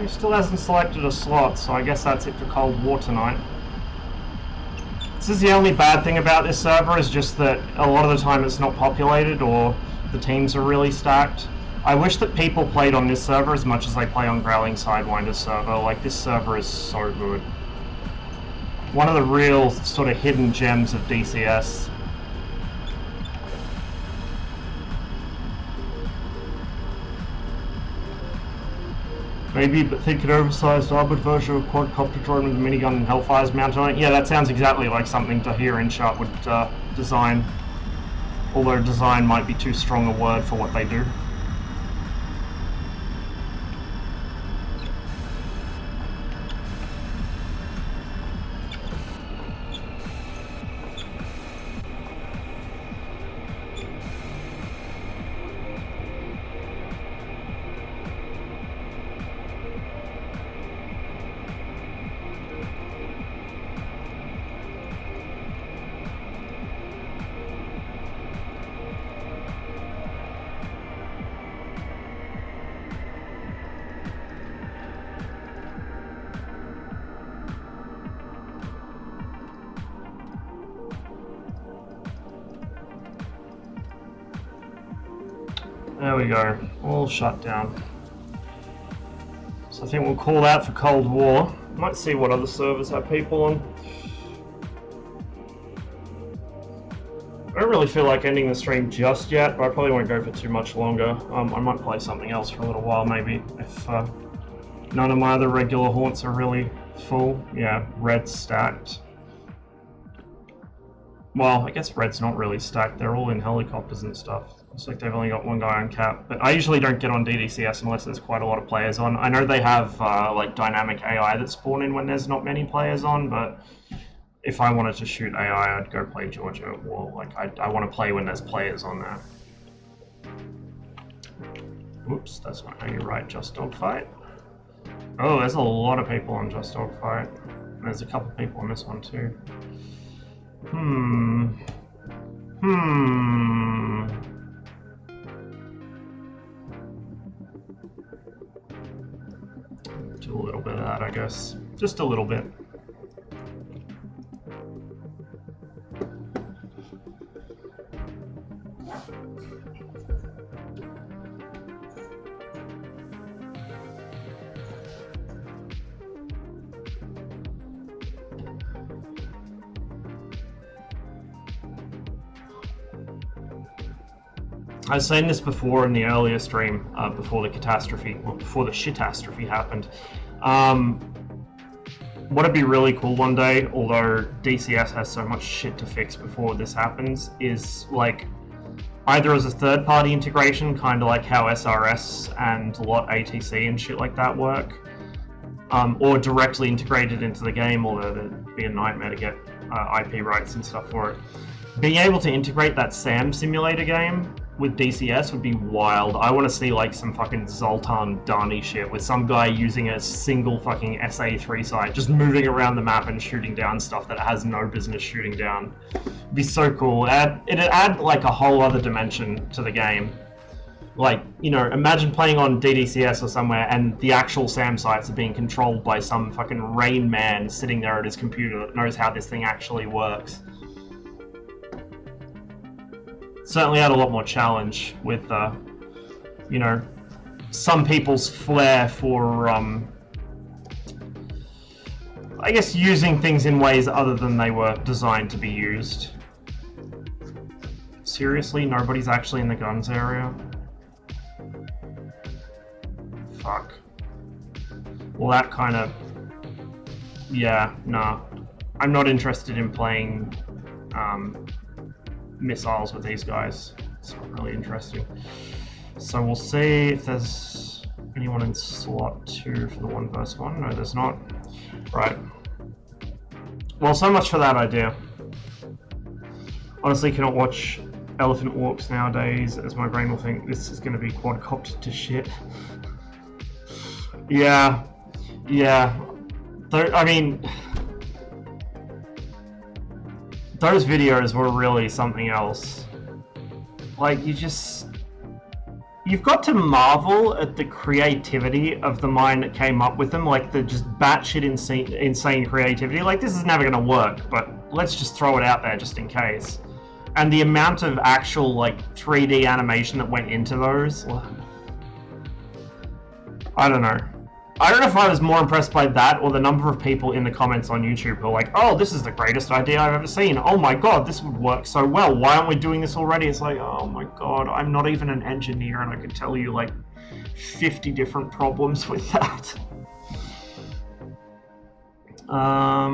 He still hasn't selected a slot, so I guess that's it for Cold War tonight. This is the only bad thing about this server, is just that a lot of the time it's not populated or the teams are really stacked. I wish that people played on this server as much as they play on Growling Sidewinder's server. Like, this server is so good. One of the real sort of hidden gems of DCS. Maybe, but think an oversized armored version of a quadcopter drone with a minigun and Hellfires mounted on it. Yeah, that sounds exactly like something Dahir Inshot would design. Although design might be too strong a word for what they do. There we go, all shut down. So I think we'll call that for Cold War. Might see what other servers have people on. I don't really feel like ending the stream just yet, but I probably won't go for too much longer. I might play something else for a little while maybe, if none of my other regular haunts are really full. Yeah, red's stacked. Well, I guess red's not really stacked, they're all in helicopters and stuff. Looks like they've only got one guy on cap, but I usually don't get on DDCS unless there's quite a lot of players on. I know they have like dynamic AI that spawn in when there's not many players on, but if I wanted to shoot AI, I'd go play Georgia at War. Like, I want to play when there's players on there. Oops, that's not how you write Just Dogfight. Oh, there's a lot of people on Just Dogfight. There's a couple people on this one too. Do a little bit of that, I guess. Just a little bit. I was saying this before in the earlier stream, before the catastrophe, well, before the shitastrophe happened. What'd be really cool one day, although DCS has so much shit to fix before this happens, is like either as a third-party integration, kind of like how SRS and LOT ATC and shit like that work, or directly integrated into the game, although it'd be a nightmare to get IP rights and stuff for it. Being able to integrate that SAM simulator game with DCS would be wild. I want to see like some fucking Zoltan Dani shit with some guy using a single fucking SA3 site, just moving around the map and shooting down stuff that it has no business shooting down. It'd be so cool. It'd add like a whole other dimension to the game. Like, you know, imagine playing on DDCS or somewhere and the actual SAM sites are being controlled by some fucking Rain Man sitting there at his computer that knows how this thing actually works. Certainly had a lot more challenge with, you know, some people's flair for, I guess, using things in ways other than they were designed to be used. Seriously, nobody's actually in the guns area? Fuck. Well, that kind of... Yeah, nah. I'm not interested in playing, missiles with these guys. It's not really interesting. So we'll see if there's anyone in slot 2 for the 1v1. No, there's not. Right. Well, so much for that idea. Honestly, cannot watch elephant walks nowadays, as my brain will think this is going to be quadcoptered to shit. Yeah. I mean, those videos were really something else. Like, you've got to marvel at the creativity of the mind that came up with them, like the just batshit insane creativity. Like, this is never going to work, but let's just throw it out there just in case. And the amount of actual, like, 3D animation that went into those, I don't know. I don't know if I was more impressed by that or the number of people in the comments on YouTube who are like, oh, this is the greatest idea I've ever seen. Oh my god, this would work so well. Why aren't we doing this already? It's like, oh my god, I'm not even an engineer and I could tell you like 50 different problems with that. I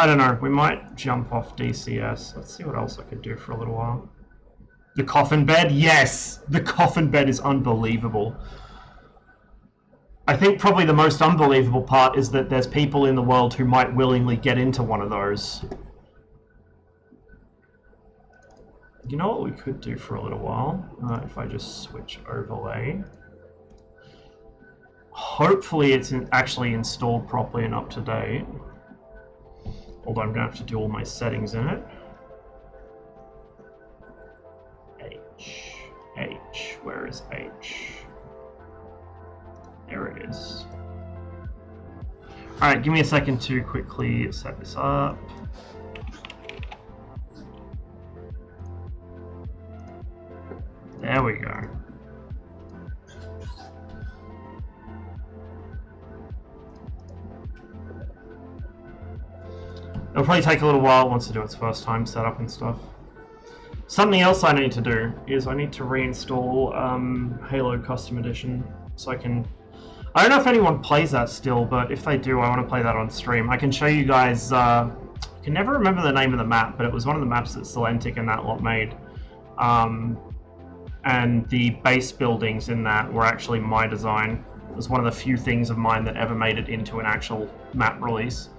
don't know, we might jump off DCS. Let's see what else I could do for a little while. The coffin bed? Yes! The coffin bed is unbelievable. I think probably the most unbelievable part is that there's people in the world who might willingly get into one of those. You know what we could do for a little while? If I just switch overlay. Hopefully it's actually installed properly and up to date. Although I'm going to have to do all my settings in it. H, where is H? There it is. Alright, give me a second to quickly set this up. There we go. It'll probably take a little while. It wants to do its first time setup and stuff. Something else I need to do is I need to reinstall Halo Custom Edition so I can... I don't know if anyone plays that still, but if they do, I want to play that on stream. I can show you guys... I can never remember the name of the map, but it was one of the maps that Celentic and that lot made. And the base buildings in that were actually my design. It was one of the few things of mine that ever made it into an actual map release.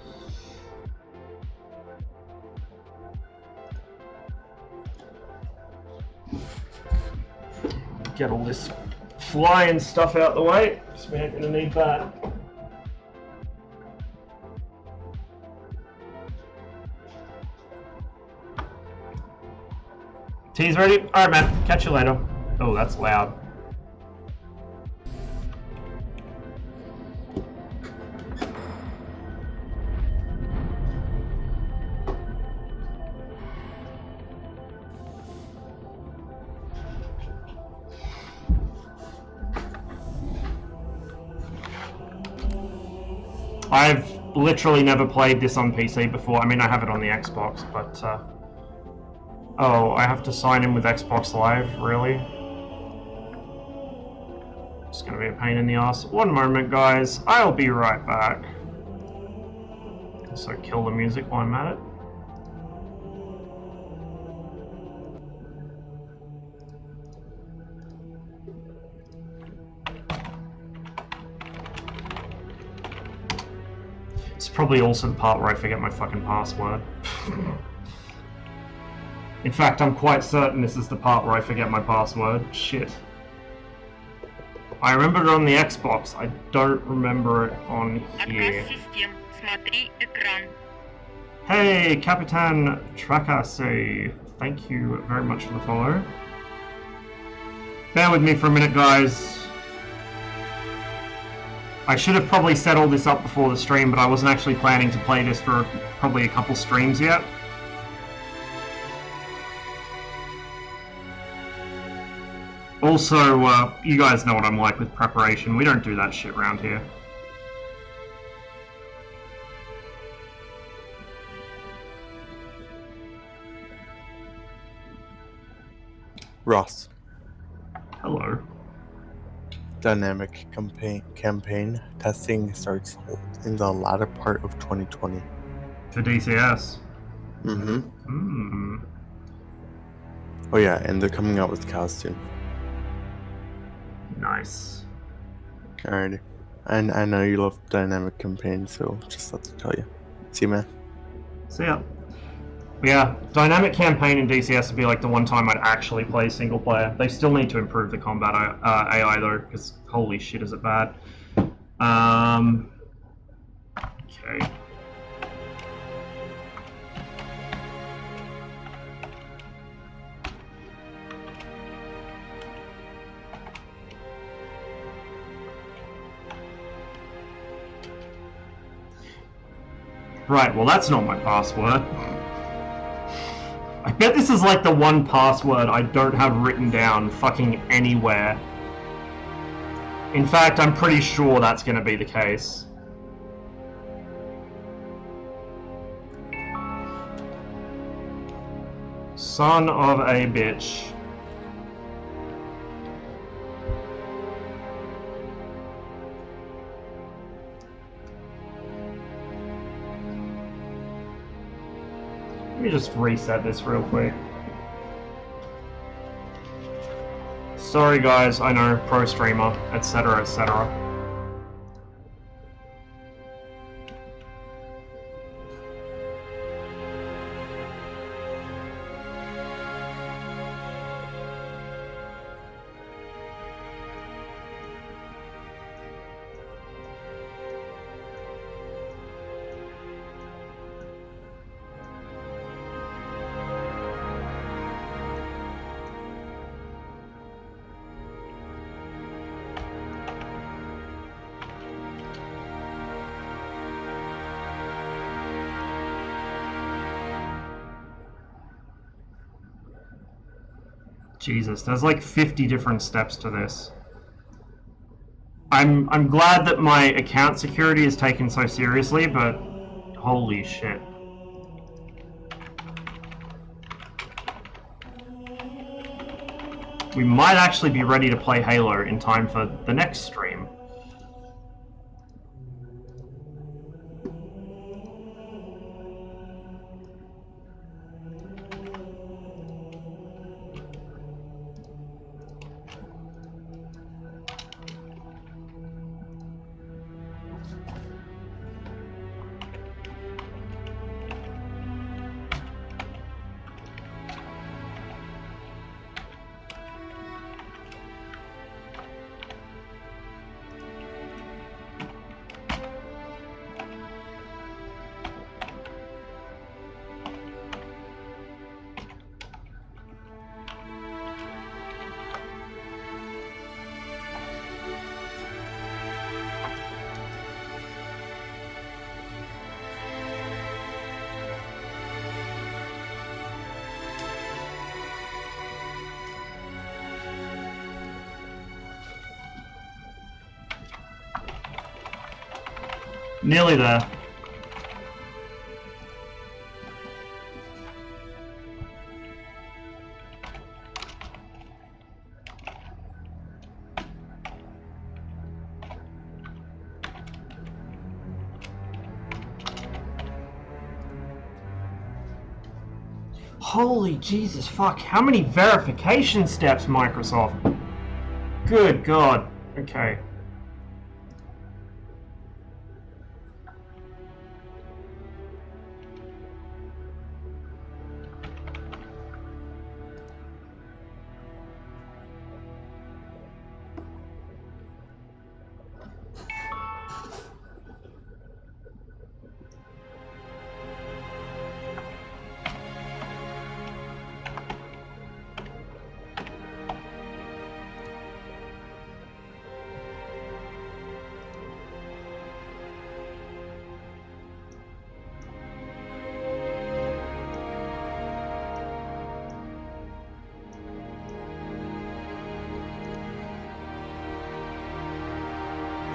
Get all this flying stuff out the way, because we ain't gonna need that. Tea's ready? Alright man, catch you later. Oh, that's loud. I've literally never played this on PC before. I mean, I have it on the Xbox, but... Oh, I have to sign in with Xbox Live? Really? It's gonna be a pain in the ass. One moment, guys. I'll be right back. So kill the music while I'm at it. It's probably also the part where I forget my fucking password. In fact, I'm quite certain this is the part where I forget my password. Shit. I remember it on the Xbox, I don't remember it on here. Hey, Capitan Tracase. Thank you very much for the follow. Bear with me for a minute, guys. I should have probably set all this up before the stream, but I wasn't actually planning to play this for probably a couple streams yet. Also, you guys know what I'm like with preparation. We don't do that shit around here. Ross. Hello. Dynamic campaign testing starts in the latter part of 2020. For DCS? Mm-hmm. Hmm. Oh yeah, and they're coming out with cows soon. Nice. Alrighty. And I know you love dynamic campaign, so just let me tell you. See you, man. See ya. But yeah, dynamic campaign in DCS would be like the one time I'd actually play single player. They still need to improve the combat AI though, because holy shit is it bad. Okay. Right, well that's not my password. I bet this is like the one password I don't have written down fucking anywhere. In fact, I'm pretty sure that's gonna be the case. Son of a bitch. Let me just reset this real quick. Sorry guys, I know, pro streamer, etc, etc. Jesus, there's like 50 different steps to this. I'm glad that my account security is taken so seriously, but holy shit. We might actually be ready to play Halo in time for the next stream. Nearly there. Holy Jesus fuck, how many verification steps, Microsoft? Good God. Okay.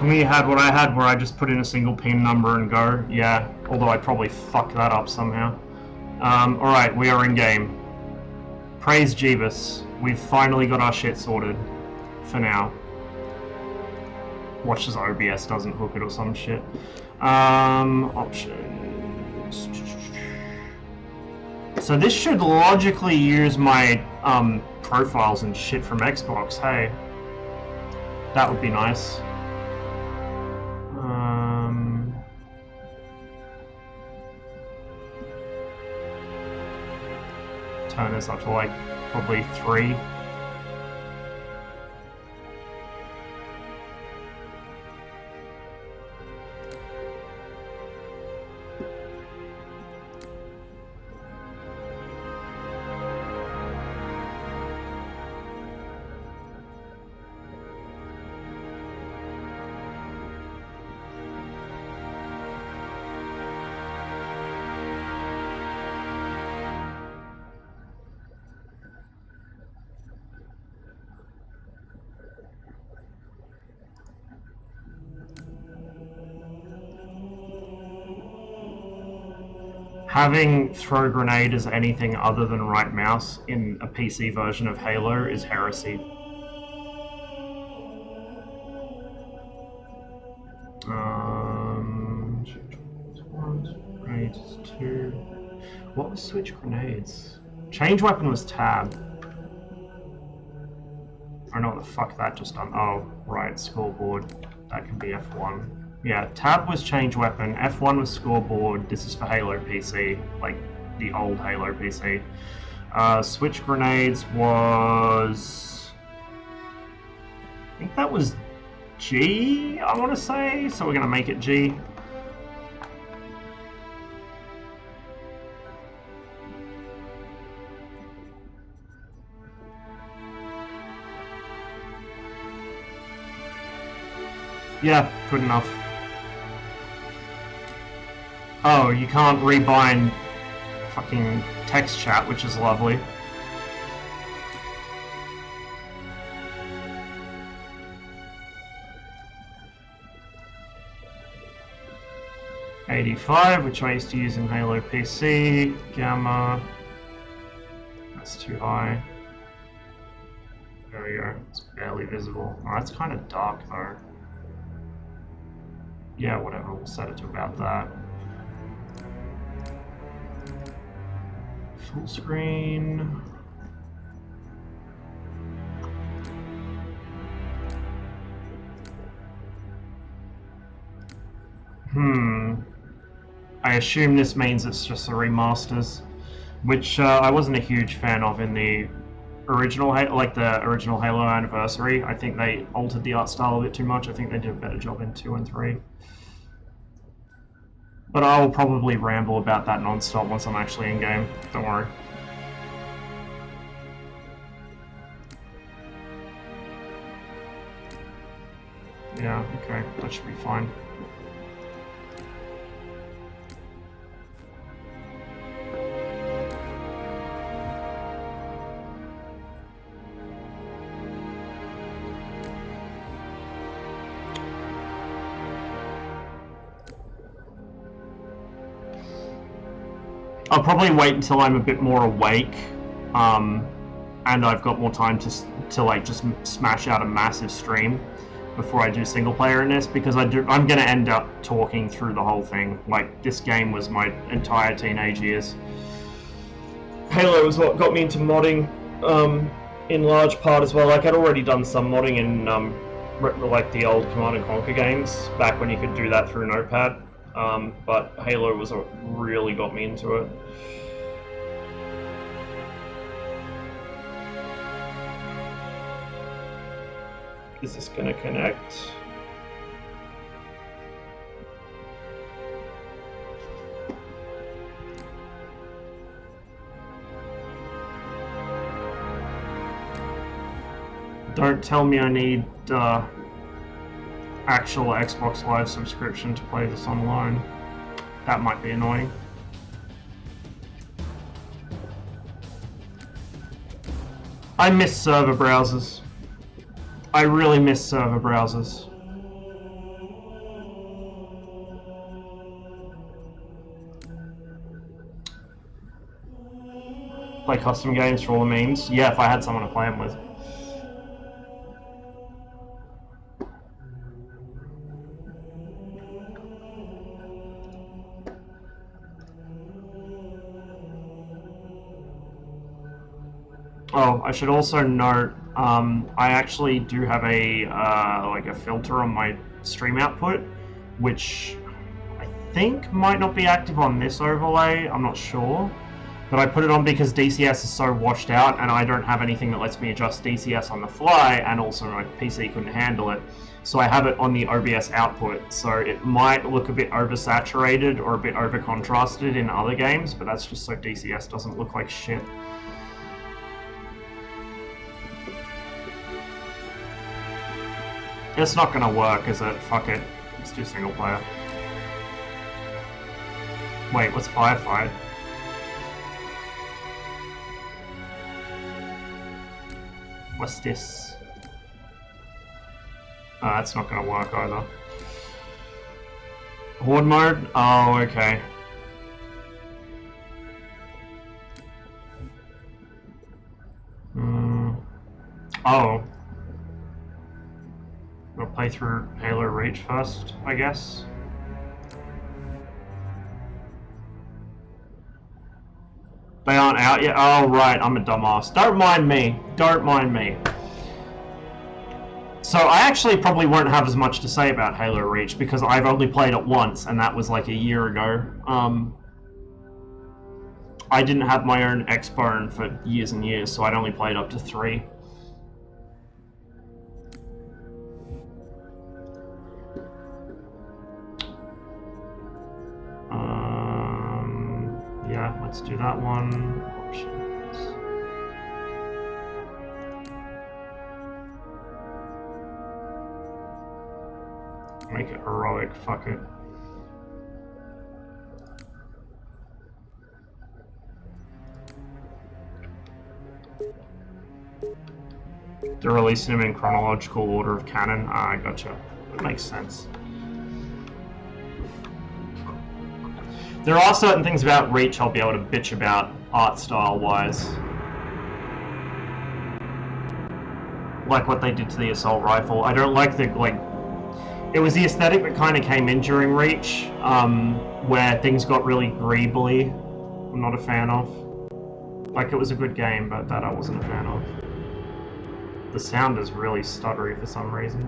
We had what I had where I just put in a single pin number and go. Yeah, although I'd probably fuck that up somehow. Alright, we are in game. Praise Jeebus. We've finally got our shit sorted. For now. Watch as OBS doesn't hook it or some shit. Options. So this should logically use my profiles and shit from Xbox, hey. That would be nice. turn this up to like probably 3. Having throw grenade as anything other than right mouse in a PC version of Halo is heresy. Grenades 2. What was switch grenades? Change weapon was tab. I don't know what the fuck that just done. Oh, right, scoreboard. That can be F1. Yeah, tab was change weapon, F1 was scoreboard. This is for Halo PC, like the old Halo PC. Switch grenades was... I think that was G, I want to say, so we're going to make it G. Yeah, good enough. Oh, you can't rebind fucking text chat, which is lovely. $85, which I used to use in Halo PC. Gamma. That's too high. There we go. It's barely visible. Oh, that's kind of dark though. Yeah, whatever. We'll set it to about that. Full screen. I assume this means it's just the remasters, which I wasn't a huge fan of in the original, like the original Halo Anniversary. I think they altered the art style a bit too much. I think they did a better job in 2 and 3. But I'll probably ramble about that non-stop once I'm actually in game. Don't worry. Yeah, okay, that should be fine. I'll probably wait until I'm a bit more awake, and I've got more time to like just smash out a massive stream before I do single player in this, because I'm gonna end up talking through the whole thing. Like, this game was my entire teenage years. Halo was what got me into modding, in large part as well. Like, I'd already done some modding in like the old Command & Conquer games back when you could do that through Notepad. But Halo was what really got me into it. Is this gonna connect? Don't tell me I need actual Xbox Live subscription to play this online. That might be annoying. I miss server browsers. I really miss server browsers. Play custom games for all the memes? Yeah, if I had someone to play them with. Oh, I should also note, I actually do have a like a filter on my stream output, which I think might not be active on this overlay. I'm not sure, But I put it on because DCS is so washed out, and I don't have anything that lets me adjust DCS on the fly, and also my PC couldn't handle it. So I have it on the OBS output, so it might look a bit oversaturated or a bit over-contrasted in other games, but that's just so DCS doesn't look like shit. It's not gonna work, is it? Fuck it. Let's do single player. Wait, what's firefight? What's this? Oh, that's not gonna work either. Horde mode? Oh, okay. Oh. We'll play through Halo Reach first, I guess. They aren't out yet? Oh, right, I'm a dumbass. Don't mind me. Don't mind me. So I actually probably won't have as much to say about Halo Reach because I've only played it once, and that was like a year ago. I didn't have my own Xbone for years and years, so I'd only played up to 3. Yeah, let's do that one. Options. Make it heroic, fuck it. They're releasing them in chronological order of canon. Ah, I gotcha. That makes sense. There are certain things about Reach I'll be able to bitch about, art style wise. Like what they did to the assault rifle. I don't like the, like, it was the aesthetic that kind of came in during Reach, where things got really greebly. I'm not a fan of. Like, it was a good game, but that I wasn't a fan of. The sound is really stuttery for some reason.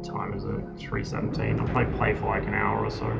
Time is it? 3:17. I'll probably play for like an hour or so.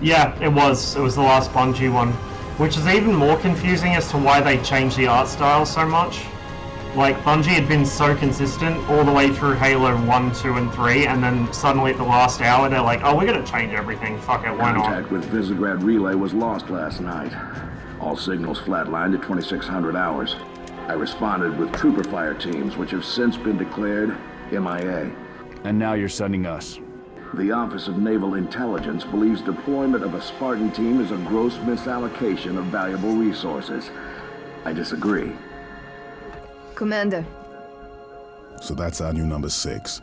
Yeah, it was. It was the last Bungie one. Which is even more confusing as to why they changed the art style so much. Like, Bungie had been so consistent all the way through Halo 1, 2, and 3, and then suddenly at the last hour they're like, oh, we're gonna change everything, fuck it, why not? Contact with Visegrad Relay was lost last night. All signals flatlined at 2600 hours. I responded with trooper fire teams, which have since been declared MIA. And now you're sending us. The Office of Naval Intelligence believes deployment of a Spartan team is a gross misallocation of valuable resources. I disagree. Commander. So that's our new number 6.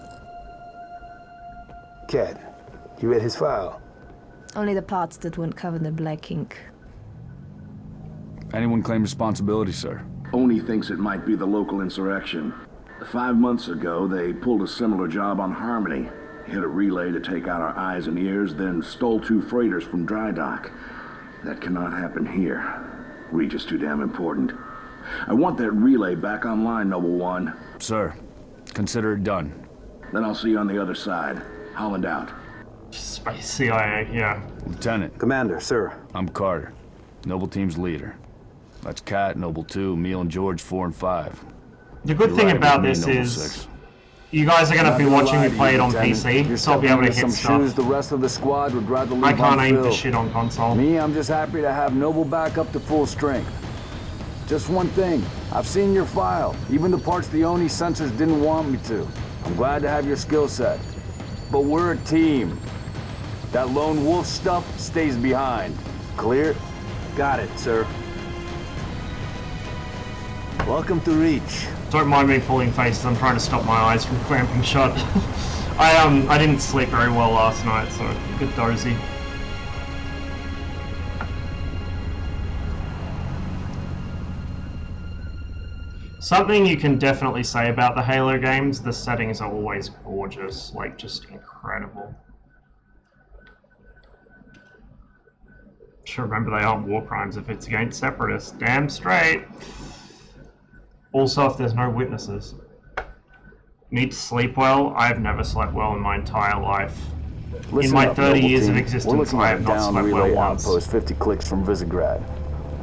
Cat, you read his file? Only the parts that weren't covered in black ink. Anyone claim responsibility, sir? Oni thinks it might be the local insurrection. 5 months ago, they pulled a similar job on Harmony. Hit a relay to take out our eyes and ears, then stole 2 freighters from dry dock. That cannot happen here. Reach is too damn important. I want that relay back online, Noble One. Sir, consider it done. Then I'll see you on the other side. Holland out. Space CIA, yeah. Lieutenant. Commander, sir. I'm Carter, Noble Team's leader. That's Kat, Noble 2, Meal and George 4 and 5. The good thing about this is... You guys are going to be watching me play it on Lieutenant. PC, You're so I'll be able to stepping hit into some shoes stuff. the rest of the squad would rather leave I can't aim for unfilled. shit on console. Me, I'm just happy to have Noble back up to full strength. Just one thing, I've seen your file, even the parts the Oni sensors didn't want me to. I'm glad to have your skill set. But we're a team. That lone wolf stuff stays behind. Clear? Got it, sir. Welcome to Reach. Don't mind me pulling faces, I'm trying to stop my eyes from clamping shut. I didn't sleep very well last night, so a bit dozy. Something you can definitely say about the Halo games, the settings are always gorgeous, like just incredible. Should remember they aren't war crimes if it's against separatists. Damn straight. Also, if there's no witnesses. Need to sleep well? I have never slept well in my entire life. In my 30 years of existence, I have not slept well once. Outpost 50 clicks from Visegrad.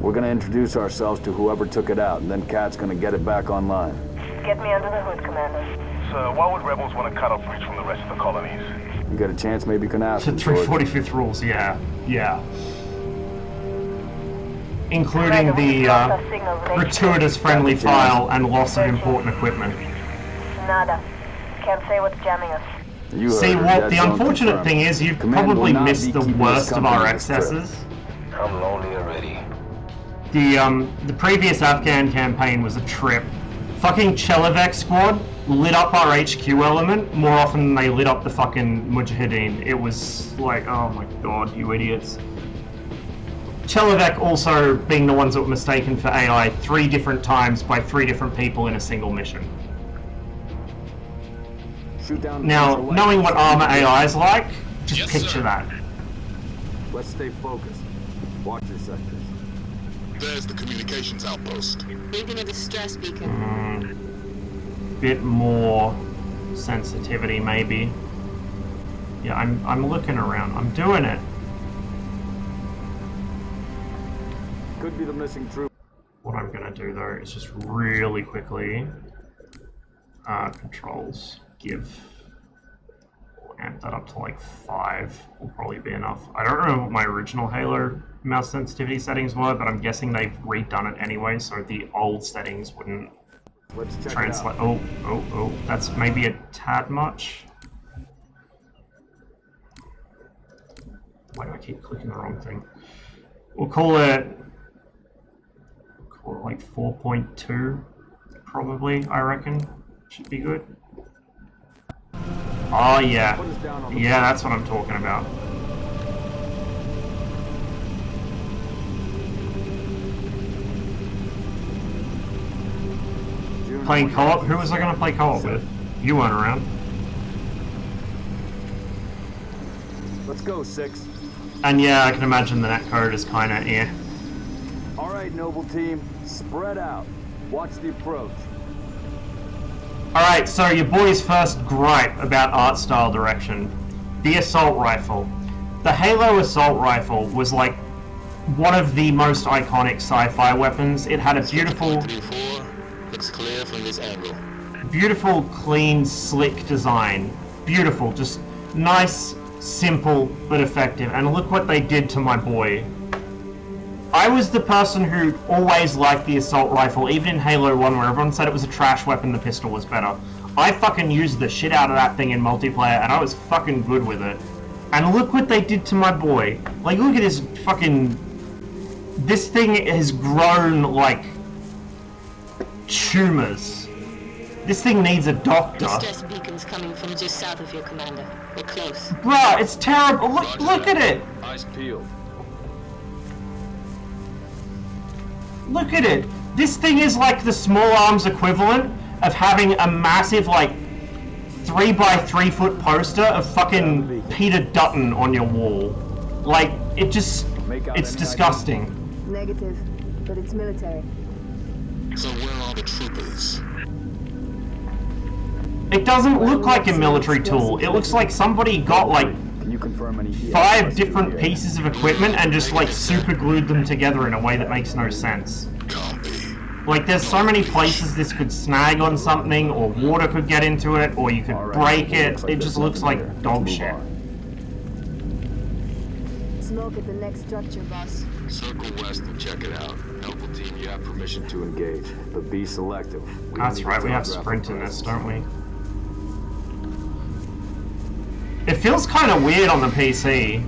We're gonna introduce ourselves to whoever took it out, and then Kat's gonna get it back online. Get me under the hood, Commander. Sir, why would rebels want to cut off Reach from the rest of the colonies? You get a chance, maybe you can ask To them, George. 345th rules, yeah. Including the gratuitous friendly file and loss of important equipment. Nada. Can't say what's jamming us. You See, heard her. what Dead the zone unfortunate confirmed. thing is, you've Command will probably not missed be the keeping us worst of company our this trip. excesses. I'm lonely already. The previous Afghan campaign was a trip. Fucking Chelevek squad lit up our HQ element more often than they lit up the fucking Mujahideen. It was like, oh my god, you idiots. Chelevek also being the ones that were mistaken for AI 3 different times by 3 different people in a single mission. Shoot down Now, potential knowing what weapons. armor AI is like, just picture that. Let's stay focused. Watch your sectors. There's the communications outpost. Reading a distress beacon. Bit more sensitivity, maybe. Yeah, I'm looking around. I'm doing it. Could be the missing troop. What I'm gonna do though is just really quickly controls give. We'll amp that up to like 5 will probably be enough. I don't know what my original Halo mouse sensitivity settings were, but I'm guessing they've redone it anyway, so the old settings wouldn't Let's check translate. it out. Oh, that's maybe a tad much. Why do I keep clicking the wrong thing? We'll call it like 4.2, probably, I reckon. Should be good. Oh yeah. Yeah, that's what I'm talking about. Playing co-op? Who was I going to play co-op with? You weren't around. Let's go, 6. And yeah, I can imagine the netcode is kind of eh. Alright, Noble team. Spread out. Watch the approach. Alright, so your boy's first gripe about art style direction. The assault rifle. The Halo assault rifle was like one of the most iconic sci-fi weapons. It had a beautiful... Looks clear from this angle. Beautiful, clean, slick design. Beautiful, just nice, simple, but effective. And look what they did to my boy. I was the person who always liked the assault rifle, even in Halo 1 where everyone said it was a trash weapon, the pistol was better. I fucking used the shit out of that thing in multiplayer, and I was fucking good with it. And look what they did to my boy. Like, look at his fucking... This thing has grown, like... tumors. This thing needs a doctor. Distress beacons coming from just south of your commander. We're close. Bruh, it's terrible. Look at it. Eyes peeled. Look at it. This thing is like the small arms equivalent of having a massive, like, 3x3 foot poster of fucking Peter Dutton on your wall. Like, it just... It's disgusting. Negative, but it's military. So where are the troopers? It doesn't look like a military tool. It looks like somebody got, like, Can you confirm any 5 different pieces of equipment and just, like, super glued them together in a way that makes no sense. Can't be. Like, there's so many places this could snag on something, or water could get into it, or you could break it. It just looks like dog shit. Smoke at the next structure, boss. Circle west and check it out. Noble team, you have permission to engage, but be selective. That's right, we have sprint in this, don't we? It feels kind of weird on the PC.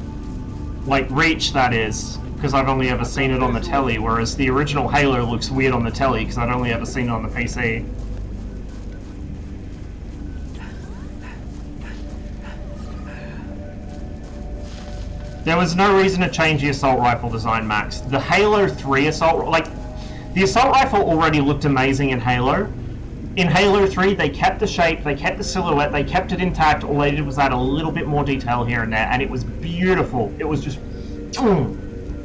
Like, Reach, that is. Because I've only ever seen it on the telly, whereas the original Halo looks weird on the telly because I'd only ever seen it on the PC. There was no reason to change the assault rifle design, Max. The Halo 3 assault, like, the assault rifle already looked amazing in Halo. In Halo 3, they kept the shape, they kept the silhouette, they kept it intact. All they did was add a little bit more detail here and there, and it was beautiful. It was just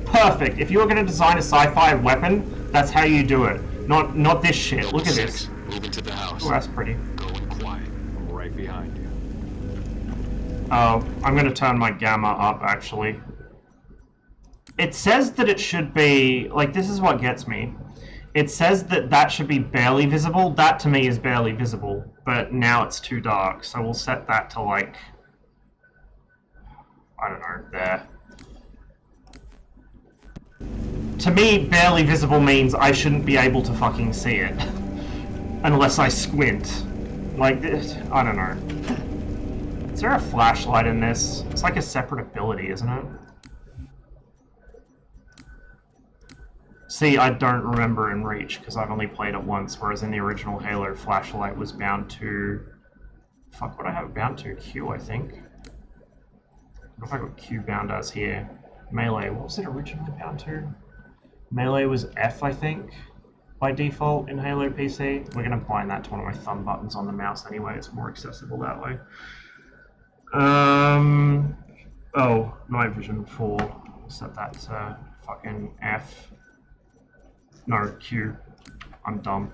perfect. If you were going to design a sci-fi weapon, that's how you do it. Not this shit. Look at this. Moving to the house. Oh, that's pretty. Going quiet. I'm right behind you. Oh, I'm going to turn my gamma up, actually. It says that it should be... Like, this is what gets me. It says that that should be barely visible. That, to me, is barely visible. But now it's too dark, so we'll set that to, like... I don't know, there. To me, barely visible means I shouldn't be able to fucking see it. Unless I squint. Like, this, I don't know. Is there a flashlight in this? It's like a separate ability, isn't it? See, I don't remember in Reach, because I've only played it once, whereas in the original Halo, flashlight was bound to... Fuck, what I have it bound to? Q, I think. What if I got Q bound as here? Melee, what was it originally bound to? Melee was F, I think, by default in Halo PC. We're going to bind that to one of my thumb buttons on the mouse anyway, it's more accessible that way. Oh, night vision 4. Set that to fucking F. No, Q. I'm dumb.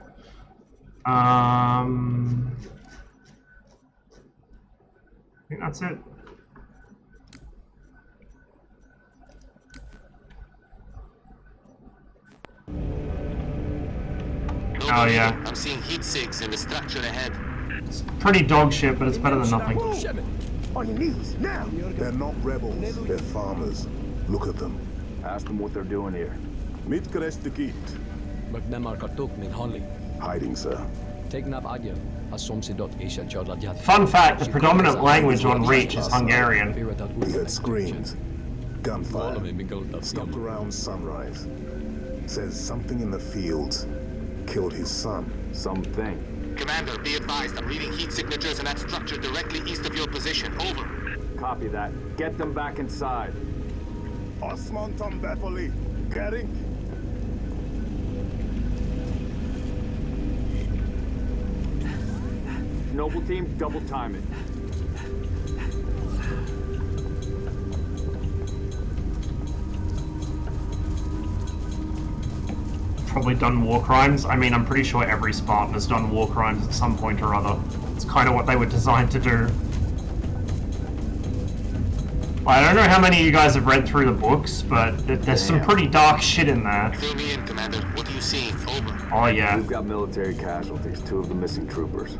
I think that's it. Oh yeah. I'm seeing heat sinks in the structure ahead. It's pretty dog shit, but it's better than nothing. On your knees, now! They're not rebels, they're farmers. Look at them. Ask them what they're doing here. Hiding, sir. Fun fact, the predominant language on Reach is Hungarian. We heard screams. Gunfire. Stopped around sunrise. Says something in the fields killed his son. Something. Commander, be advised, I'm reading heat signatures in that structure directly east of your position. Over. Copy that. Get them back inside. Osman Tombepoli. Getting. Noble team, double time it. Probably done war crimes. I mean, I'm pretty sure every Spartan has done war crimes at some point or other. It's kind of what they were designed to do. I don't know how many of you guys have read through the books, but there's some pretty dark shit in there. Fill me in, Commander. What are you seeing? Over. Oh yeah. We've got military casualties, 2 of the missing troopers.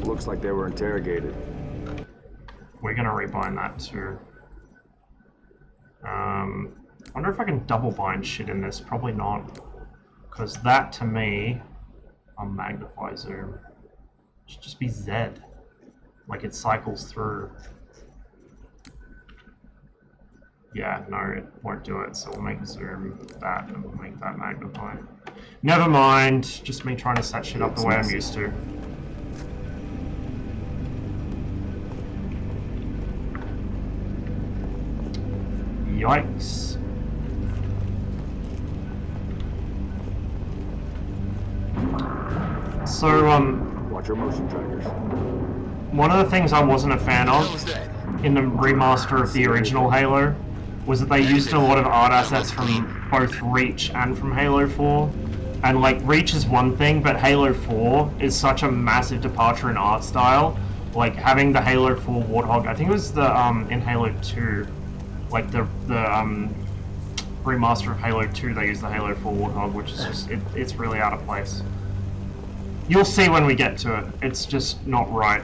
Looks like they were interrogated. We're gonna rebind that too. I wonder if I can double bind shit in this. Probably not. Because that, to me... I'll magnify zoom. It should just be Z. Like it cycles through. Yeah, no, it won't do it. So we'll make zoom that and we'll make that magnify. Never mind. Just me trying to set shit up the way I'm used to. Yikes. So, watch your motion trackers. One of the things I wasn't a fan of in the remaster of the original Halo was that they used a lot of art assets from both Reach and from Halo 4. And like, Reach is one thing, but Halo 4 is such a massive departure in art style. Like, having the Halo 4 Warthog, I think it was the, in Halo 2, like the remaster of Halo 2 they use the Halo 4 Warthog, which is just, it's really out of place. You'll see when we get to it, it's just not right.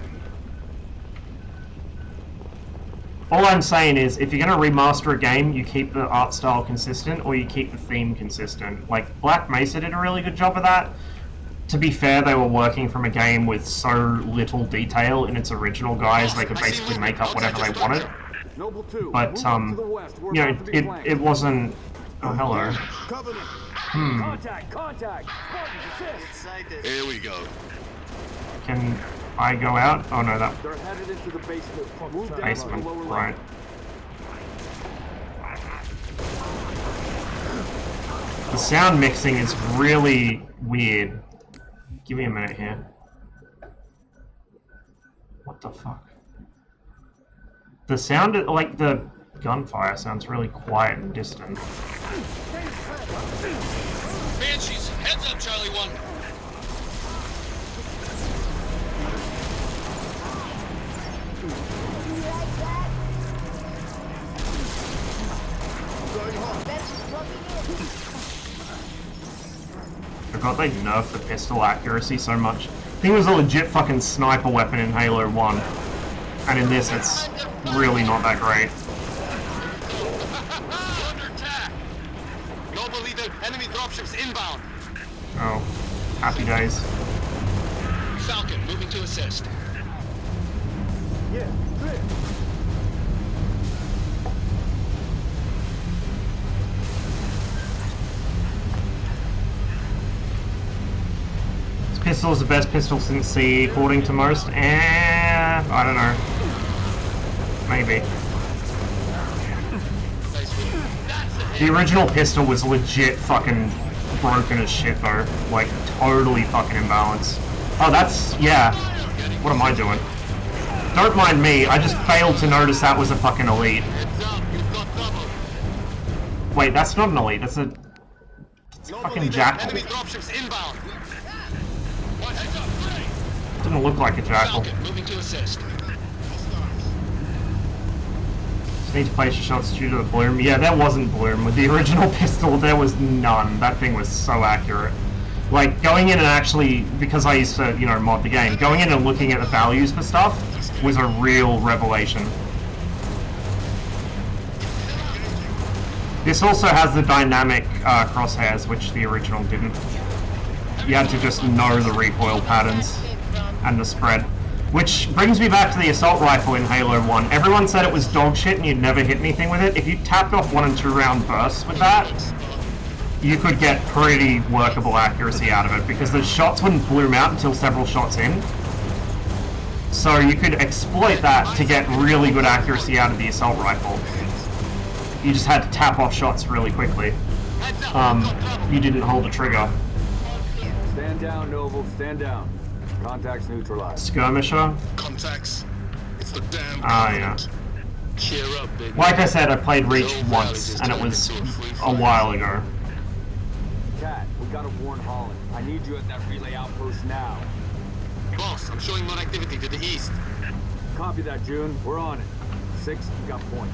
All I'm saying is, if you're going to remaster a game, you keep the art style consistent, or you keep the theme consistent. Like, Black Mesa did a really good job of that. To be fair, they were working from a game with so little detail in its original guise, they could basically make up whatever they wanted. But, you know, it wasn't... Oh, hello. Contact! Here we go. Can I go out? Oh no, that... They're headed into the basement. Move down Basement, to the lower right. The sound mixing is really weird. Give me a minute here. What the fuck? The sound, like the gunfire sounds really quiet and distant. Banshees, heads up, Charlie 1. I forgot they nerfed the pistol accuracy so much. I think it was a legit fucking sniper weapon in Halo 1. And in this, it's really not that great. Under attack. Noble leader, enemy dropships inbound. Oh, happy days. Falcon, moving to assist. Yeah, clear. This pistol is the best pistol since C, according to most. I don't know. Maybe. The original pistol was legit fucking broken as shit though. Like, totally fucking imbalanced. Oh, that's... yeah. What am I doing? Don't mind me, I just failed to notice that was a fucking elite. Wait, that's not an elite, that's a... It's a fucking jackal. Enemy dropships inbound. Didn't look like a jackal. Falcon, moving to assist. Just need to place your shots due to the bloom. Yeah, there wasn't bloom. With the original pistol, there was none. That thing was so accurate. Like, going in and actually, because I used to, you know, mod the game, going in and looking at the values for stuff was a real revelation. This also has the dynamic crosshairs, which the original didn't. You had to just know the recoil patterns and the spread. Which brings me back to the assault rifle in Halo 1. Everyone said it was dog shit and you'd never hit anything with it. If you tapped off 1 and 2 round bursts with that, you could get pretty workable accuracy out of it, because the shots wouldn't bloom out until several shots in. So you could exploit that to get really good accuracy out of the assault rifle. You just had to tap off shots really quickly. You didn't hold the trigger. Stand down, Noble. Stand down. Contacts neutralized. Skirmisher. Contacts. It's the damn yeah. Cheer up, big Like I said, I played Reach once, and it was a while ago. Cat, we gotta warn Holland. I need you at that relay outpost now. Boss, I'm showing more activity to the east. Copy that, June. We're on it. 6, you got point.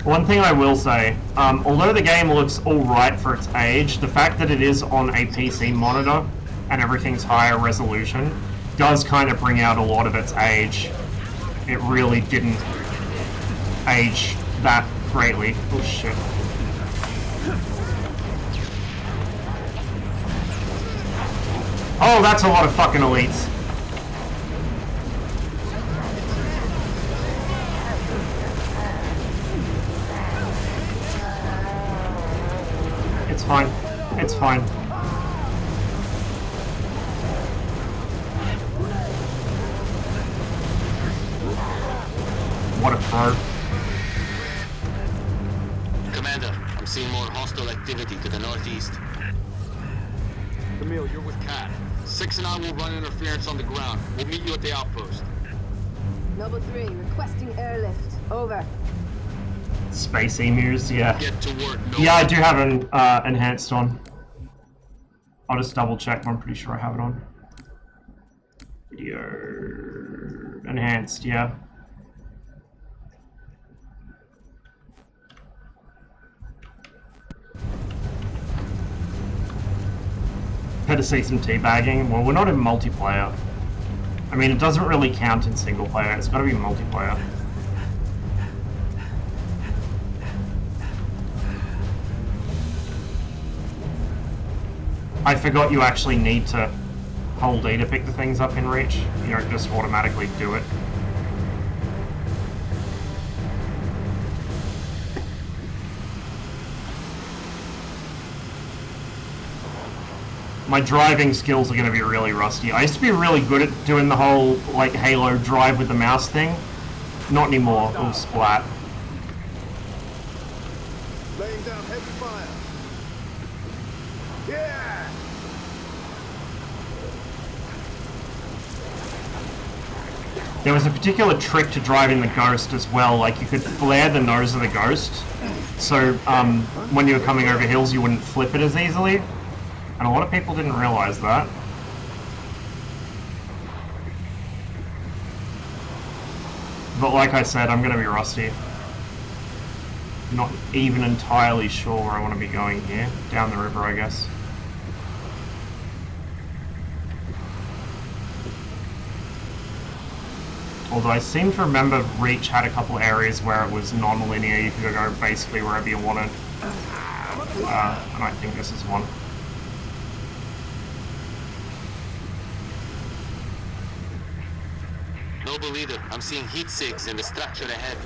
One thing I will say, although the game looks alright for its age, the fact that it is on a PC monitor and everything's higher resolution does kind of bring out a lot of its age. It really didn't age that greatly. Oh shit. Oh, that's a lot of fucking elites. It's fine. It's fine. What a throw. Commander, I'm seeing more hostile activity to the northeast. Camille, you're with Cat. 6 and I will run interference on the ground. We'll meet you at the outpost. Noble 3, requesting airlift. Over. Space emus, yeah. Get to work, Yeah, I do have an enhanced on. I'll just double check, but I'm pretty sure I have it on. Video... enhanced, yeah. Prepare to see some teabagging. Well, we're not in multiplayer. I mean, it doesn't really count in single player. It's got to be multiplayer. I forgot you actually need to hold E to pick the things up in Reach. You don't just automatically do it. My driving skills are going to be really rusty. I used to be really good at doing the whole, like, Halo drive with the mouse thing. Not anymore. It'll splat. Laying down heavy fire. Yeah! There was a particular trick to driving the Ghost as well. Like, you could flare the nose of the Ghost. So, when you were coming over hills, you wouldn't flip it as easily. And a lot of people didn't realize that. But like I said, I'm going to be rusty. Not even entirely sure where I want to be going here. Down the river, I guess. Although I seem to remember Reach had a couple areas where it was non-linear. You could go basically wherever you wanted. And I think this is one. Noble leader, I'm seeing heat sigs in the structure ahead.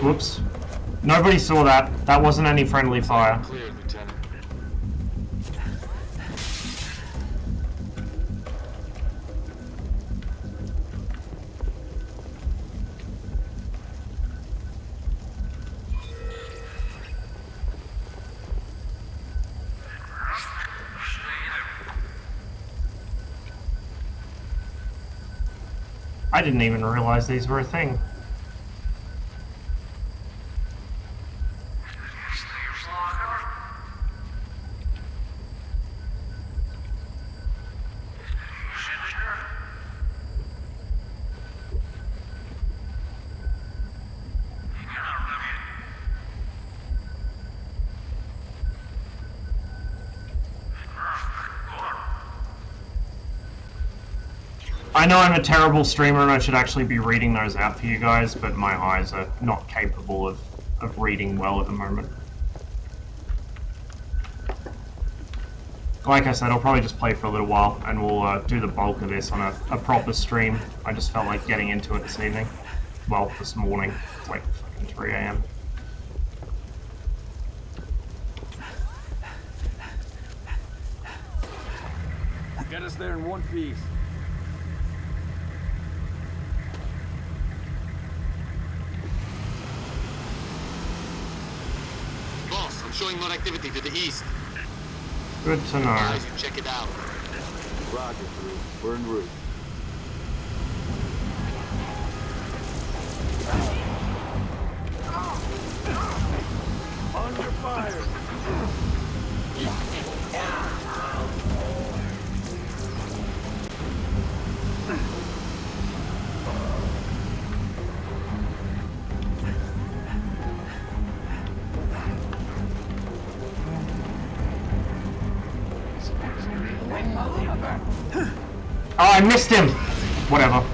Whoops. Nobody saw that. That wasn't any friendly fire. Clear, Lieutenant. I didn't even realize these were a thing. I know I'm a terrible streamer and I should actually be reading those out for you guys, but my eyes are not capable of reading well at the moment. Like I said, I'll probably just play for a little while and we'll do the bulk of this on a proper stream. I just felt like getting into it this evening. Well, this morning. It's like fucking 3 AM. Get us there in one piece. Boss, I'm showing more activity to the east. Good to know. Guys, you check it out. Roger, we're en route. Under fire! Oh, I missed him! Whatever.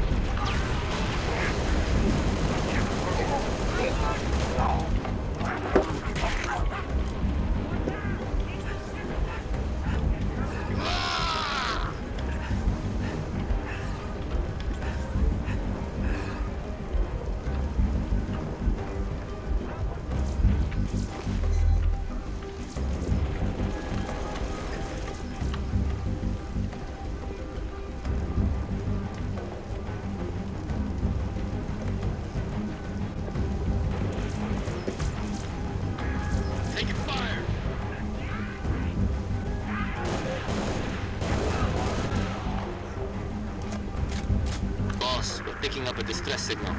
up a distress signal.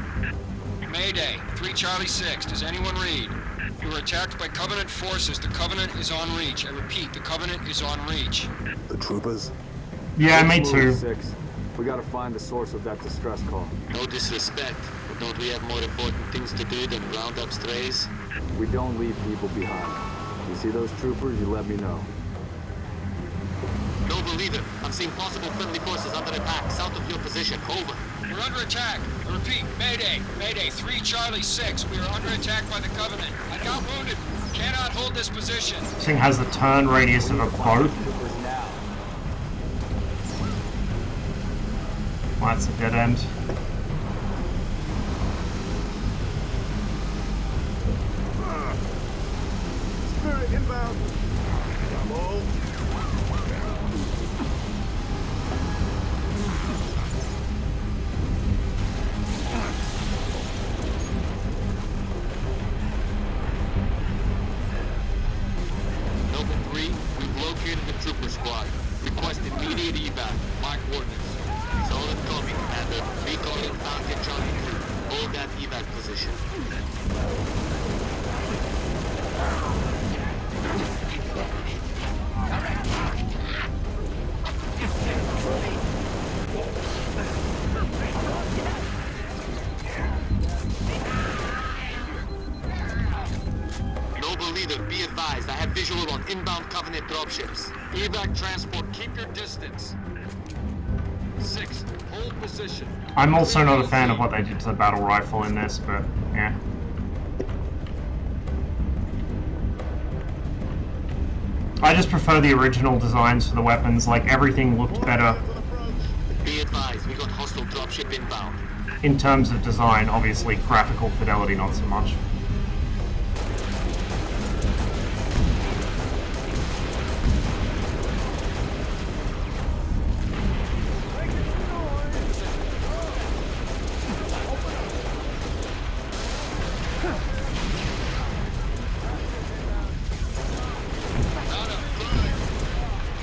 Mayday, 3 Charlie 6. Does anyone read? We were attacked by Covenant forces. The Covenant is on reach. I repeat, the Covenant is on reach. The troopers? Yeah, me too. 6. We gotta find the source of that distress call. No disrespect, but don't we have more important things to do than round up strays? We don't leave people behind. You see those troopers, you let me know. Noble leader, I'm seeing possible friendly forces under attack south of your position. Over. We're under attack. I repeat, Mayday, Mayday, 3 Charlie 6. We are under attack by the Covenant. I got wounded. Cannot hold this position. This thing has the turn radius of a boat. Well, that's a dead end. Spirit inbound. Bravo. Noble 3, we've located the trooper squad. Request immediate evac. My coordinates. Solid copy, Commander. Recalling Falcon Charlie 2. Hold that evac position. Noble leader, be advised. I have visual on inbound Covenant dropships. Evac transport, keep your distance. 6, hold position. I'm also not a fan of what they did to the battle rifle in this, but yeah. I just prefer the original designs for the weapons, like everything looked better. Be advised, we got hostile dropship inbound. In terms of design, obviously graphical fidelity not so much.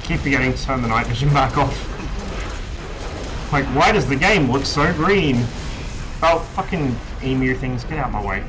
Keep forgetting to turn the night vision back off. Like, why does the game look so green? Oh, fucking emu things, get out of my way.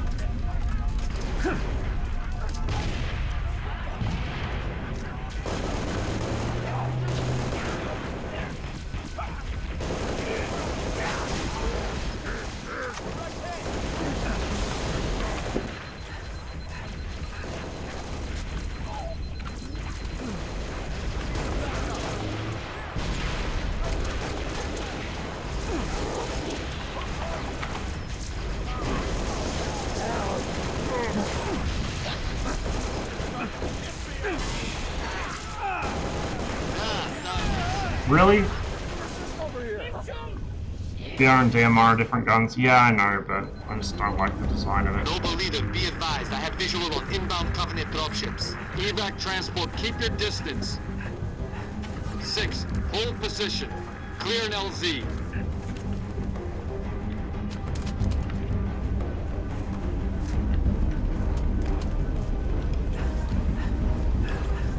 Really? BR and DMR are different guns. Yeah, I know, but I just don't like the design of it. Noble leader, be advised. I have visual on inbound Covenant dropships. Evac transport, keep your distance. 6, hold position. Clear an LZ.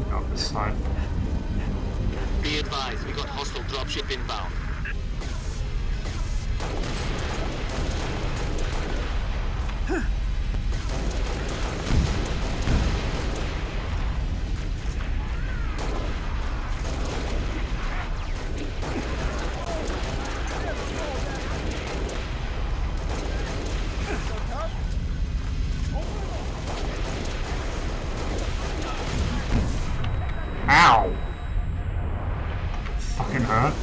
Go this side. Be advised, we got hostile dropship inbound. Ow! Fucking hurt.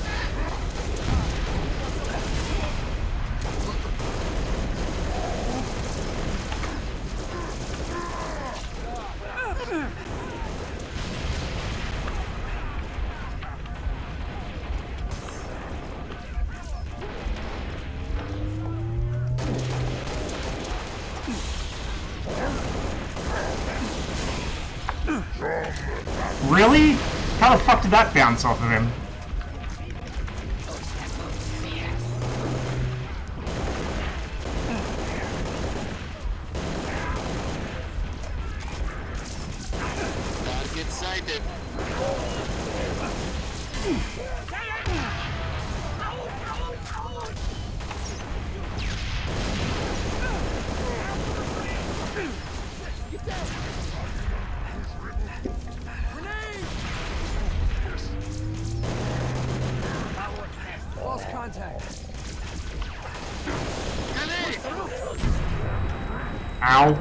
Really? How the fuck did that bounce off of him? Target sighted. Ow.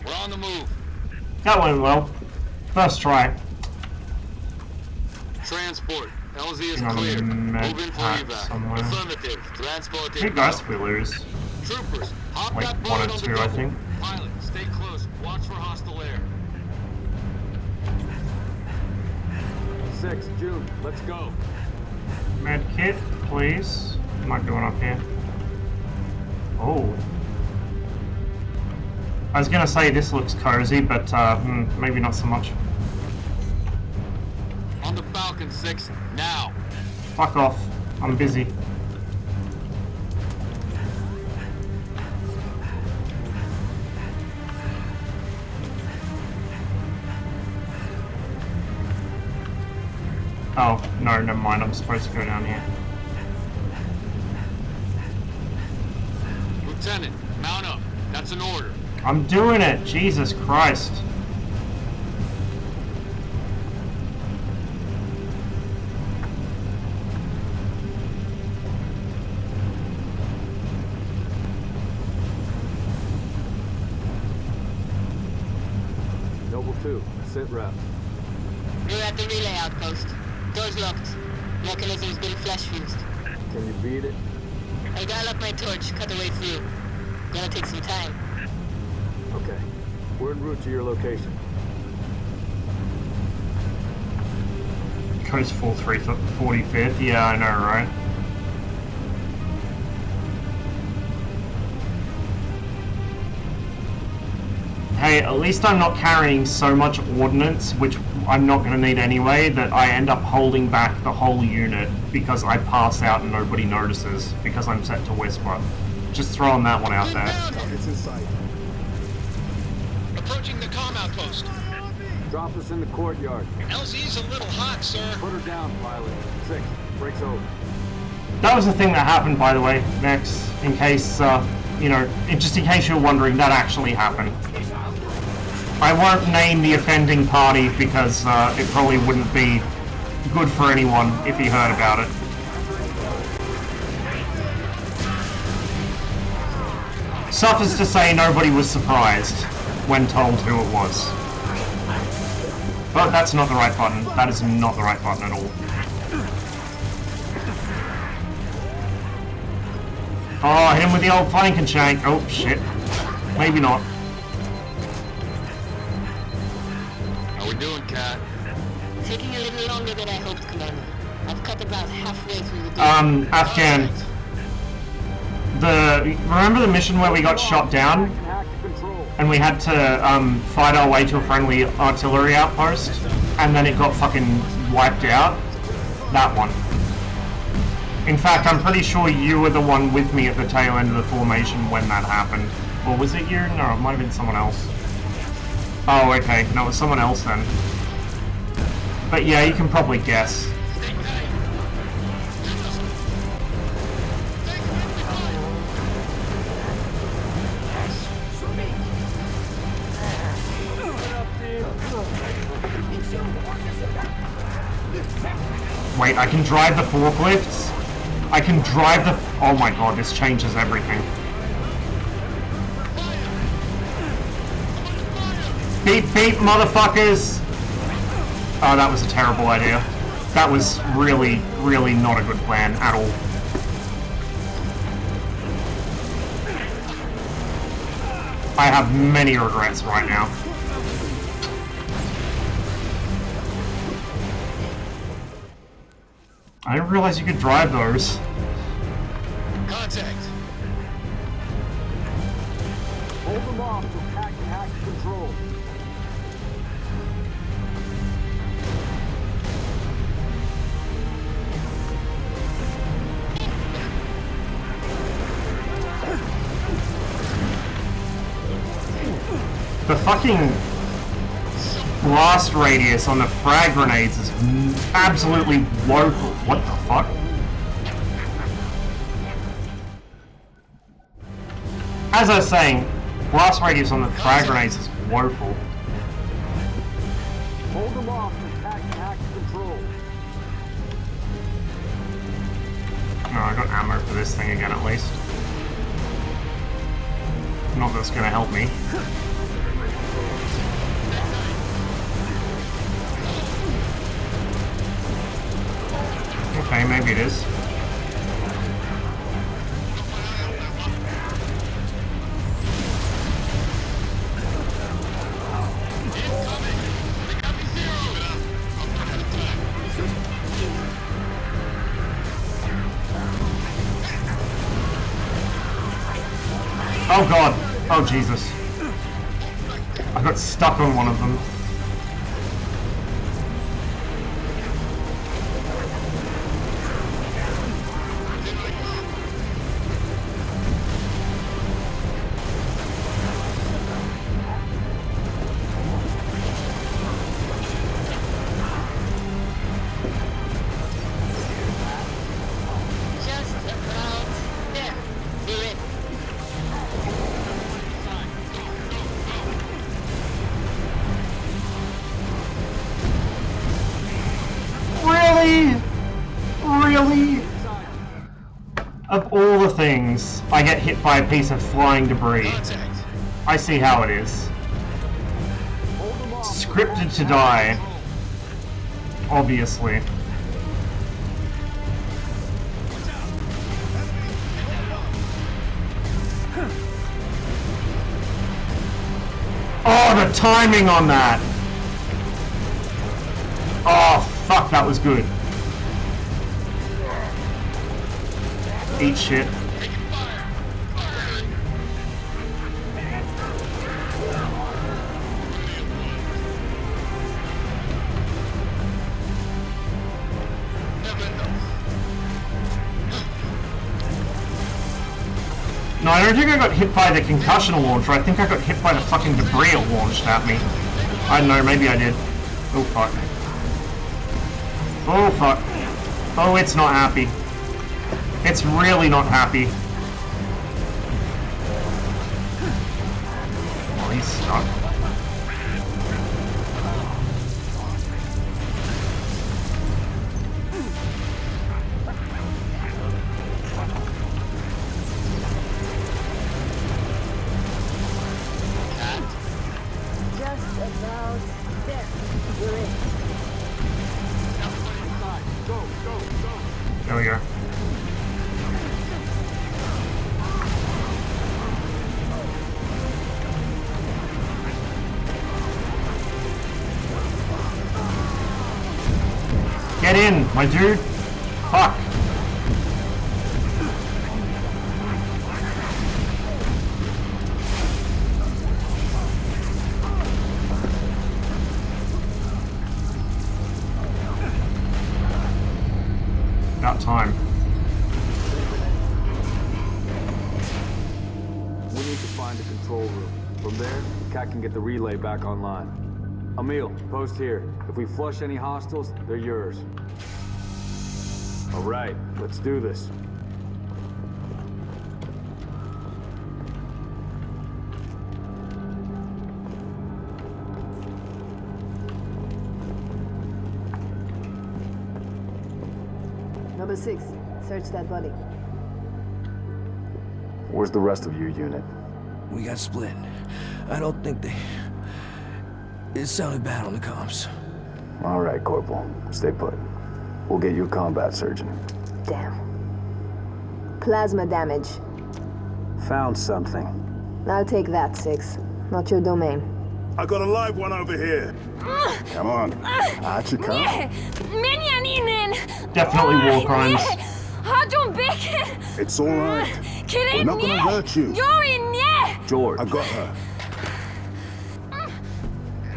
We're on the move. That went well. First try. Transport. LZ is Hang on, clear. med Move in for pack evac. somewhere. Affirmative. Transport Hey guys, we lose. Troopers, hop Like that 1 bullet or on the 2, I double. think. Pilot, stay close. Watch for hostile air. 6, June, let's go. Med kit, please. What am I doing up here? Oh. I was gonna say this looks cozy, but maybe not so much. On the Falcon 6, now. Fuck off. I'm busy. Oh, no, never mind. I'm supposed to go down here. Lieutenant, mount up. That's an order. I'm doing it! Jesus Christ. Noble 2, sit rep. We're at the relay outpost. Door's locked. Mechanism's been flash fused. Can you beat it? I dial up my torch, cut the way through. Gonna take some time. Okay. We're en route to your location. Coast 45th? Yeah, I know, right? Hey, at least I'm not carrying so much ordnance, which I'm not going to need anyway, that I end up holding back the whole unit because I pass out and nobody notices because I'm set to Whisper. Just throwing that one out there. It's in sight. Approaching the comm outpost. Drop us in the courtyard. LZ's a little hot, sir. Put her down, pilot. 6, breaks over. That was the thing that happened, by the way, Nex, in case, you know, just in case you're wondering, that actually happened. I won't name the offending party because it probably wouldn't be good for anyone if he heard about it. Suffice to say, nobody was surprised when told who it was. But that's not the right button. That is not the right button at all. Oh, hit him with the old flank and shank. Oh, shit. Maybe not. How we doing, Cat? Taking a little longer than I hoped, Commander. I've cut about halfway through the door. Afghan. Remember the mission where we got shot down? And we had to, fight our way to a friendly artillery outpost? And then it got fucking wiped out? That one. In fact, I'm pretty sure you were the one with me at the tail end of the formation when that happened. Or was it you? No, it might have been someone else. Oh, okay. No, it was someone else then. But yeah, you can probably guess. Wait, I can drive the forklifts? I can drive the... Oh my god, this changes everything. Beep beep, motherfuckers! Oh, that was a terrible idea. That was really, really not a good plan at all. I have many regrets right now. I didn't realize you could drive those. Contact. Hold them off so Pack can hack control. The fucking blast radius on the frag grenades is absolutely woeful. What the fuck? As I was saying, blast radius on the frag grenades is woeful. Hold them off and hack control. No, I got ammo for this thing again at least. Not that it's gonna help me. Okay, maybe it is. Oh god! Oh Jesus. I got stuck on one of them. Just about there. We're in. Really? Really? Of all the things, I get hit by a piece of flying debris. I see how it is. Scripted to die. Obviously. Oh, the timing on that! Oh, fuck, that was good. Eat shit. No, I don't think I got hit by the concussion launcher. I think I got hit by the fucking debris it launched at me. I don't know, maybe I did. Oh, fuck. Oh, fuck. Oh, it's not happy. It's really not happy. Oh, he's stuck. Just about there. We're in. There we go. Get in, my dude. Fuck. About time. We need to find the control room. From there, Cat can get the relay back online. Emil, post here. If we flush any hostiles, they're yours. All right, let's do this. Number 6, search that body. Where's the rest of your unit? We got split. I don't think they... It sounded bad on the comms. All right, Corporal. Stay put. We'll get you a combat surgeon. Damn. Plasma damage. Found something. I'll take that, 6. Not your domain. I got a live one over here. Come on. Out you come. Definitely war crimes. It's all right. We're not gonna hurt you. George. I got her.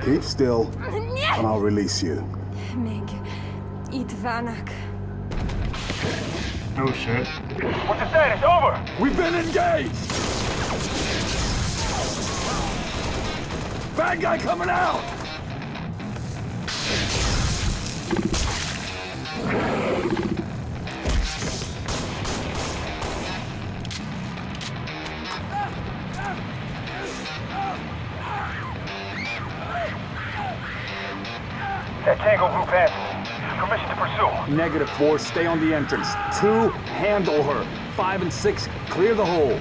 Keep still, and I'll release you. Oh shit. What's the status? Over! We've been engaged! Bad guy coming out! Tango Group Anthony. Permission to pursue. Negative 4, stay on the entrance. 2, handle her. 5 and 6, clear the hole.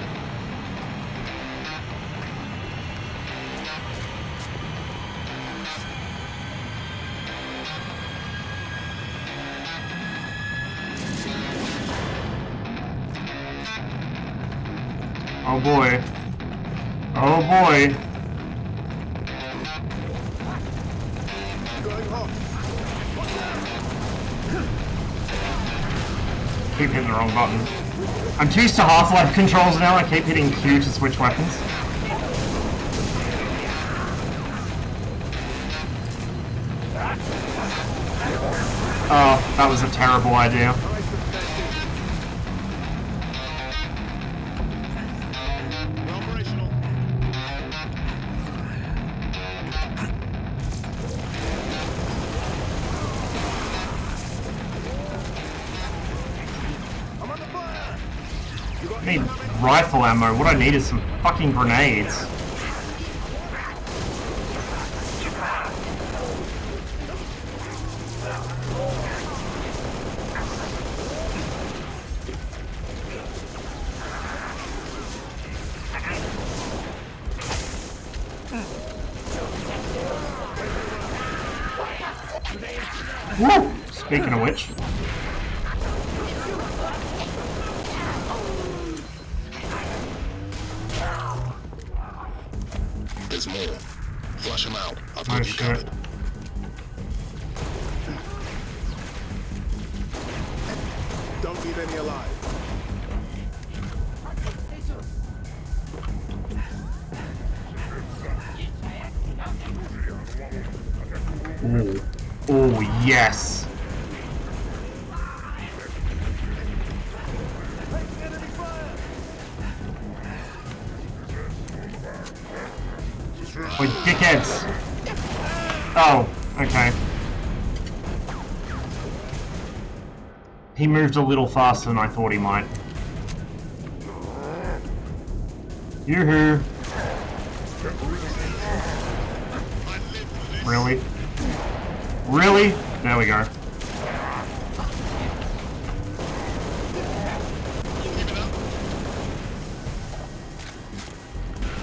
Oh boy. Oh boy. Keep hitting the wrong button. I'm too used to Half-Life controls now, I keep hitting Q to switch weapons. Oh, that was a terrible idea. I need rifle ammo. What I need is some fucking grenades. Woo! Speaking of which. There's more. Flush them out. I've Oh got you shit. covered. Don't leave any alive. Ooh. Oh yes. Wait, dickheads! Oh, okay. He moved a little faster than I thought he might. Yoo-hoo! Really? Really? There we go.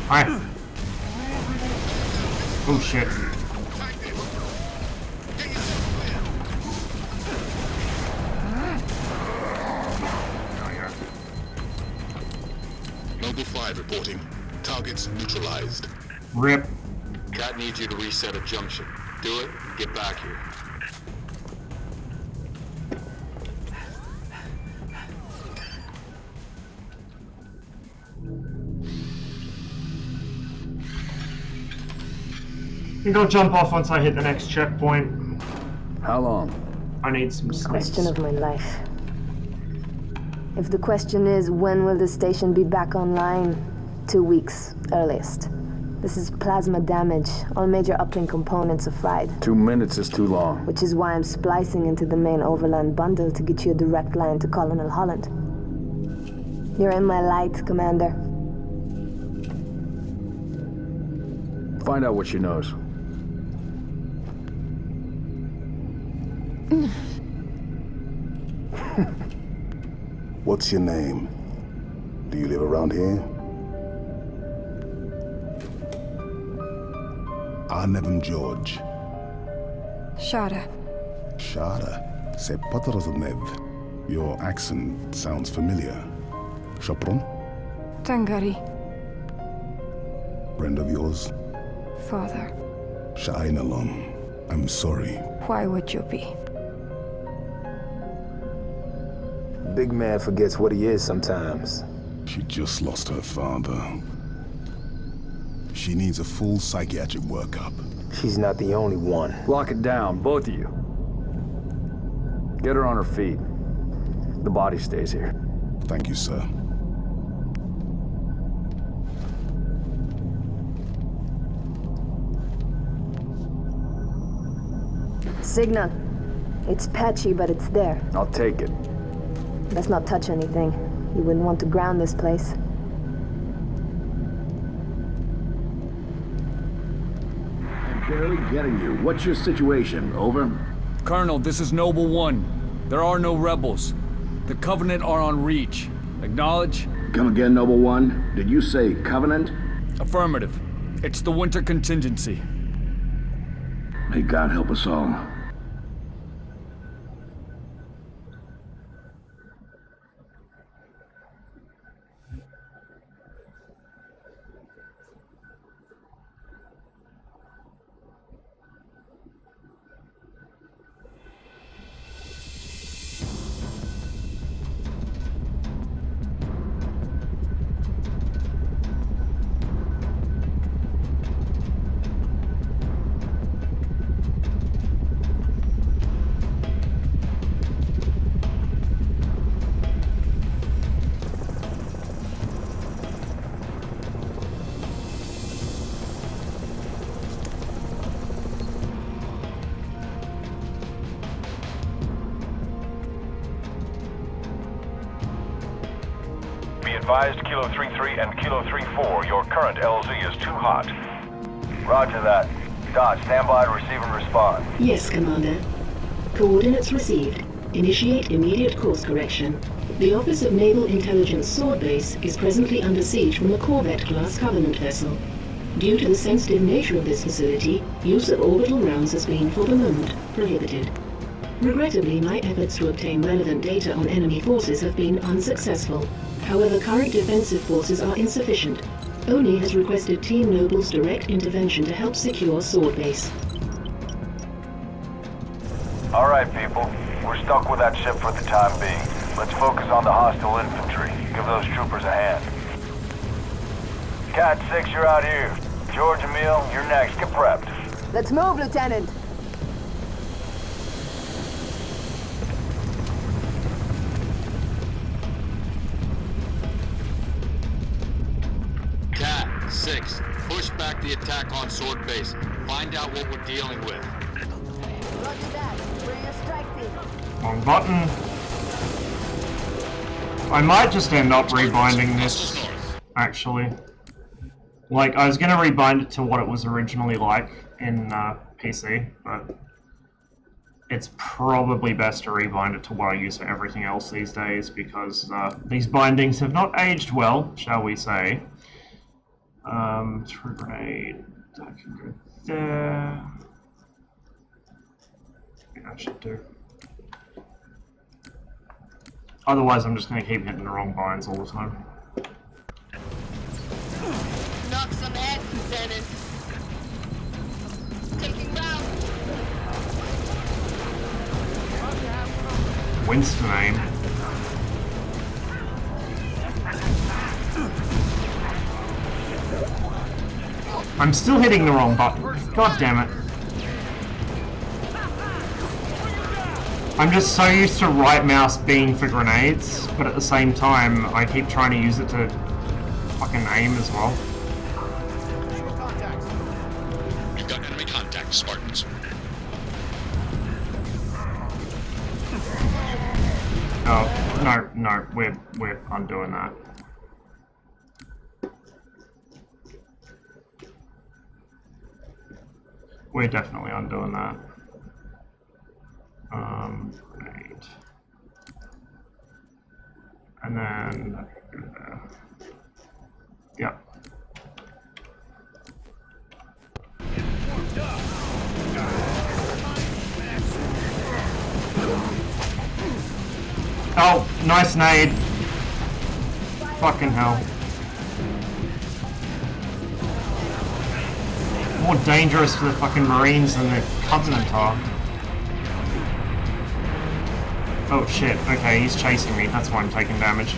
Hi. Oh shit. Noble 5 reporting. Targets neutralized. RIP. Cat needs you to reset a junction. Do it, get back here. I think I'll jump off once I hit the next checkpoint. How long? I need some sleep. Question of my life. If the question is, when will the station be back online? 2 weeks, earliest. This is plasma damage. All major uplink components are fried. 2 minutes is too long. Which is why I'm splicing into the main overland bundle to get you a direct line to Colonel Holland. You're in my light, Commander. Find out what she knows. What's your name? Do you live around here? Arnevim George. Shada. Shada. Se Nev. Your accent sounds familiar. Chopron? Tangari. Friend of yours? Father. Sha'ainalom. I'm sorry. Why would you be? Big man forgets what he is sometimes. She just lost her father. She needs a full psychiatric workup. She's not the only one. Lock it down, both of you. Get her on her feet. The body stays here. Thank you, sir. Signal. It's patchy, but it's there. I'll take it. Let's not touch anything. You wouldn't want to ground this place. Barely getting you. What's your situation? Over? Colonel, this is Noble 1. There are no rebels. The Covenant are on Reach. Acknowledge? Come again, Noble 1? Did you say Covenant? Affirmative. It's the winter contingency. May God help us all. Advised Kilo 3-3 and Kilo 3-4, your current LZ is too hot. Roger that. Dodge, stand by to receive and respond. Yes, Commander. Coordinates received. Initiate immediate course correction. The Office of Naval Intelligence Sword Base is presently under siege from a Corvette-class Covenant vessel. Due to the sensitive nature of this facility, use of orbital rounds has been, for the moment, prohibited. Regrettably, my efforts to obtain relevant data on enemy forces have been unsuccessful. However, current defensive forces are insufficient. ONI has requested Team Noble's direct intervention to help secure Sword Base. All right, people. We're stuck with that ship for the time being. Let's focus on the hostile infantry. Give those troopers a hand. Cat 6, you're out here. George, Emil, you're next. Get prepped. Let's move, Lieutenant. Cat 6, push back the attack on Sword Base. Find out what we're dealing with. Roger that. Bring a strike team. Wrong button. I might just end up rebinding this, actually. Like, I was gonna rebind it to what it was originally like in PC, but it's probably best to rebind it to what I use for everything else these days, because these bindings have not aged well, shall we say. Through grenade, that can go there. Yeah, I should do. Otherwise, I'm just going to keep hitting the wrong binds all the time. Knock some heads, Lieutenant. Taking round. Winston aim. I'm still hitting the wrong button. God damn it. I'm just so used to right mouse being for grenades, but at the same time, I keep trying to use it to fucking aim as well. We've got enemy contact, Spartans. Oh, no, we're undoing that. We're definitely undoing that. Right. And then yep. Oh, nice nade. Fucking hell. More dangerous for the fucking Marines than the Covenant are. Oh shit, okay, he's chasing me, that's why I'm taking damage.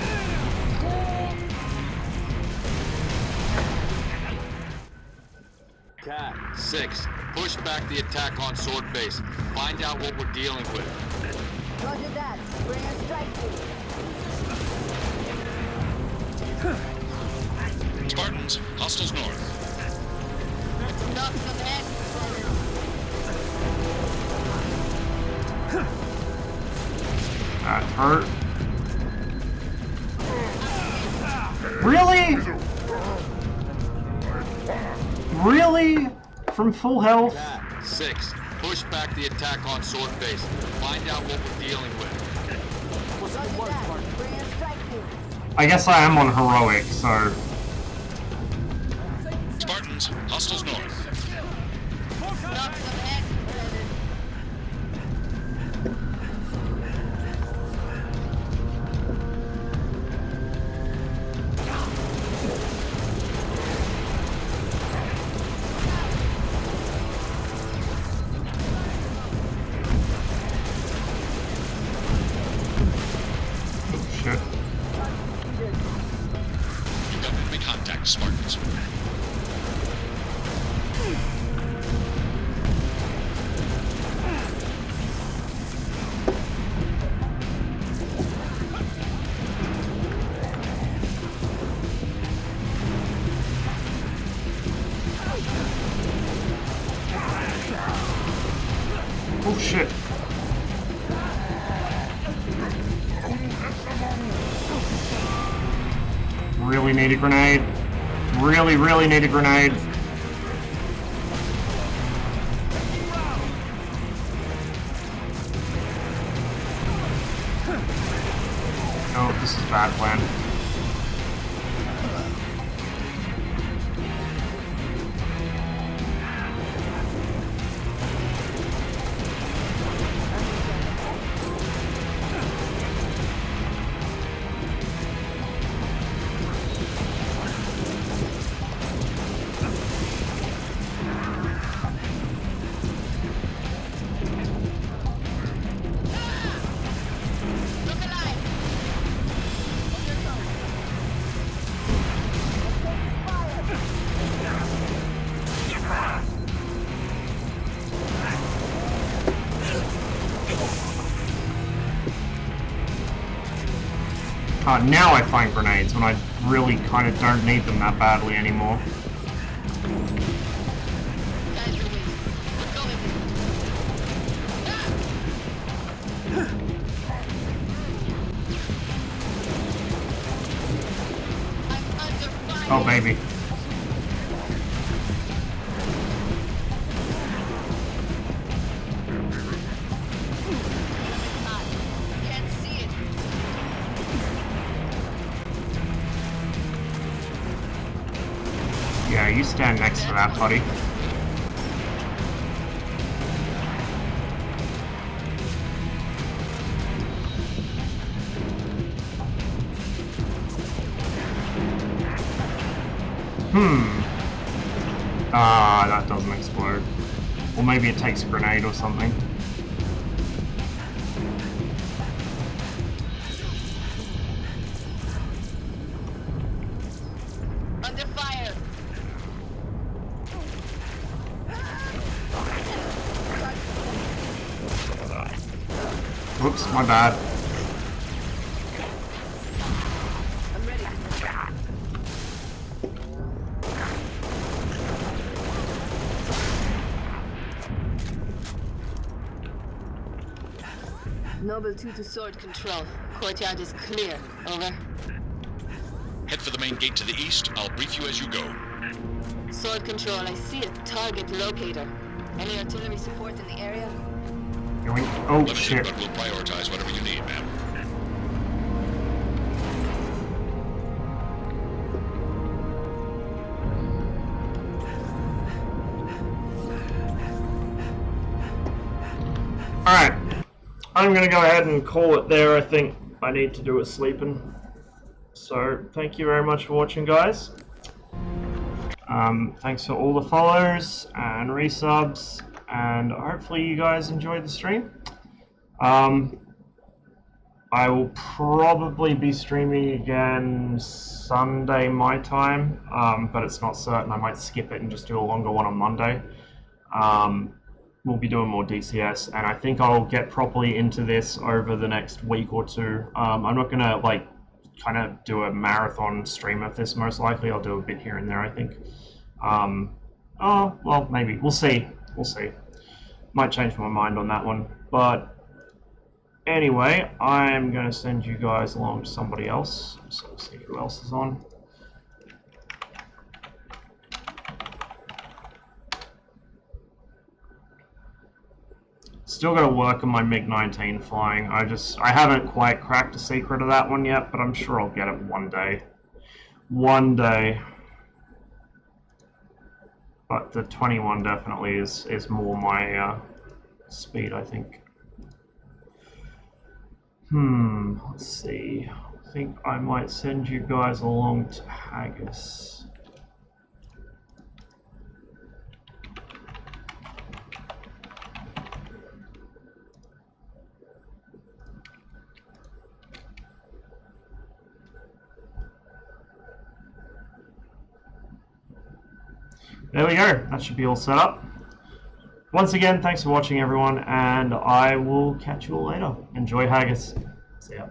Cat 6, push back the attack on Sword Base. Find out what we're dealing with. Roger that. Bring a strike team. Spartans, hostiles north. Knock some heads. That hurt. Really? Really? from full health. 6. Push back the attack on Sword Base. Find out what we're dealing with. What's the word, Spartan? I guess I am on heroic, so... Spartans, hostiles north. Shit. You've got enemy contact, Spartans. Oh shit. Really need a grenade. Really need a grenade. Oh, this is a bad plan. Now I find grenades when I really kind of don't need them that badly anymore. Oh baby. Yeah, you stand next to that, buddy. Ah, that doesn't explode. Or maybe it takes a grenade or something. Under fire. Whoops, my bad. Noble 2 to sword control. Courtyard is clear. Over. Head for the main gate to the east. I'll brief you as you go. Sword control, I see a target locator. Any artillery support in the area? Oh Limited, shit. but we'll prioritize whatever you need, ma'am. Alright. I'm gonna go ahead and call it there. I think I need to do a sleeping. So, thank you very much for watching, guys. Thanks for all the follows and resubs, and hopefully you guys enjoyed the stream. I will probably be streaming again Sunday my time, but it's not certain. I might skip it and just do a longer one on Monday. We'll be doing more DCS, and I think I'll get properly into this over the next week or two. I'm not gonna like kind of do a marathon stream of this. Most likely I'll do a bit here and there, I think. Oh, well, maybe. We'll see. We'll see. Might change my mind on that one. But anyway, I'm going to send you guys along to somebody else. So we'll see who else is on. Still got to work on my MiG-19 flying. I haven't quite cracked the secret of that one yet, but I'm sure I'll get it one day. One day. But the 21 definitely is more my speed, I think. Let's see. I think I might send you guys along to Haggis. There we go, that should be all set up. Once again, thanks for watching everyone, and I will catch you all later. Enjoy Haggis. See ya.